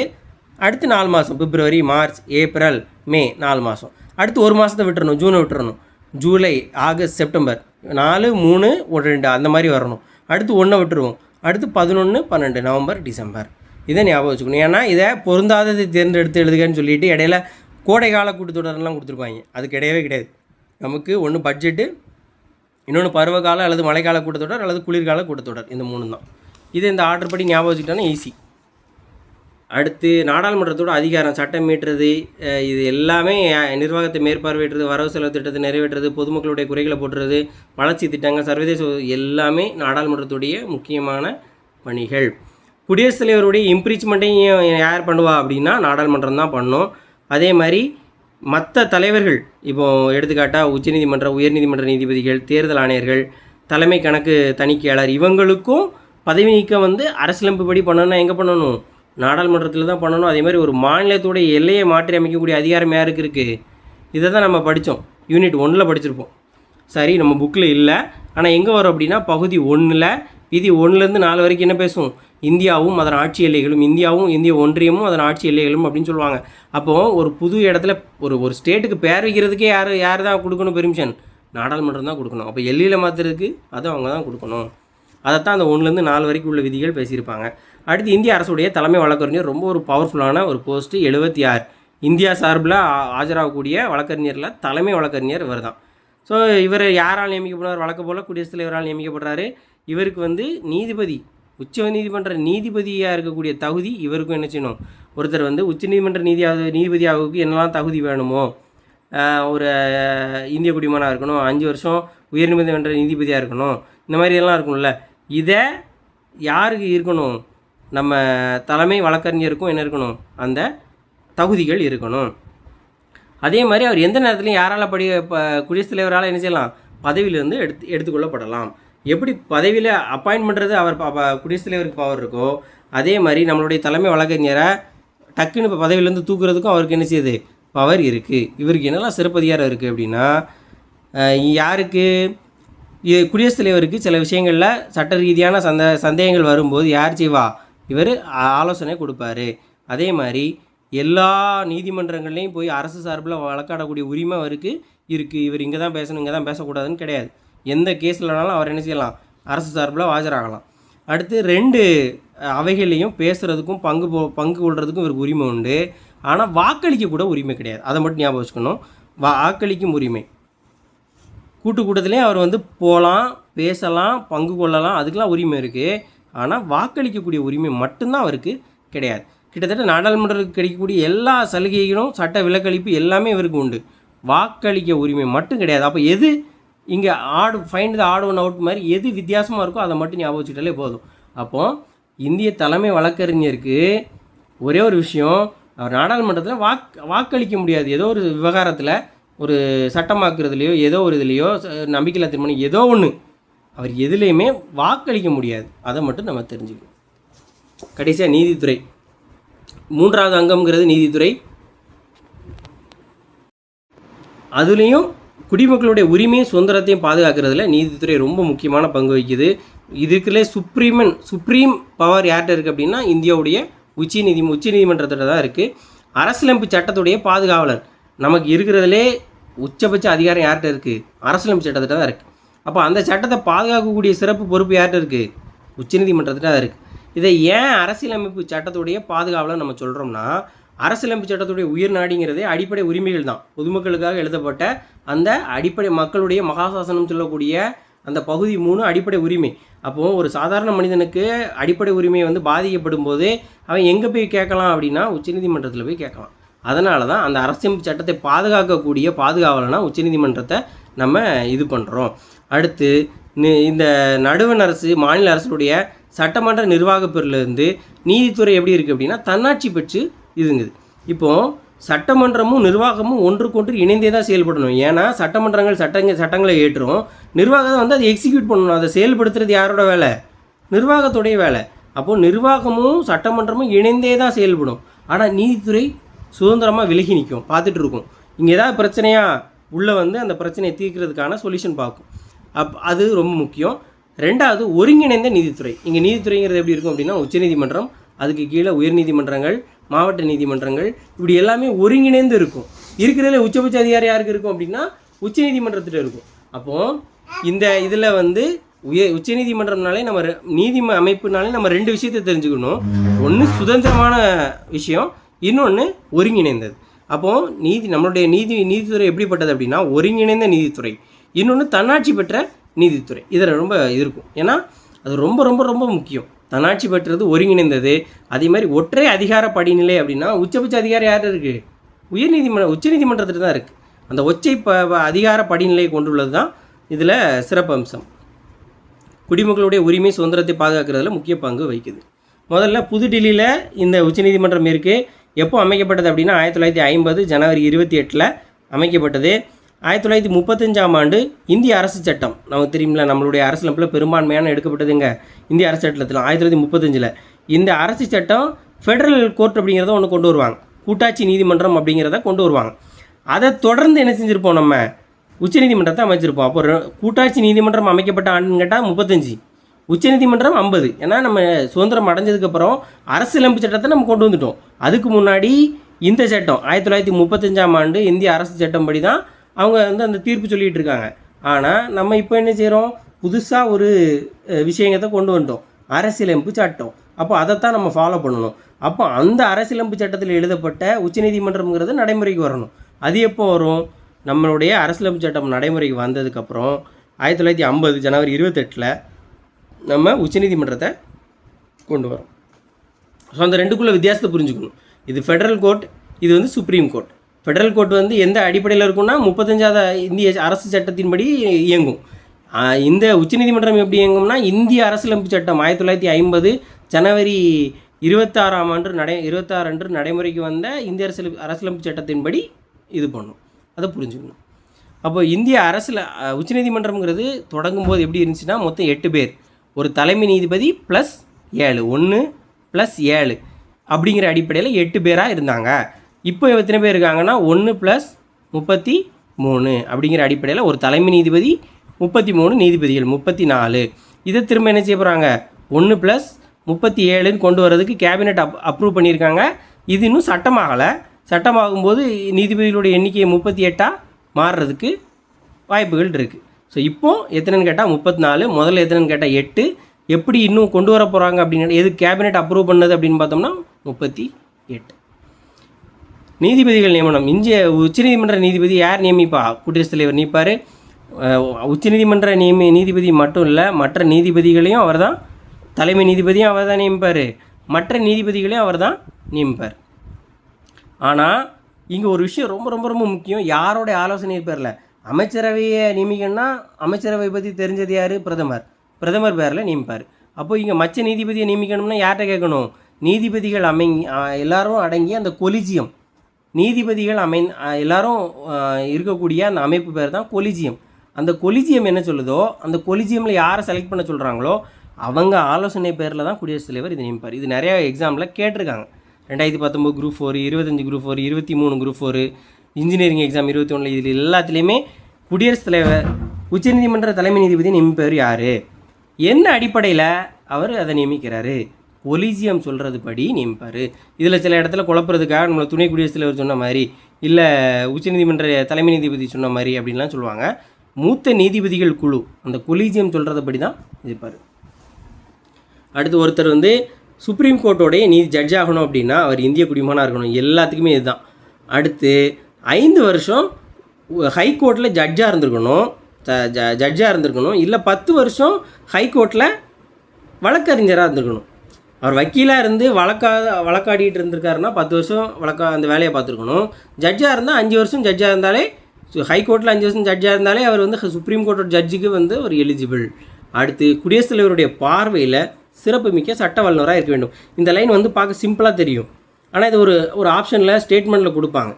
அடுத்து 4 மாதம் பிப்ரவரி, மார்ச், ஏப்ரல், மே 4 மாதம். அடுத்து ஒரு மாதத்தை விட்டுறணும், ஜூனை விட்டுறணும். ஜூலை, ஆகஸ்ட், செப்டம்பர் 4, 3, 2 அந்த மாதிரி வரணும். அடுத்து 1 விட்டுருவோம். அடுத்து 11, 12 நவம்பர், டிசம்பர். இதை ஞாபகம் வச்சுக்கணும். ஏன்னா இதை பொருந்தாததை தேர்ந்தெடுத்து எழுதுகன்னு சொல்லிட்டு இடையில கோடைக்கால கூட்டத்தொடர்லாம் கொடுத்துருப்பாங்க. அது கிடையவே கிடையாது. நமக்கு ஒன்று பட்ஜெட்டு, இன்னொன்று பருவகால அல்லது மழைக்கால கூட்டத்தொடர் அல்லது குளிர்கால கூட்டத்தொடர். இந்த 3 தான். இது இந்த ஆர்டர் படி ஞாபகம் வச்சுக்கிட்டோன்னா ஈஸி. அடுத்து நாடாளுமன்றத்தோட அதிகாரம், சட்டம் மீட்டுறது, இது எல்லாமே நிர்வாகத்தை மேற்பார்வையிடுறது, வரவு செலவு திட்டத்தை நிறைவேற்றுறது, பொதுமக்களுடைய குறைகளை போட்டுறது, வளர்ச்சி திட்டங்கள், சர்வதேச எல்லாமே நாடாளுமன்றத்துடைய முக்கியமான பணிகள். குடியரசுத் தலைவருடைய இம்ப்ரீச்மெண்ட்டையும் யார் பண்ணுவா அப்படின்னா நாடாளுமன்றம் தான் பண்ணும். அதே மாதிரி மற்ற தலைவர்கள், இப்போது எடுத்துக்காட்டால் உச்சநீதிமன்ற, உயர்நீதிமன்ற நீதிபதிகள், தேர்தல் ஆணையர்கள், தலைமை கணக்கு தணிக்கையாளர், இவங்களுக்கும் பதவி நீக்கம் வந்து அரசியலமைப்புப்படி பண்ணணும்னா எங்கே பண்ணணும்? நாடாளுமன்றத்தில் தான் பண்ணணும். அதே மாதிரி ஒரு மாநிலத்துடைய எல்லையை மாற்றி அமைக்கக்கூடிய அதிகாரம் யாருக்கு இருக்குது? இதை தான் நம்ம படித்தோம், யூனிட் 1ல் படிச்சிருப்போம். சரி, நம்ம புக்கில் இல்லை, ஆனால் எங்கே வரும் அப்படின்னா பகுதி 1ல் விதி 1லேருந்து 4 வரைக்கும் என்ன பேசும், இந்தியாவும் அதன் ஆட்சி எல்லைகளும், இந்தியாவும் இந்திய ஒன்றியமும் அதன் ஆட்சி எல்லைகளும் அப்படின்னு சொல்லுவாங்க. அப்போது ஒரு புது இடத்துல ஒரு ஸ்டேட்டுக்கு பேர் வைக்கிறதுக்கே யார் தான் கொடுக்கணும் பெர்மிஷன், நாடாளுமன்றம் தான் கொடுக்கணும். அப்போ எல்லையில் மாற்றுறதுக்கு அது அவங்க தான் கொடுக்கணும். அதைத்தான் அந்த 1லேருந்து 4 வரைக்கும் உள்ள விதிகள் பேசியிருப்பாங்க. அடுத்து இந்திய அரசுடைய தலைமை வழக்கறிஞர் ரொம்ப ஒரு பவர்ஃபுல்லான ஒரு போஸ்ட்டு 76. இந்தியா சார்பில் ஆஜராகக்கூடிய வழக்கறிஞரில் தலைமை வழக்கறிஞர் இவர் தான். ஸோ இவர் யாரால் நியமிக்கப்படுறார், வழக்க போல் குடியரசுத் தலைவரால் நியமிக்கப்படுறாரு. இவருக்கு வந்து நீதிபதி, உச்ச நீதிமன்ற நீதிபதியாக இருக்கக்கூடிய தகுதி இவருக்கும் என்ன செய்யணும், ஒருத்தர் வந்து உச்சநீதிமன்ற நீதிபதியாகிறதுக்கு என்னெல்லாம் தகுதி வேணுமோ, ஒரு இந்திய குடிமகனாக இருக்கணும், 5 வருஷம் உயர்நீதிமன்ற நீதிபதியாக இருக்கணும், இந்த மாதிரி எல்லாம் இருக்கும்ல. இதை யாருக்கு இருக்கணும், நம்ம தலைமை வழக்கறிஞருக்கும் என்ன இருக்கணும், அந்த தகுதிகள் இருக்கணும். அதே மாதிரி அவர் எந்த நேரத்துலையும் யாரால் குடியரசுத் தலைவரால் என்ன செய்யலாம், பதவியிலிருந்து எடுத்துக்கொள்ளப்படலாம். எப்படி பதவியில் அப்பாயின்ட் பண்ணுறது அவர் குடியரசுத் தலைவருக்கு பவர் இருக்கோ, அதே மாதிரி நம்மளுடைய தலைமை வழக்கறிஞரை டக்குன்னு இப்போ பதவியிலேருந்து தூக்குறதுக்கும் அவருக்கு என்ன செய்யுது, பவர் இருக்குது. இவருக்கு என்னெல்லாம் சிறப்பதிகாரம் இருக்குது அப்படின்னா, யாருக்கு குடியரசுத் தலைவருக்கு சில விஷயங்களில் சட்ட ரீதியான சந்தேகங்கள் வரும்போது யார் செய்வா, இவர் ஆலோசனை கொடுப்பாரு. அதே மாதிரி எல்லா நீதிமன்றங்கள்லேயும் போய் அரசு சார்பில் வழக்காடக்கூடிய உரிமை அவருக்கு இருக்குது. இவர் இங்கே தான் பேசணும், இங்கே தான் பேசக்கூடாதுன்னு கிடையாது. எந்த கேஸ்லனாலும் அவர் என்ன செய்யலாம், அரசு சார்பில் ஆஜராகலாம். அடுத்து 2 அவைகளையும் பேசுகிறதுக்கும் பங்கு கொள்றதுக்கும் இவருக்கு உரிமை உண்டு. ஆனால் வாக்களிக்க கூட உரிமை கிடையாது. அதை மட்டும் ஞாபகம் வச்சுக்கணும். வாக்களிக்கும் உரிமை, கூட்டத்திலே அவர் வந்து போகலாம், பேசலாம், பங்கு கொள்ளலாம், அதுக்கெலாம் உரிமை இருக்குது. ஆனால் வாக்களிக்கக்கூடிய உரிமை மட்டும்தான் அவருக்கு கிடையாது. கிட்டத்தட்ட நாடாளுமன்றத்துக்கு கிடைக்கக்கூடிய எல்லா சலுகைகளும் சட்ட விலக்களிப்பு எல்லாமே இவருக்கு உண்டு. வாக்களிக்க உரிமை மட்டும் கிடையாது. அப்போ எது இங்கே find the odd one out மாதிரி எது வித்தியாசமாக இருக்கோ அதை மட்டும் ஞாபகம் வச்சுக்கிட்டாலே போதும். அப்போது இந்திய தலைமை வழக்கறிஞருக்கு ஒரே ஒரு விஷயம், அவர் நாடாளுமன்றத்தில் வாக்களிக்க முடியாது. ஏதோ ஒரு விவகாரத்தில், ஒரு சட்டமாக்குறதுலையோ, ஏதோ ஒரு இதுலேயோ, நம்பிக்கையில்லா தீர்மானம் ஏதோ ஒன்று, அவர் எதுலேயுமே வாக்களிக்க முடியாது. அதை மட்டும் நம்ம தெரிஞ்சுக்கணும். கடைசியாக நீதித்துறை, 3வது அங்கம்ங்கிறது நீதித்துறை. அதுலேயும் குடிமக்களுடைய உரிமையும் சுதந்திரத்தையும் பாதுகாக்கிறதுல நீதித்துறை ரொம்ப முக்கியமான பங்கு வகிக்குது. இதுக்குள்ளே சுப்ரீம் பவர் யார்கிட்ட இருக்குது அப்படின்னா இந்தியாவுடைய உச்ச நீதிமன்றத்திட்ட தான் இருக்குது. அரசியலமைப்பு சட்டத்துடைய பாதுகாவலர் நமக்கு இருக்கிறதுலே உச்சபட்ச அதிகாரம் யார்கிட்ட இருக்குது, அரசியலமைப்பு சட்டத்திட்ட தான் இருக்குது. அப்போ அந்த சட்டத்தை பாதுகாக்கக்கூடிய சிறப்பு பொறுப்பு யார்கிட்ட இருக்குது, உச்சநீதிமன்றத்திட்ட தான் இருக்குது. இதை ஏன் அரசியலமைப்பு சட்டத்துடைய பாதுகாவலர் நம்ம சொல்கிறோம்னா, அரசியலமைப்பு சட்டத்துடைய உயிர் நாடிங்கிறதே அடிப்படை உரிமைகள் தான். பொதுமக்களுக்காக எழுதப்பட்ட அந்த அடிப்படை மக்களுடைய மகாசாசனம் சொல்லக்கூடிய அந்த பகுதி 3 அடிப்படை உரிமை. அப்போது ஒரு சாதாரண மனிதனுக்கு அடிப்படை உரிமை வந்து பாதிக்கப்படும் போது அவன் எங்கே போய் கேட்கலாம் அப்படின்னா உச்சநீதிமன்றத்தில் போய் கேட்கலாம். அதனால தான் அந்த அரசியலமைப்பு சட்டத்தை பாதுகாக்கக்கூடிய பாதுகாவலனா உச்சநீதிமன்றத்தை நம்ம இது பண்ணுறோம். அடுத்து இந்த நடுவண் அரசு, மாநில அரசுடைய சட்டமன்ற நிர்வாக பிரிவிலிருந்து நீதித்துறை எப்படி இருக்குது அப்படின்னா தன்னாட்சி பெற்று இதுங்குது. இப்போது சட்டமன்றமும் நிர்வாகமும் ஒன்றுக்கொன்று இணைந்தே தான் செயல்படணும். ஏன்னா சட்டமன்றங்கள் சட்டங்களை ஏற்றும், நிர்வாகம் வந்து அதை எக்ஸிக்யூட் பண்ணணும். அதை செயல்படுத்துறது யாரோட வேலை, நிர்வாகத்துடைய வேலை. அப்போது நிர்வாகமும் சட்டமன்றமும் இணைந்தே தான் செயல்படும். ஆனால் நீதித்துறை சுதந்திரமாக விலகி நிற்கும், பார்த்துட்டு இருக்கும். இங்கே ஏதாவது பிரச்சனையாக உள்ளே வந்து அந்த பிரச்சனையை தீர்க்கிறதுக்கான சொல்யூஷன் பார்க்கும். அது ரொம்ப முக்கியம். 2வது ஒருங்கிணைந்த நீதித்துறை. இங்கே நீதித்துறைங்கிறது எப்படி இருக்கும் அப்படின்னா உச்சநீதிமன்றம், அதுக்கு கீழே உயர்நீதிமன்றங்கள், மாவட்ட நீதிமன்றங்கள், இப்படி எல்லாமே ஒருங்கிணைந்து இருக்கும். இருக்கிறதுல உச்சபட்ச அதிகாரம் யாருக்கு இருக்கும் அப்படின்னா உச்சநீதிமன்றத்திட்ட இருக்கும். அப்போது இந்த இதில் வந்து உச்சநீதிமன்றம்னாலே நம்ம நீதி அமைப்புனாலே நம்ம 2 விஷயத்தை தெரிஞ்சுக்கணும். ஒன்று சுதந்திரமான விஷயம், இன்னொன்று ஒருங்கிணைந்தது. அப்போது நம்மளுடைய நீதித்துறை எப்படிப்பட்டது அப்படின்னா ஒருங்கிணைந்த நீதித்துறை, இன்னொன்று தன்னாட்சி பெற்ற நீதித்துறை. இதில் ரொம்ப இருக்கும். ஏன்னா அது ரொம்ப ரொம்ப ரொம்ப முக்கியம். தன்னாட்சி பெற்றது, ஒருங்கிணைந்தது. அதே மாதிரி ஒற்றை அதிகார படிநிலை அப்படின்னா உச்சபட்ச அதிகாரம் யார்கிட்ட இருக்குது, உச்சநீதிமன்றத்தில் தான் இருக்குது. அந்த அதிகார படிநிலையை கொண்டுள்ளது தான் இதில் சிறப்பு அம்சம். குடிமக்களுடைய உரிமை சுதந்திரத்தை பாதுகாக்கிறதுல முக்கிய பங்கு வகிக்குது. முதல்ல புதுடில்லியில் இந்த உச்சநீதிமன்றம் இருக்குது. எப்போ அமைக்கப்பட்டது அப்படின்னா 1950 ஜனவரி 28 அமைக்கப்பட்டது. 1935ஆம் ஆண்டு இந்திய அரசு சட்டம் நமக்கு தெரியுமில்ல, நம்மளுடைய அரசியலமைப்பில் பெரும்பான்மையான எடுக்கப்பட்டதுங்க இந்திய அரசு சட்டத்தில் 1935. இந்த அரசு சட்டம் ஃபெடரல் கோர்ட் அப்படிங்கிறத ஒன்று கொண்டு வருவாங்க, கூட்டாட்சி நீதிமன்றம் அப்படிங்கிறத கொண்டு வருவாங்க. அதை தொடர்ந்து என்ன செஞ்சுருப்போம், நம்ம உச்சநீதிமன்றத்தை அமைச்சிருப்போம். அப்போ கூட்டாட்சி நீதிமன்றம் அமைக்கப்பட்ட ஆண்டுன்னு கேட்டால் 35, உச்சநீதிமன்றம் 50. ஏன்னா நம்ம சுதந்திரம் அடைஞ்சதுக்கப்புறம் அரசியலமைப்பு சட்டத்தை நம்ம கொண்டு வந்துட்டோம். அதுக்கு முன்னாடி இந்த சட்டம் 1935ஆம் ஆண்டு இந்திய அரசு சட்டம் படி தான் அவங்க வந்து அந்த தீர்ப்பு சொல்லிகிட்டு இருக்காங்க. ஆனால் நம்ம இப்போ என்ன செய்கிறோம், புதுசாக ஒரு விஷயத்தை கொண்டு வந்துட்டோம், அரசியலமைப்பு சட்டம். அப்போ அதைத்தான் நம்ம ஃபாலோ பண்ணணும். அப்போ அந்த அரசியலமைப்பு சட்டத்தில் எழுதப்பட்ட உச்சநீதிமன்றம்ங்கிறது நடைமுறைக்கு வரணும். அது எப்போ வரும், நம்மளுடைய அரசியலமைப்பு சட்டம் நடைமுறைக்கு வந்ததுக்கப்புறம் 1950 ஜனவரி 28 நம்ம உச்சநீதிமன்றத்தை கொண்டு வரோம். ஸோ அந்த ரெண்டுக்குள்ளே வித்தியாசத்தை புரிஞ்சுக்கணும். இது ஃபெடரல் கோர்ட், இது வந்து சுப்ரீம் கோர்ட். ஃபெடரல் கோர்ட் வந்து எந்த அடிப்படையில் இருக்குன்னா 35வது இந்திய அரசு சட்டத்தின்படி இயங்கும். இந்த உச்சநீதிமன்றம் எப்படி இயங்கும்னா இந்திய அரசியலமைப்பு சட்டம் 1950 ஜனவரி 26ஆம் ஆண்டு 26 அன்று நடைமுறைக்கு வந்த இந்திய அரசியலமைப்பு சட்டத்தின்படி இது பண்ணும். அதை புரிஞ்சுக்கணும். அப்போ இந்திய உச்சநீதிமன்றம்ங்கிறது தொடங்கும் போது எப்படி இருந்துச்சுன்னா மொத்தம் 8 பேர், ஒரு தலைமை நீதிபதி ப்ளஸ் 7, 1 + 7 அப்படிங்கிற அடிப்படையில் 8 பேராக இருந்தாங்க. இப்போ எத்தனை பேர் இருக்காங்கன்னா 1 + 33 அப்படிங்கிற அடிப்படையில் ஒரு தலைமை நீதிபதி, 33 நீதிபதிகள், 34. இதை திரும்ப என்ன செய்ய போகிறாங்க, 1 + 37ன்னு கொண்டு வரதுக்கு கேபினெட் அப்ரூவ் பண்ணியிருக்காங்க. இது இன்னும் சட்டமாகலை. சட்டமாகும்போது நீதிபதிகளுடைய எண்ணிக்கையை 38ஆக மாறுறதுக்கு வாய்ப்புகள் இருக்குது. ஸோ இப்போது எத்தனைன்னு கேட்டால் 34, முதல்ல எத்தனைன்னு கேட்டால் 8. எப்படி இன்னும் கொண்டு வர போகிறாங்க அப்படின்னு எது கேபினெட் அப்ரூவ் பண்ணது அப்படின்னு பார்த்தோம்னா 38. நீதிபதிகள் நியமனம். இந்திய உச்சநீதிமன்ற நீதிபதி யார் நியமிப்பா, குடியரசுத் தலைவர் நியமிப்பார். உச்சநீதிமன்ற நீதிபதி மட்டும் இல்லை, மற்ற நீதிபதிகளையும் அவர் தான், தலைமை நீதிபதியும் அவர் தான் நியமிப்பார், மற்ற நீதிபதிகளையும் அவர் தான் நியமிப்பார். ஆனால் இங்கே ஒரு விஷயம் ரொம்ப ரொம்ப ரொம்ப முக்கியம், யாரோடைய ஆலோசனை பேரில் அமைச்சரவையை நியமிக்கணும்னா அமைச்சரவை பற்றி தெரிஞ்சது யார், பிரதமர் பேரில் நியமிப்பார். அப்போது இங்கே மற்ற நீதிபதியை நியமிக்கணும்னா யார்கிட்ட கேட்கணும், நீதிபதிகள் எல்லாரும் அடங்கி அந்த கொலிஜியம், நீதிபதிகள் எல்லாரும் இருக்கக்கூடிய அந்த அமைப்பு பேர் தான் கொலிஜியம். அந்த கொலிஜியம் என்ன சொல்லுதோ அந்த கொலிஜியமில் யாரை செலக்ட் பண்ண சொல்கிறாங்களோ அவங்க ஆலோசனை பேரில் தான் குடியரசுத் தலைவர் இதை நியமிப்பார். இது நிறையா எக்ஸாமில் கேட்டிருக்காங்க. 2019 group 4, 25 group 4, 23 group 4, engineering exam 21, இதில் எல்லாத்துலேயுமே குடியரசுத் தலைவர் உச்சநீதிமன்ற தலைமை நீதிபதி நியமிப்பவர் யார், என்ன அடிப்படையில் அவர் அதை நியமிக்கிறாரு, கொலிஜியம் சொல்கிறது படி நியமிப்பார். இதில் சில இடத்துல குழப்பறதுக்காக நம்மளை துணை குடியரசுத் தலைவர் சொன்ன மாதிரி, இல்லை உச்சநீதிமன்ற தலைமை நீதிபதி சொன்ன மாதிரி அப்படின்லாம் சொல்லுவாங்க. மூத்த நீதிபதிகள் குழு அந்த கொலிஜியம் சொல்கிறத படி தான் இருப்பார். அடுத்து ஒருத்தர் வந்து சுப்ரீம் கோர்ட்டோடைய ஜட்ஜ் ஆகணும் அப்படின்னா அவர் இந்திய குடிமகனாக இருக்கணும். எல்லாத்துக்குமே இதுதான். அடுத்து 5 வருஷம் ஹைகோர்ட்டில் ஜட்ஜாக இருந்திருக்கணும், இல்லை 10 வருஷம் ஹைகோர்ட்டில் வழக்கறிஞராக இருந்திருக்கணும். அவர் வக்கீலாக இருந்து வழக்காடிட்டு இருந்திருக்காருன்னா 10 வருஷம் அந்த வேலையை பார்த்துருக்கணும். ஜட்ஜாக இருந்தால் 5 வருஷம் ஜட்ஜாக இருந்தாலே, ஹைகோர்ட்டில் 5 வருஷம் ஜட்ஜாக இருந்தாலே அவர் வந்து சுப்ரீம் கோர்ட்டோட ஜட்ஜுக்கு வந்து ஒரு எலிஜிபிள். அடுத்து குடியரசுத் தலைவருடைய பார்வையில் சிறப்புமிக்க சட்ட வல்லுநராக இருக்க வேண்டும். இந்த லைன் வந்து பார்க்க சிம்பிளாக தெரியும், ஆனால் இது ஒரு ஆப்ஷனில் ஸ்டேட்மெண்ட்டில் கொடுப்பாங்க.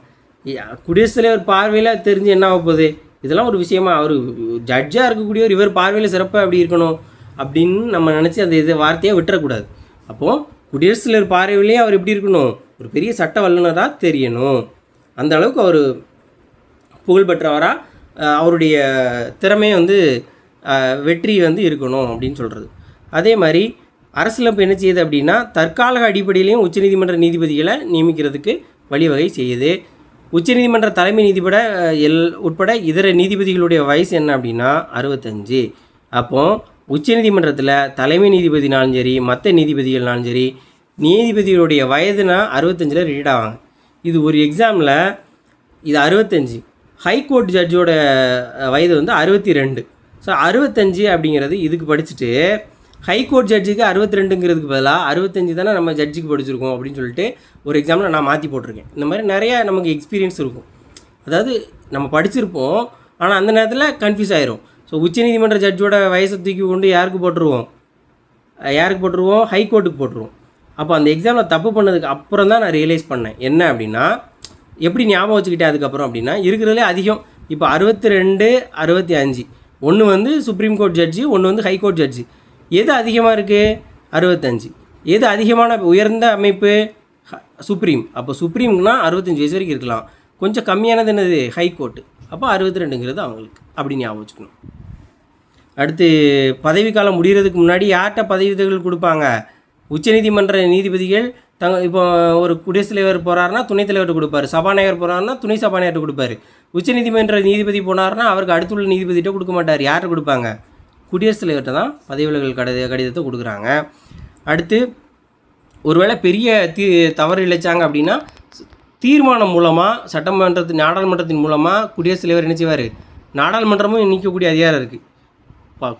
குடியரசுத் தலைவர் பார்வையில் தெரிஞ்சு என்ன ஆக போகுது, இதெல்லாம் ஒரு விஷயமா, அவர் ஜட்ஜாக இருக்கக்கூடியவர் இவர் பார்வையில் சிறப்பாக அப்படி இருக்கணும் அப்படின்னு நம்ம நினச்சி அந்த வார்த்தையாக விட்டுறக்கூடாது. அப்போது குடியரசுத் தலைவர் பார்வையிலேயே அவர் எப்படி இருக்கணும், ஒரு பெரிய சட்ட வல்லுநராக தெரியணும். அந்த அளவுக்கு அவர் புகழ்பெற்றவராக, அவருடைய திறமையை வந்து வெற்றி வந்து இருக்கணும் அப்படின்னு சொல்கிறது. அதே மாதிரி அரசியலமைப்பு என்ன செய்யுது அப்படின்னா தற்கால அடிப்படையிலையும் உச்சநீதிமன்ற நீதிபதிகளை நியமிக்கிறதுக்கு வழிவகை செய்யுது. உச்சநீதிமன்ற தலைமை நீதிபதி உட்பட இதர நீதிபதிகளுடைய வயசு என்ன அப்படின்னா 65. அப்போது உச்சநீதிமன்றத்தில் தலைமை நீதிபதினாலும் சரி, மற்ற நீதிபதிகள்னாலும் சரி, நீதிபதிகளுடைய வயதுனா 65 ரிட்டீட் ஆவாங்க. இது ஒரு எக்ஸாமில் இது 65, ஹைகோர்ட் ஜட்ஜோட வயது வந்து 62. ஸோ 65 அப்படிங்கிறது இதுக்கு படிச்சுட்டு ஹைகோர்ட் ஜட்ஜுக்கு 62ங்கிறதுக்கு பதிலாக 65 தானே நம்ம ஜட்ஜுக்கு படிச்சிருக்கோம் அப்படின்னு சொல்லிட்டு ஒரு எக்ஸாமில் நான் மாற்றி போட்டிருக்கேன். இந்த மாதிரி நிறையா நமக்கு எக்ஸ்பீரியன்ஸ் இருக்கும். அதாவது நம்ம படிச்சிருப்போம், ஆனால் அந்த நேரத்தில் கன்ஃபியூஸ் ஆயிரும். ஸோ உச்சநீதிமன்ற ஜட்ஜோட வயசை தூக்கி கொண்டு யாருக்கு போட்டுருவோம், ஹைகோர்ட்டுக்கு போட்டுருவோம். அப்போ அந்த எக்ஸாமில் தப்பு பண்ணதுக்கு அப்புறம் தான் நான் ரியலைஸ் பண்ணேன் என்ன அப்படின்னா, எப்படி ஞாபகம் வச்சுக்கிட்டேன் அதுக்கப்புறம் அப்படின்னா, இருக்கிறதுலே அதிகம் இப்போ 62, 65, ஒன்று வந்து சுப்ரீம் கோர்ட் ஜட்ஜு, ஒன்று வந்து ஹைகோர்ட் ஜட்ஜு. எது அதிகமாக இருக்குது, 65. எது அதிகமான உயர்ந்த அமைப்பு, சுப்ரீம். அப்போ சுப்ரீம்னா 65 வயசு வரைக்கும் இருக்கலாம். கொஞ்சம் கம்மியானது என்னது ஹைகோர்ட்டு. அப்போ 62ங்கிறது அவங்களுக்கு அப்படி ஞாபகம் வச்சுக்கணும். அடுத்து பதவிக்காலம் முடிகிறதுக்கு முன்னாடி யார்கிட்ட பதவிகள் கொடுப்பாங்க? உச்சநீதிமன்ற நீதிபதிகள் இப்போ ஒரு குடியரசுத் தலைவர் போகிறாருன்னா துணைத் தலைவர்கிட்ட கொடுப்பாரு, சபாநாயகர் போகிறாருன்னா துணை சபாநாயகர்கிட்ட கொடுப்பாரு. உச்சநீதிமன்ற நீதிபதி போனார்னா அவருக்கு அடுத்துள்ள நீதிபதிகிட்ட கொடுக்க மாட்டார். யார்கிட்ட கொடுப்பாங்க? குடியரசுத் தலைவர்கிட்ட தான் பதவி விலகல் கடிதத்தை கொடுக்குறாங்க. அடுத்து ஒருவேளை பெரிய தவறு இழைச்சாங்க அப்படின்னா தீர்மானம் மூலமாக நாடாளுமன்றத்தின் மூலமாக குடியரசுத் தலைவர் என்ன செய்வார்? நாடாளுமன்றமும் நீக்கக்கூடிய அதிகாரம் இருக்குது.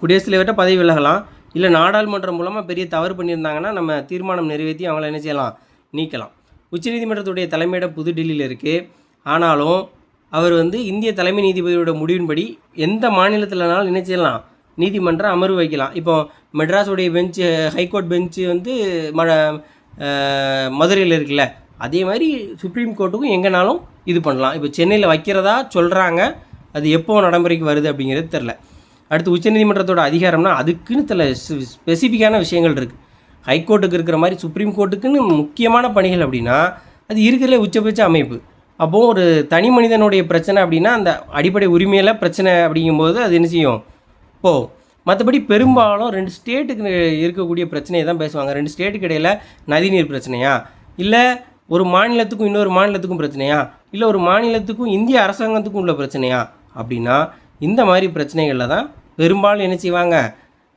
குடியரசுத் தலைவர்கிட்ட பதவி விலகலாம், இல்லை நாடாளுமன்றம் மூலமாக பெரிய தவறு பண்ணியிருந்தாங்கன்னா நம்ம தீர்மானம் நிறைவேற்றி அவங்கள என்ன செய்யலாம்? நீக்கலாம். உச்சநீதிமன்றத்துடைய தலைமையிடம் புதுடில்லியில் இருக்குது. ஆனாலும் அவர் இந்திய தலைமை நீதிபதியோட முடிவின்படி எந்த மாநிலத்தில்னாலும் என்ன செய்யலாம்? நீதிமன்றம் அமர்வு வைக்கலாம். இப்போ மெட்ராஸுடைய பெஞ்சு, ஹைகோர்ட் பெஞ்சு மதுரையில் இருக்குல்ல, அதே மாதிரி சுப்ரீம் கோர்ட்டுக்கும் எங்கேனாலும் இது பண்ணலாம். இப்போ சென்னையில் வைக்கிறதா சொல்கிறாங்க, அது எப்போ நடைமுறைக்கு வருது அப்படிங்கிறது தெரில. அடுத்து உச்சநீதிமன்றத்தோட அதிகாரம்னா அதுக்குன்னு சில ஸ்பெசிஃபிக்கான விஷயங்கள் இருக்குது. ஹைகோர்ட்டுக்கு இருக்கிற மாதிரி சுப்ரீம் கோர்ட்டுக்குன்னு முக்கியமான பணிகள் அப்படின்னா அது இருக்கிறதுல உச்சபட்ச அமைப்பு. அப்போது ஒரு தனி மனிதனுடைய பிரச்சனை அப்படின்னா அந்த அடிப்படை உரிமையில் பிரச்சனை அப்படிங்கும்போது அது என்ன செய்யும்? மற்றபடி பெரும்பாலும் 2 ஸ்டேட்டுக்கு இருக்கக்கூடிய பிரச்சனையை தான் பேசுவாங்க. 2 ஸ்டேட்டுக்கு இடையில் நதிநீர் பிரச்சனையா, இல்லை ஒரு மாநிலத்துக்கும் இன்னொரு மாநிலத்துக்கும் பிரச்சனையா, இல்லை ஒரு மாநிலத்துக்கும் இந்திய அரசாங்கத்துக்கும் உள்ள பிரச்சனையா அப்படின்னா இந்த மாதிரி பிரச்சனைகளில் தான் பெரும்பாலும் என்ன செய்வாங்க?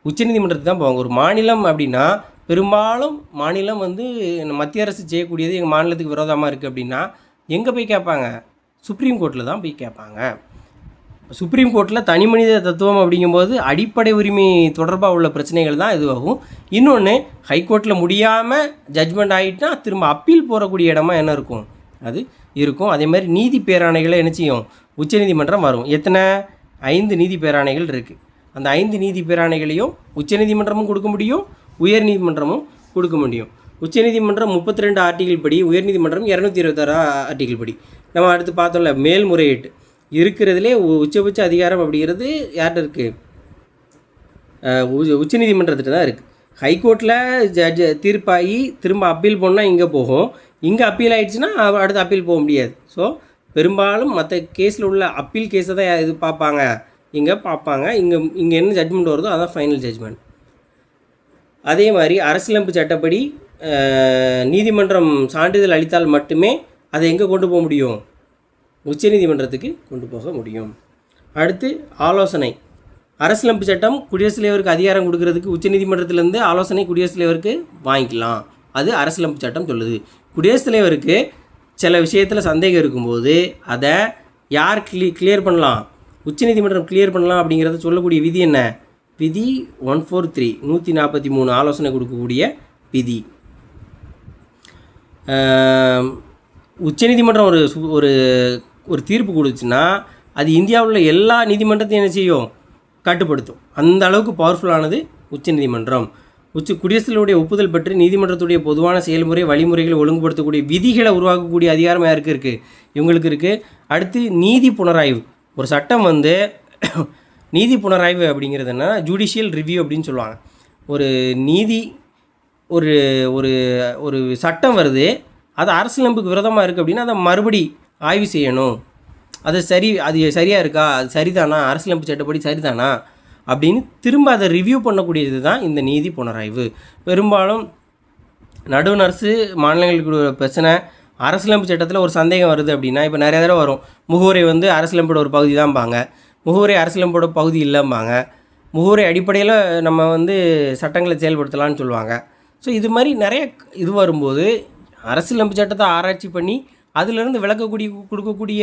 உச்சநீதிமன்றத்துக்கு தான் போவாங்க. ஒரு மாநிலம் அப்படின்னா பெரும்பாலும் மாநிலம் மத்திய அரசு செய்யக்கூடியது எங்கள் மாநிலத்துக்கு விரோதமாக இருக்குது அப்படின்னா எங்கே போய் கேட்பாங்க? சுப்ரீம் கோர்ட்டில் தான் போய் கேட்பாங்க. சுப்ரீம் கோர்ட்டில் தனி மனித தத்துவம் அப்படிங்கும்போது அடிப்படை உரிமை தொடர்பாக உள்ள பிரச்சனைகள் தான் இதுவாகும். இன்னொன்று ஹைகோர்ட்டில் முடியாமல் ஜட்ஜ்மெண்ட் ஆகிட்டுனா திரும்ப அப்பீல் போகக்கூடிய இடமா என்ன இருக்கும்? அது இருக்கும். அதே மாதிரி நீதி பேராணைகளை என்ன செய்யும்? உச்சநீதிமன்றம் வரும். எத்தனை? 5 நீதி பேராணைகள் இருக்குது. அந்த 5 நீதி பேராணைகளையும் உச்சநீதிமன்றமும் கொடுக்க முடியும், உயர் நீதிமன்றமும் கொடுக்க முடியும். உச்சநீதிமன்றம் 32 ஆர்டிகிள் படி, உயர்நீதிமன்றம் 226 ஆர்டிகிள் படி. நம்ம அடுத்து பார்த்தோம்ல மேல்முறையீட்டு இருக்கிறதுலே உச்சபட்ச அதிகாரம் அப்படிங்கிறது யார்கிட்ட இருக்குது? உச்சநீதிமன்றத்திட்ட தான் இருக்குது. ஹைகோர்ட்டில் தீர்ப்பாகி திரும்ப அப்பீல் போனால் இங்கே போகும். இங்கே அப்பீல் ஆகிடுச்சுன்னா அடுத்து அப்பீல் போக முடியாது. ஸோ பெரும்பாலும் மற்ற கேஸில் உள்ள அப்பீல் கேஸை தான் இது பார்ப்பாங்க, இங்கே பார்ப்பாங்க. இங்கே என்ன ஜட்ஜ்மெண்ட் வருதோ அதான் ஃபைனல் ஜட்ஜ்மெண்ட். அதே மாதிரி அரசியலமைப்பு சட்டப்படி நீதிமன்றம் சான்றிதழ் அளித்தால் மட்டுமே அதை எங்கே கொண்டு போக முடியும்? உச்சநீதிமன்றத்துக்கு கொண்டு போக முடியும். அடுத்து ஆலோசனை. அரசியலமைப்பு சட்டம் குடியரசுத் தலைவருக்கு அதிகாரம் கொடுக்கறதுக்கு உச்சநீதிமன்றத்திலேருந்து ஆலோசனை குடியரசுத் தலைவருக்கு வாங்கிக்கலாம். அது அரசியலமைப்பு சட்டம் சொல்லுது. குடியரசுத் தலைவருக்கு சில விஷயத்தில் சந்தேகம் இருக்கும்போது அதை யார் கிளியர் பண்ணலாம்? உச்சநீதிமன்றம் கிளியர் பண்ணலாம் அப்படிங்கிறத சொல்லக்கூடிய விதி என்ன? விதி 143 143 ஆலோசனை கொடுக்கக்கூடிய விதி. உச்சநீதிமன்றம் ஒரு ஒரு தீர்ப்பு கொடுத்துச்சுன்னா அது இந்தியாவில் உள்ள எல்லா நீதிமன்றத்தையும் என்ன செய்யும்? கட்டுப்படுத்தும். அந்த அளவுக்கு பவர்ஃபுல்லானது உச்சநீதிமன்றம். குடியரசுடைய ஒப்புதல் பெற்று நீதிமன்றத்துடைய பொதுவான செயல்முறை வழிமுறைகளை ஒழுங்குபடுத்தக்கூடிய விதிகளை உருவாக்கக்கூடிய அதிகாரம் யாருக்கு இருக்குது? இவங்களுக்கு இருக்குது. அடுத்து நீதி புனராய்வு. ஒரு சட்டம் நீதி புனராய்வு அப்படிங்கிறது என்ன? ஜுடிஷியல் ரிவ்யூ அப்படின்னு சொல்லுவாங்க. ஒரு நீதி ஒரு ஒரு ஒரு சட்டம் வருது, அது அரசியலமைப்புக்கு விரோதமாக இருக்குது அப்படின்னா அதை மறுபடி ஆய்வு செய்யணும். அது சரியாக இருக்கா, அது சரிதானா, அரசியலமைப்பு சட்டப்படி சரிதானா அப்படின்னு திரும்ப அதை ரிவ்யூ பண்ணக்கூடியது தான் இந்த நீதி புனராய்வு. பெரும்பாலும் நடுவண் அரசு மாநிலங்களுக்கு பிரச்சனை, அரசியலமைப்பு சட்டத்தில் ஒரு சந்தேகம் வருது அப்படின்னா இப்போ நிறைய தடவை வரும். முகவுரை அரசியலமைப்போட ஒரு பகுதி தான்பாங்க, முகவுரை அரசியலமைப்போட பகுதி இல்லைம்பாங்க, முகவுரை அடிப்படையில் நம்ம சட்டங்களை செயல்படுத்தலாம்னு சொல்லுவாங்க. ஸோ இது மாதிரி நிறைய இது வரும்போது அரசியலமைப்பு சட்டத்தை ஆராய்ச்சி பண்ணி அதிலிருந்து கொடுக்கக்கூடிய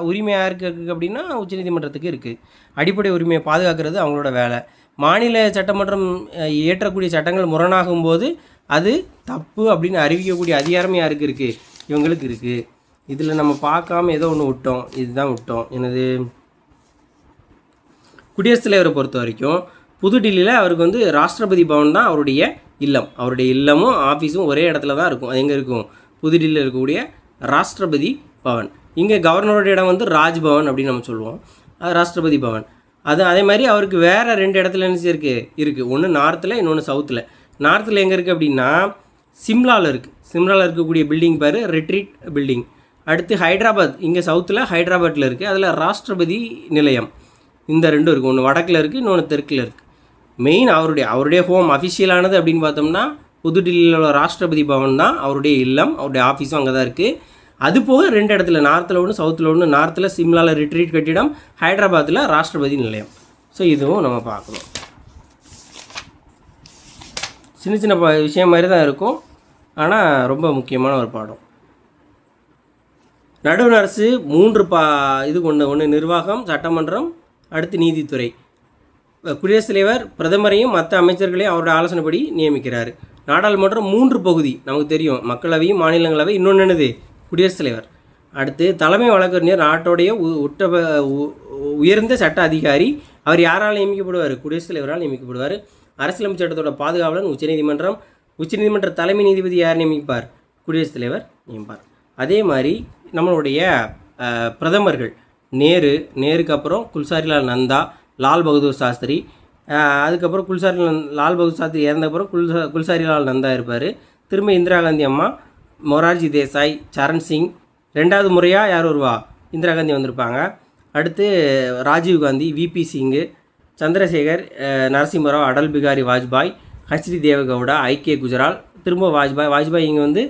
உரிமை யாருக்கு இருக்குது அப்படின்னா உச்சநீதிமன்றத்துக்கு இருக்குது. அடிப்படை உரிமையை பாதுகாக்கிறது அவங்களோட வேலை. மாநில சட்டமன்றம் இயற்றக்கூடிய சட்டங்கள் முரணாகும் போது அது தப்பு அப்படின்னு அறிவிக்கக்கூடிய அதிகாரம் யாருக்கு இருக்குது? இவங்களுக்கு இருக்குது. இதில் நம்ம பார்க்காம ஏதோ ஒன்று விட்டோம், இதுதான் விட்டோம். எனது குடியரசுத் தலைவரை பொறுத்த வரைக்கும் புதுடில்லியில் அவருக்கு ராஷ்டிரபதி பவன் தான் அவருடைய இல்லம். அவருடைய இல்லமும் ஆஃபீஸும் ஒரே இடத்துல தான் இருக்கும். அது எங்கே இருக்கும்? புதுடில்லியில் இருக்கக்கூடிய ராஷ்டிரபதி பவன். இங்கே கவர்னரோட இடம் ராஜ்பவன் அப்படின்னு நம்ம சொல்லுவோம். அது ராஷ்டிரபதி பவன். அதே மாதிரி அவருக்கு வேறு 2 இடத்துல என்ன இருக்குது. ஒன்று நார்த்தில், இன்னொன்று சவுத்தில். நார்த்தில் எங்கே இருக்குது அப்படின்னா சிம்லாவில் இருக்குது. சிம்லாவில் இருக்கக்கூடிய பில்டிங் பேர் ரிட்ரீட் பில்டிங். அடுத்து ஹைதராபாத், இங்கே சவுத்தில் ஹைதராபாத்தில் இருக்குது. அதில் ராஷ்டிரபதி நிலையம் இந்த ரெண்டும் இருக்குது. ஒன்று வடக்கில் இருக்குது, இன்னொன்று தெற்கில் இருக்குது. மெயின் அவருடைய ஹோம் அஃபிஷியலானது அப்படின்னு பார்த்தோம்னா புதுடில்லியில் உள்ள ராஷ்டிரபதி பவன் தான் அவருடைய இல்லம், அவருடைய ஆஃபீஸும் அங்கே தான் இருக்குது. அது போக 2 இடத்துல, நார்த்தில் ஒன்று சவுத்தில் ஒன்று. நார்த்தில் சிம்லாவில் ரிட்ரீட் கட்டிடம், ஹைதராபாத்தில் ராஷ்டிரபதி நிலையம். ஸோ இதுவும் நம்ம பார்க்கணும். சின்ன சின்ன விஷயம் மாதிரி தான் இருக்கும், ஆனால் ரொம்ப முக்கியமான ஒரு பாடம். நடுவண் அரசு 3 இது ஒன்று நிர்வாகம், சட்டமன்றம், அடுத்து நீதித்துறை. குடியரசுத் தலைவர் பிரதமரையும் மற்ற அமைச்சர்களையும் அவருடைய ஆலோசனைப்படி நியமிக்கிறார். நாடாளுமன்றம் 3 பகுதி நமக்கு தெரியும், மக்களவை, மாநிலங்களவை, இன்னொன்று என்னது குடியரசுத் தலைவர். அடுத்து தலைமை வழக்கறிஞர், நாட்டோடைய உயர்ந்த சட்ட அதிகாரி. அவர் யாரால் நியமிக்கப்படுவார்? குடியரசுத் தலைவரால் நியமிக்கப்படுவார். அரசியலமைப்பு சட்டத்தோட பாதுகாவலன் உச்சநீதிமன்றம். உச்சநீதிமன்ற தலைமை நீதிபதி யார் நியமிப்பார்? குடியரசுத் தலைவர் நியமிப்பார். அதே மாதிரி நம்மளுடைய பிரதமர்கள் நேருக்கு அப்புறம் குல்சாரிலால் நந்தா, லால் பகதூர் சாஸ்திரி. அதுக்கப்புறம் லால் பகதூர் சாஸ்திரி இறந்தப்புறம் குல்சாரிலால் நந்தா இருப்பார். திரும்ப இந்திரா காந்தி அம்மா, மொரார்ஜி தேசாய், சரண் சிங். 2வது முறையாக யார் வருவா? இந்திரா காந்தி வந்திருப்பாங்க. அடுத்து ராஜீவ் காந்தி, விபி சிங்கு, சந்திரசேகர், நரசிம்மராவ், அடல் பிகாரி வாஜ்பாய், ஹச்டி தேவகவுடா, ஐகே குஜரால். திரும்ப வாஜ்பாய் இங்கே வந்து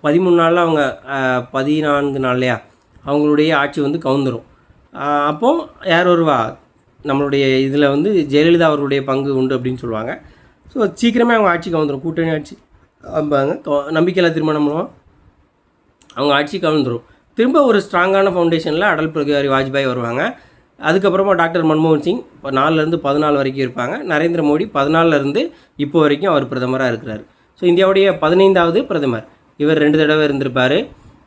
13 நாளில் அவங்க 14 நாள்லையா அவங்களுடைய ஆட்சி வந்து கவுந்துரும். அப்போது யார் வருவா? நம்மளுடைய இதில் வந்து ஜெயலலிதா அவர்களுடைய பங்கு உண்டு அப்படின்னு சொல்லுவாங்க. ஸோ சீக்கிரமே அவங்க ஆட்சி கவுந்துரும், கூட்டணி ஆட்சி அம்பாங்க, நம்பிக்கையில்லா தீர்மானம் மூலம் அவங்க ஆட்சி கவுந்துரும். திரும்ப ஒரு ஸ்ட்ராங்கான ஃபவுண்டேஷனில் அடல் பிகாரி வாஜ்பாய் வருவாங்க. அதுக்கப்புறமா டாக்டர் மன்மோகன் சிங் 4லேருந்து 14 வரைக்கும் இருப்பாங்க. நரேந்திர மோடி 14லேருந்து இப்போ வரைக்கும் அவர் பிரதமராக இருக்கிறார். ஸோ இந்தியாவுடைய 15வது பிரதமர் இவர் 2 தடவை இருந்திருப்பார்.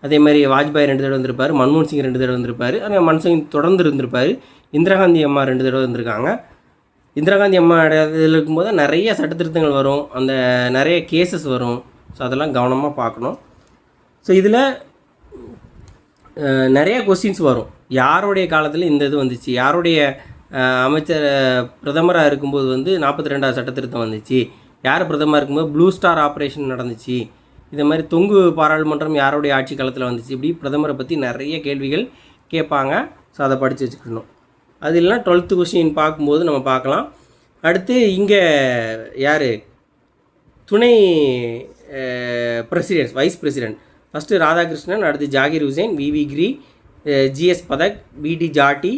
அதே மாதிரி வாஜ்பாய் 2 தடவை வந்திருப்பார், மன்மோகன் சிங் 2 தடவை வந்திருப்பார், ஆனால் மன்மோகன் தொடர்ந்து இருந்திருப்பார். இந்திரா காந்தி அம்மா 2 தடவை வந்திருக்காங்க. இந்திரா காந்தி அம்மா இதில் இருக்கும்போது நிறைய சட்டத்திருத்தங்கள் வரும், அந்த நிறைய கேசஸ் வரும். ஸோ அதெல்லாம் கவனமாக பார்க்கணும். ஸோ இதில் நிறைய கொஸ்டின்ஸ் வரும். யாருடைய காலத்தில் இந்த இது வந்துச்சு, யாருடைய அமைச்சர் பிரதமராக இருக்கும்போது வந்து 42வது சட்டத்திருத்தம் வந்துச்சு, யார் பிரதமராக இருக்கும்போது ப்ளூ ஸ்டார் ஆப்ரேஷன் நடந்துச்சு, இந்த மாதிரி தொங்கு பாராளுமன்றம் யாருடைய ஆட்சி காலத்தில் வந்துச்சு, இப்படி பிரதமரை பற்றி நிறைய கேள்விகள் கேட்பாங்க. ஸோ அதை படித்து வச்சுக்கணும். அது இல்லைனா 12th கொஸ்டின் பார்க்கும்போது நம்ம பார்க்கலாம். அடுத்து இங்கே யார் துணை president, vice president? First Radhakrishnan, அடுத்து Zakir Hussain, VV Giri, GS Pathak, BD Jatti,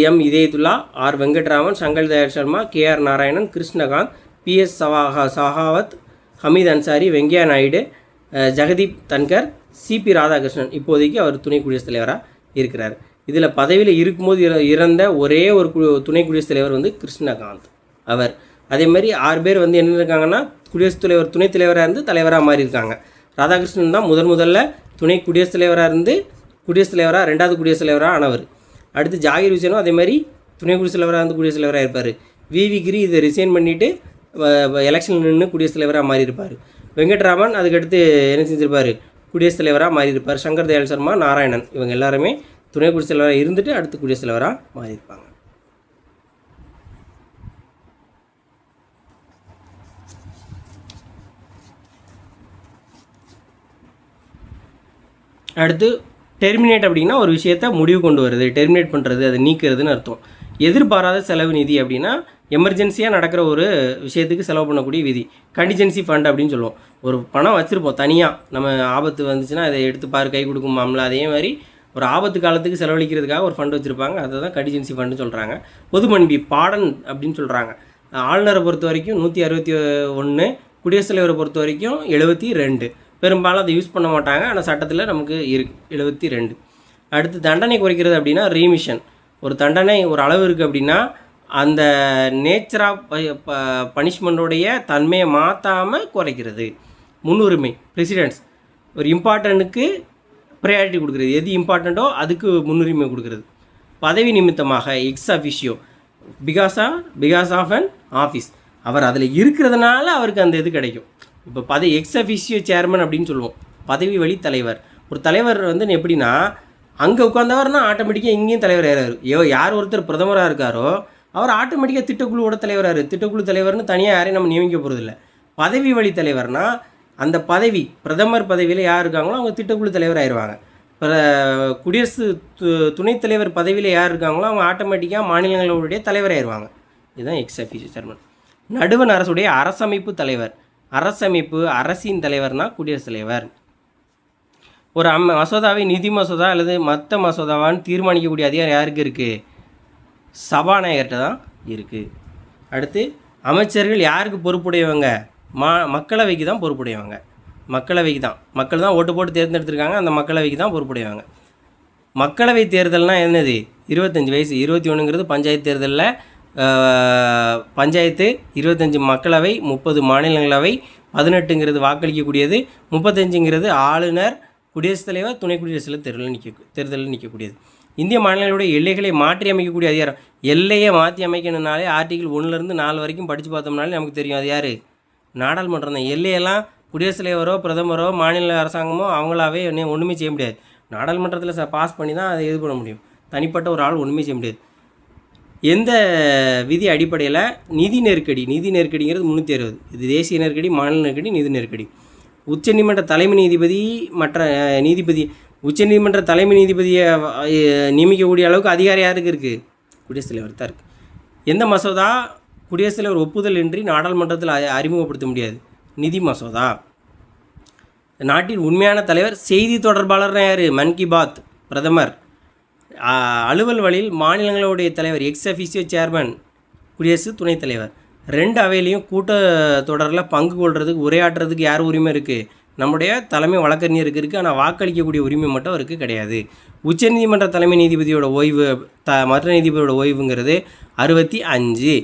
M Hidayatullah, R Venkataraman, Shankar Dayal Sharma, KR Narayanan, Krishan Kant, BS Shekhawat, Hamid Ansari, Venkaiah Naidu, Jagdeep Dhankhar, CP Radhakrishnan. இப்போதைக்கு அவர் துணை குடியரசுத் தலைவராக இருக்கிறார். இதில் பதவியில் இருக்கும்போது இறந்த ஒரே ஒரு துணை குடியரசுத் தலைவர் வந்து கிருஷ்ணகாந்த் அவர். அதே மாதிரி 6 பேர் வந்து என்ன இருக்காங்கன்னா குடியரசுத் தலைவர் துணைத் தலைவராக இருந்து தலைவராக மாறி இருக்காங்க. ராதாகிருஷ்ணன் தான் முதல்ல துணை குடியரசுத் தலைவராக இருந்து குடியரசுத் தலைவராக 2வது குடியரசுத் தலைவராக ஆனவர். அடுத்து ஜாகிர் ஹுசேனும் அதே மாதிரி துணை குடியரசுத் தலைவராக இருந்து குடியரசுத் தலைவராக இருப்பார். விவி கிரி இதை ரிசைன் பண்ணிவிட்டு எலெக்ஷன் நின்று குடியரசுத் தலைவராக மாறி இருப்பார். வெங்கட்ராமன் அதுக்கடுத்து என்ன செஞ்சிருப்பார்? குடியரசுத் தலைவராக மாறி இருப்பார். சங்கர் தயாள் சர்மா, நாராயணன் இவங்க எல்லாருமே துணை குடியரசுத் தலைவராக இருந்துட்டு அடுத்து குடியரசுத் தலைவராக மாறியிருப்பாங்க. அடுத்து டெர்மினேட் அப்படின்னா ஒரு விஷயத்தை முடிவு கொண்டு வருது, டெர்மினேட் பண்ணுறது, அதை நீக்கிறதுன்னு அர்த்தம். எதிர்பாராத செலவு நிதி அப்படின்னா எமர்ஜென்சியாக நடக்கிற ஒரு விஷயத்துக்கு செலவு பண்ணக்கூடிய விதி. கண்டிஜென்சி ஃபண்ட் அப்படின்னு சொல்லுவோம். ஒரு பணம் வச்சுருப்போம் தனியாக, நம்ம ஆபத்து வந்துச்சுன்னா அதை எடுத்து பாரு கை கொடுக்குமாம்ல, அதே மாதிரி ஒரு ஆபத்து காலத்துக்கு செலவழிக்கிறதுக்காக ஒரு ஃபண்ட் வச்சுருப்பாங்க, அதை தான் கண்டிஜென்சி ஃபண்டுன்னு சொல்கிறாங்க. பொதுமன்பி பாடன் அப்படின்னு சொல்கிறாங்க. ஆளுநரை பொறுத்த வரைக்கும் 161, குடியரசுத் தலைவரை பொறுத்த வரைக்கும் 72. பெரும்பாலும் அதை யூஸ் பண்ண மாட்டாங்க, ஆனால் சட்டத்தில் நமக்கு இருக்குது 72. அடுத்து தண்டனை குறைக்கிறது அப்படின்னா ரீமிஷன். ஒரு தண்டனை ஒரு அளவு இருக்குது அப்படின்னா அந்த நேச்சர் ஆஃப் பனிஷ்மெண்ட்டோடைய தன்மையை மாற்றாமல் குறைக்கிறது. முன்னுரிமை பிரசிடென்ட்ஸ், ஒரு இம்பார்ட்டண்ட்டுக்கு ப்ரையாரிட்டி கொடுக்குறது, எது இம்பார்ட்டண்ட்டோ அதுக்கு முன்னுரிமை கொடுக்குறது. பதவி நிமித்தமாக ex officio, because of an office, அவர் அதில் இருக்கிறதுனால அவருக்கு அந்த இது கிடைக்கும். இப்போ எக்ஸ் அஃபிஷியோ சேர்மன் அப்படின்னு சொல்லுவோம், பதவி வழி தலைவர். ஒரு தலைவர் வந்து எப்படின்னா அங்கே உட்காந்தவர்னா ஆட்டோமேட்டிக்காக இங்கேயும் தலைவர் ஏறாரு. யார் ஒருத்தர் பிரதமராக இருக்காரோ அவர் ஆட்டோமேட்டிக்காக திட்டக்குழுவோட தலைவராரு. திட்டக்குழு தலைவர்னு தனியாக யாரையும் நம்ம நியமிக்க போகிறதில்ல. பதவி வழி தலைவர்னால் அந்த பதவி பிரதமர் பதவியில் யார் இருக்காங்களோ அவங்க திட்டக்குழு தலைவர் ஆயிடுவாங்க. குடியரசு துணைத் தலைவர் பதவியில் யார் இருக்காங்களோ அவங்க ஆட்டோமேட்டிக்காக மாநிலங்களுடைய தலைவராயிருவாங்க. இதுதான் எக்ஸ் அஃபிஷியல் சேர்மன். நடுவண் அரசுடைய அரசமைப்பு தலைவர். அரசமைப்பு அரசின் தலைவர்னால் குடியரசுத் தலைவர். ஒரு மசோதாவை நிதி மசோதா அல்லது மற்ற மசோதாவான்னு தீர்மானிக்கக்கூடிய அதிகாரம் யாருக்கு இருக்குது? சபாநாயகர்கிட்ட தான் இருக்குது. அடுத்து அமைச்சர்கள் யாருக்கு பொறுப்புடையவங்க? மக்களவைக்கு தான் பொறுப்புடையவங்க. மக்களவைக்கு தான், மக்கள் தான் ஓட்டு போட்டு தேர்ந்தெடுத்திருக்காங்க, அந்த மக்களவைக்கு தான் பொறுப்புடையவங்க. மக்களவை தேர்தல்னால் என்னது? 25 வயசு. 21ங்கிறது பஞ்சாயத்து தேர்தலில் பஞ்சாயத்து, 25 மக்களவை, 30 மாநிலங்களவை, 18ங்கிறது வாக்களிக்கக்கூடியது, 35ங்கிறது ஆளுநர், குடியரசுத் தலைவர், துணை குடியரசுத் தலைவர் தேர்தலில் நிற்கக்கூடியது. இந்திய மாநிலங்களுடைய எல்லைகளை மாற்றி அமைக்கக்கூடிய அதிகாரம். எல்லையை மாற்றி அமைக்கணுனாலே ஆர்டிகிள் 1லேருந்து 4 வரைக்கும் படித்து பார்த்தோம்னாலே நமக்கு தெரியும். அது யார்? நாடாளுமன்றம் தான். எல்லையெல்லாம் குடியரசுத் தலைவரோ பிரதமரோ மாநில அரசாங்கமோ அவங்களாவே ஒன்றுமே செய்ய முடியாது. நாடாளுமன்றத்தில் பாஸ் பண்ணி தான் அதை இது பண்ண முடியும். தனிப்பட்ட ஒரு ஆள் ஒன்றுமே செய்ய முடியாது. எந்த விதி அடிப்படையில் நிதி நெருக்கடிங்கிறது 360. இது தேசிய நெருக்கடி, மாநில நெருக்கடி, நிதி நெருக்கடி. உச்சநீதிமன்ற தலைமை நீதிபதி மற்ற நீதிபதி உச்சநீதிமன்ற தலைமை நீதிபதியை நியமிக்கக்கூடிய அளவுக்கு அதிகாரம் யாருக்கு இருக்குது? குடியரசுத் தலைவர் தான் இருக்குது. எந்த மசோதா குடியரசுத் தலைவர் ஒப்புதல் இன்றி நாடாளுமன்றத்தில் அறிமுகப்படுத்த முடியாது? நிதி மசோதா. நாட்டின் உண்மையான தலைவர் செய்தி தொடர்பாளர்னா யார்? மன் கி பாத் பிரதமர். அலுவல் வழியில் மாநிலங்களுடைய தலைவர் எக்ஸ் அஃபிஷியோ சேர்மன் குடியரசு துணைத் தலைவர். 2 அவையிலையும் கூட்ட தொடரில் பங்கு கொள்றதுக்கு உரையாற்றுறதுக்கு யார் உரிமை இருக்குது? நம்முடைய தலைமை வழக்கறிஞருக்கு இருக்குது. ஆனால் வாக்களிக்கக்கூடிய உரிமை மட்டும் அவருக்கு கிடையாது. உச்சநீதிமன்ற தலைமை நீதிபதியோட ஓய்வு மற்ற நீதிபதியோட ஓய்வுங்கிறது 65.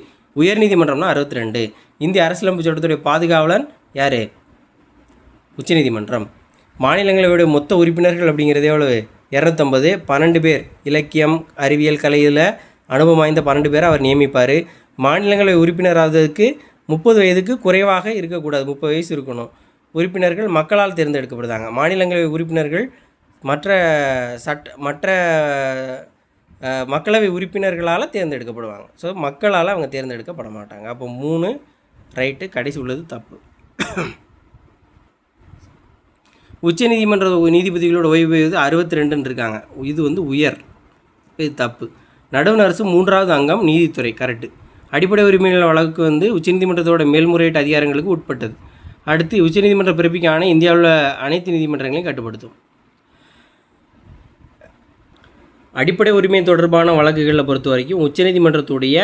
உயர்நீதிமன்றம்னா 62. இந்திய அரசியலமைப்பு சட்டத்துடைய பாதுகாவலன் யார்? உச்சநீதிமன்றம். மாநிலங்களவையுடைய மொத்த உறுப்பினர்கள் அப்படிங்கிறது எவ்வளவு? 250. 12 பேர் இலக்கியம் அறிவியல் கலையில் அனுபவம் வாய்ந்த 12 பேரை அவர் நியமிப்பார். மாநிலங்களவை உறுப்பினராவதற்கு 30 வயதுக்கு குறைவாக இருக்கக்கூடாது. 30 வயசு இருக்கணும். உறுப்பினர்கள் மக்களால் தேர்ந்தெடுக்கப்படுதாங்க. மாநிலங்களவை உறுப்பினர்கள் மற்ற மக்களவை உறுப்பினர்களால் தேர்ந்தெடுக்கப்படுவாங்க. ஸோ மக்களால் அவங்க தேர்ந்தெடுக்கப்பட மாட்டாங்க. அப்போ 3 ரைட்டு, கடைசி உள்ளது தப்பு. உச்சநீதிமன்ற நீதிபதிகளோட ஓய்வு 62 இருக்காங்க. இது உயர், இது தப்பு. நடுவண் அரசு 3வது அங்கம் நீதித்துறை, கரெக்டு. அடிப்படை உரிமைகள் வழக்கு உச்சநீதிமன்றத்தோட மேல்முறையீட்டு அதிகாரங்களுக்கு உட்பட்டது. அடுத்து உச்சநீதிமன்றம் பிறப்பிக்க ஆணை இந்தியாவில் அனைத்து நீதிமன்றங்களையும் கட்டுப்படுத்தும். அடிப்படை உரிமை தொடர்பான வழக்குகளில் பொறுத்த வரைக்கும் உச்சநீதிமன்றத்துடைய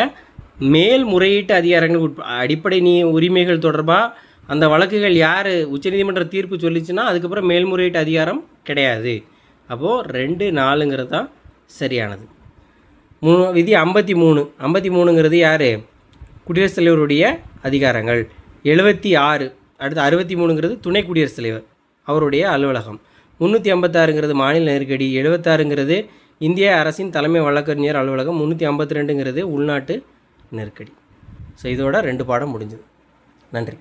மேல்முறையீட்டு அதிகாரங்கள் அடிப்படை உரிமைகள் தொடர்பாக அந்த வழக்குகள் யார் உச்சநீதிமன்ற தீர்ப்பு சொல்லிச்சுன்னா அதுக்கப்புறம் மேல்முறையீட்டு அதிகாரம் கிடையாது. அப்போது 2, 4ங்கிறது தான் சரியானது. விதி 53ங்கிறது யார்? குடியரசுத் தலைவருடைய அதிகாரங்கள். 76. அடுத்து 63ங்கிறது துணை குடியரசுத் தலைவர் அவருடைய அலுவலகம். 356ங்கிறது மாநில நெருக்கடி. 76ங்கிறது இந்திய அரசின் தலைமை வழக்கறிஞர் அலுவலகம். 352ங்கிறது உள்நாட்டு நெருக்கடி. ஸோ இதோட 2 பாடம் முடிஞ்சுது. நன்றி.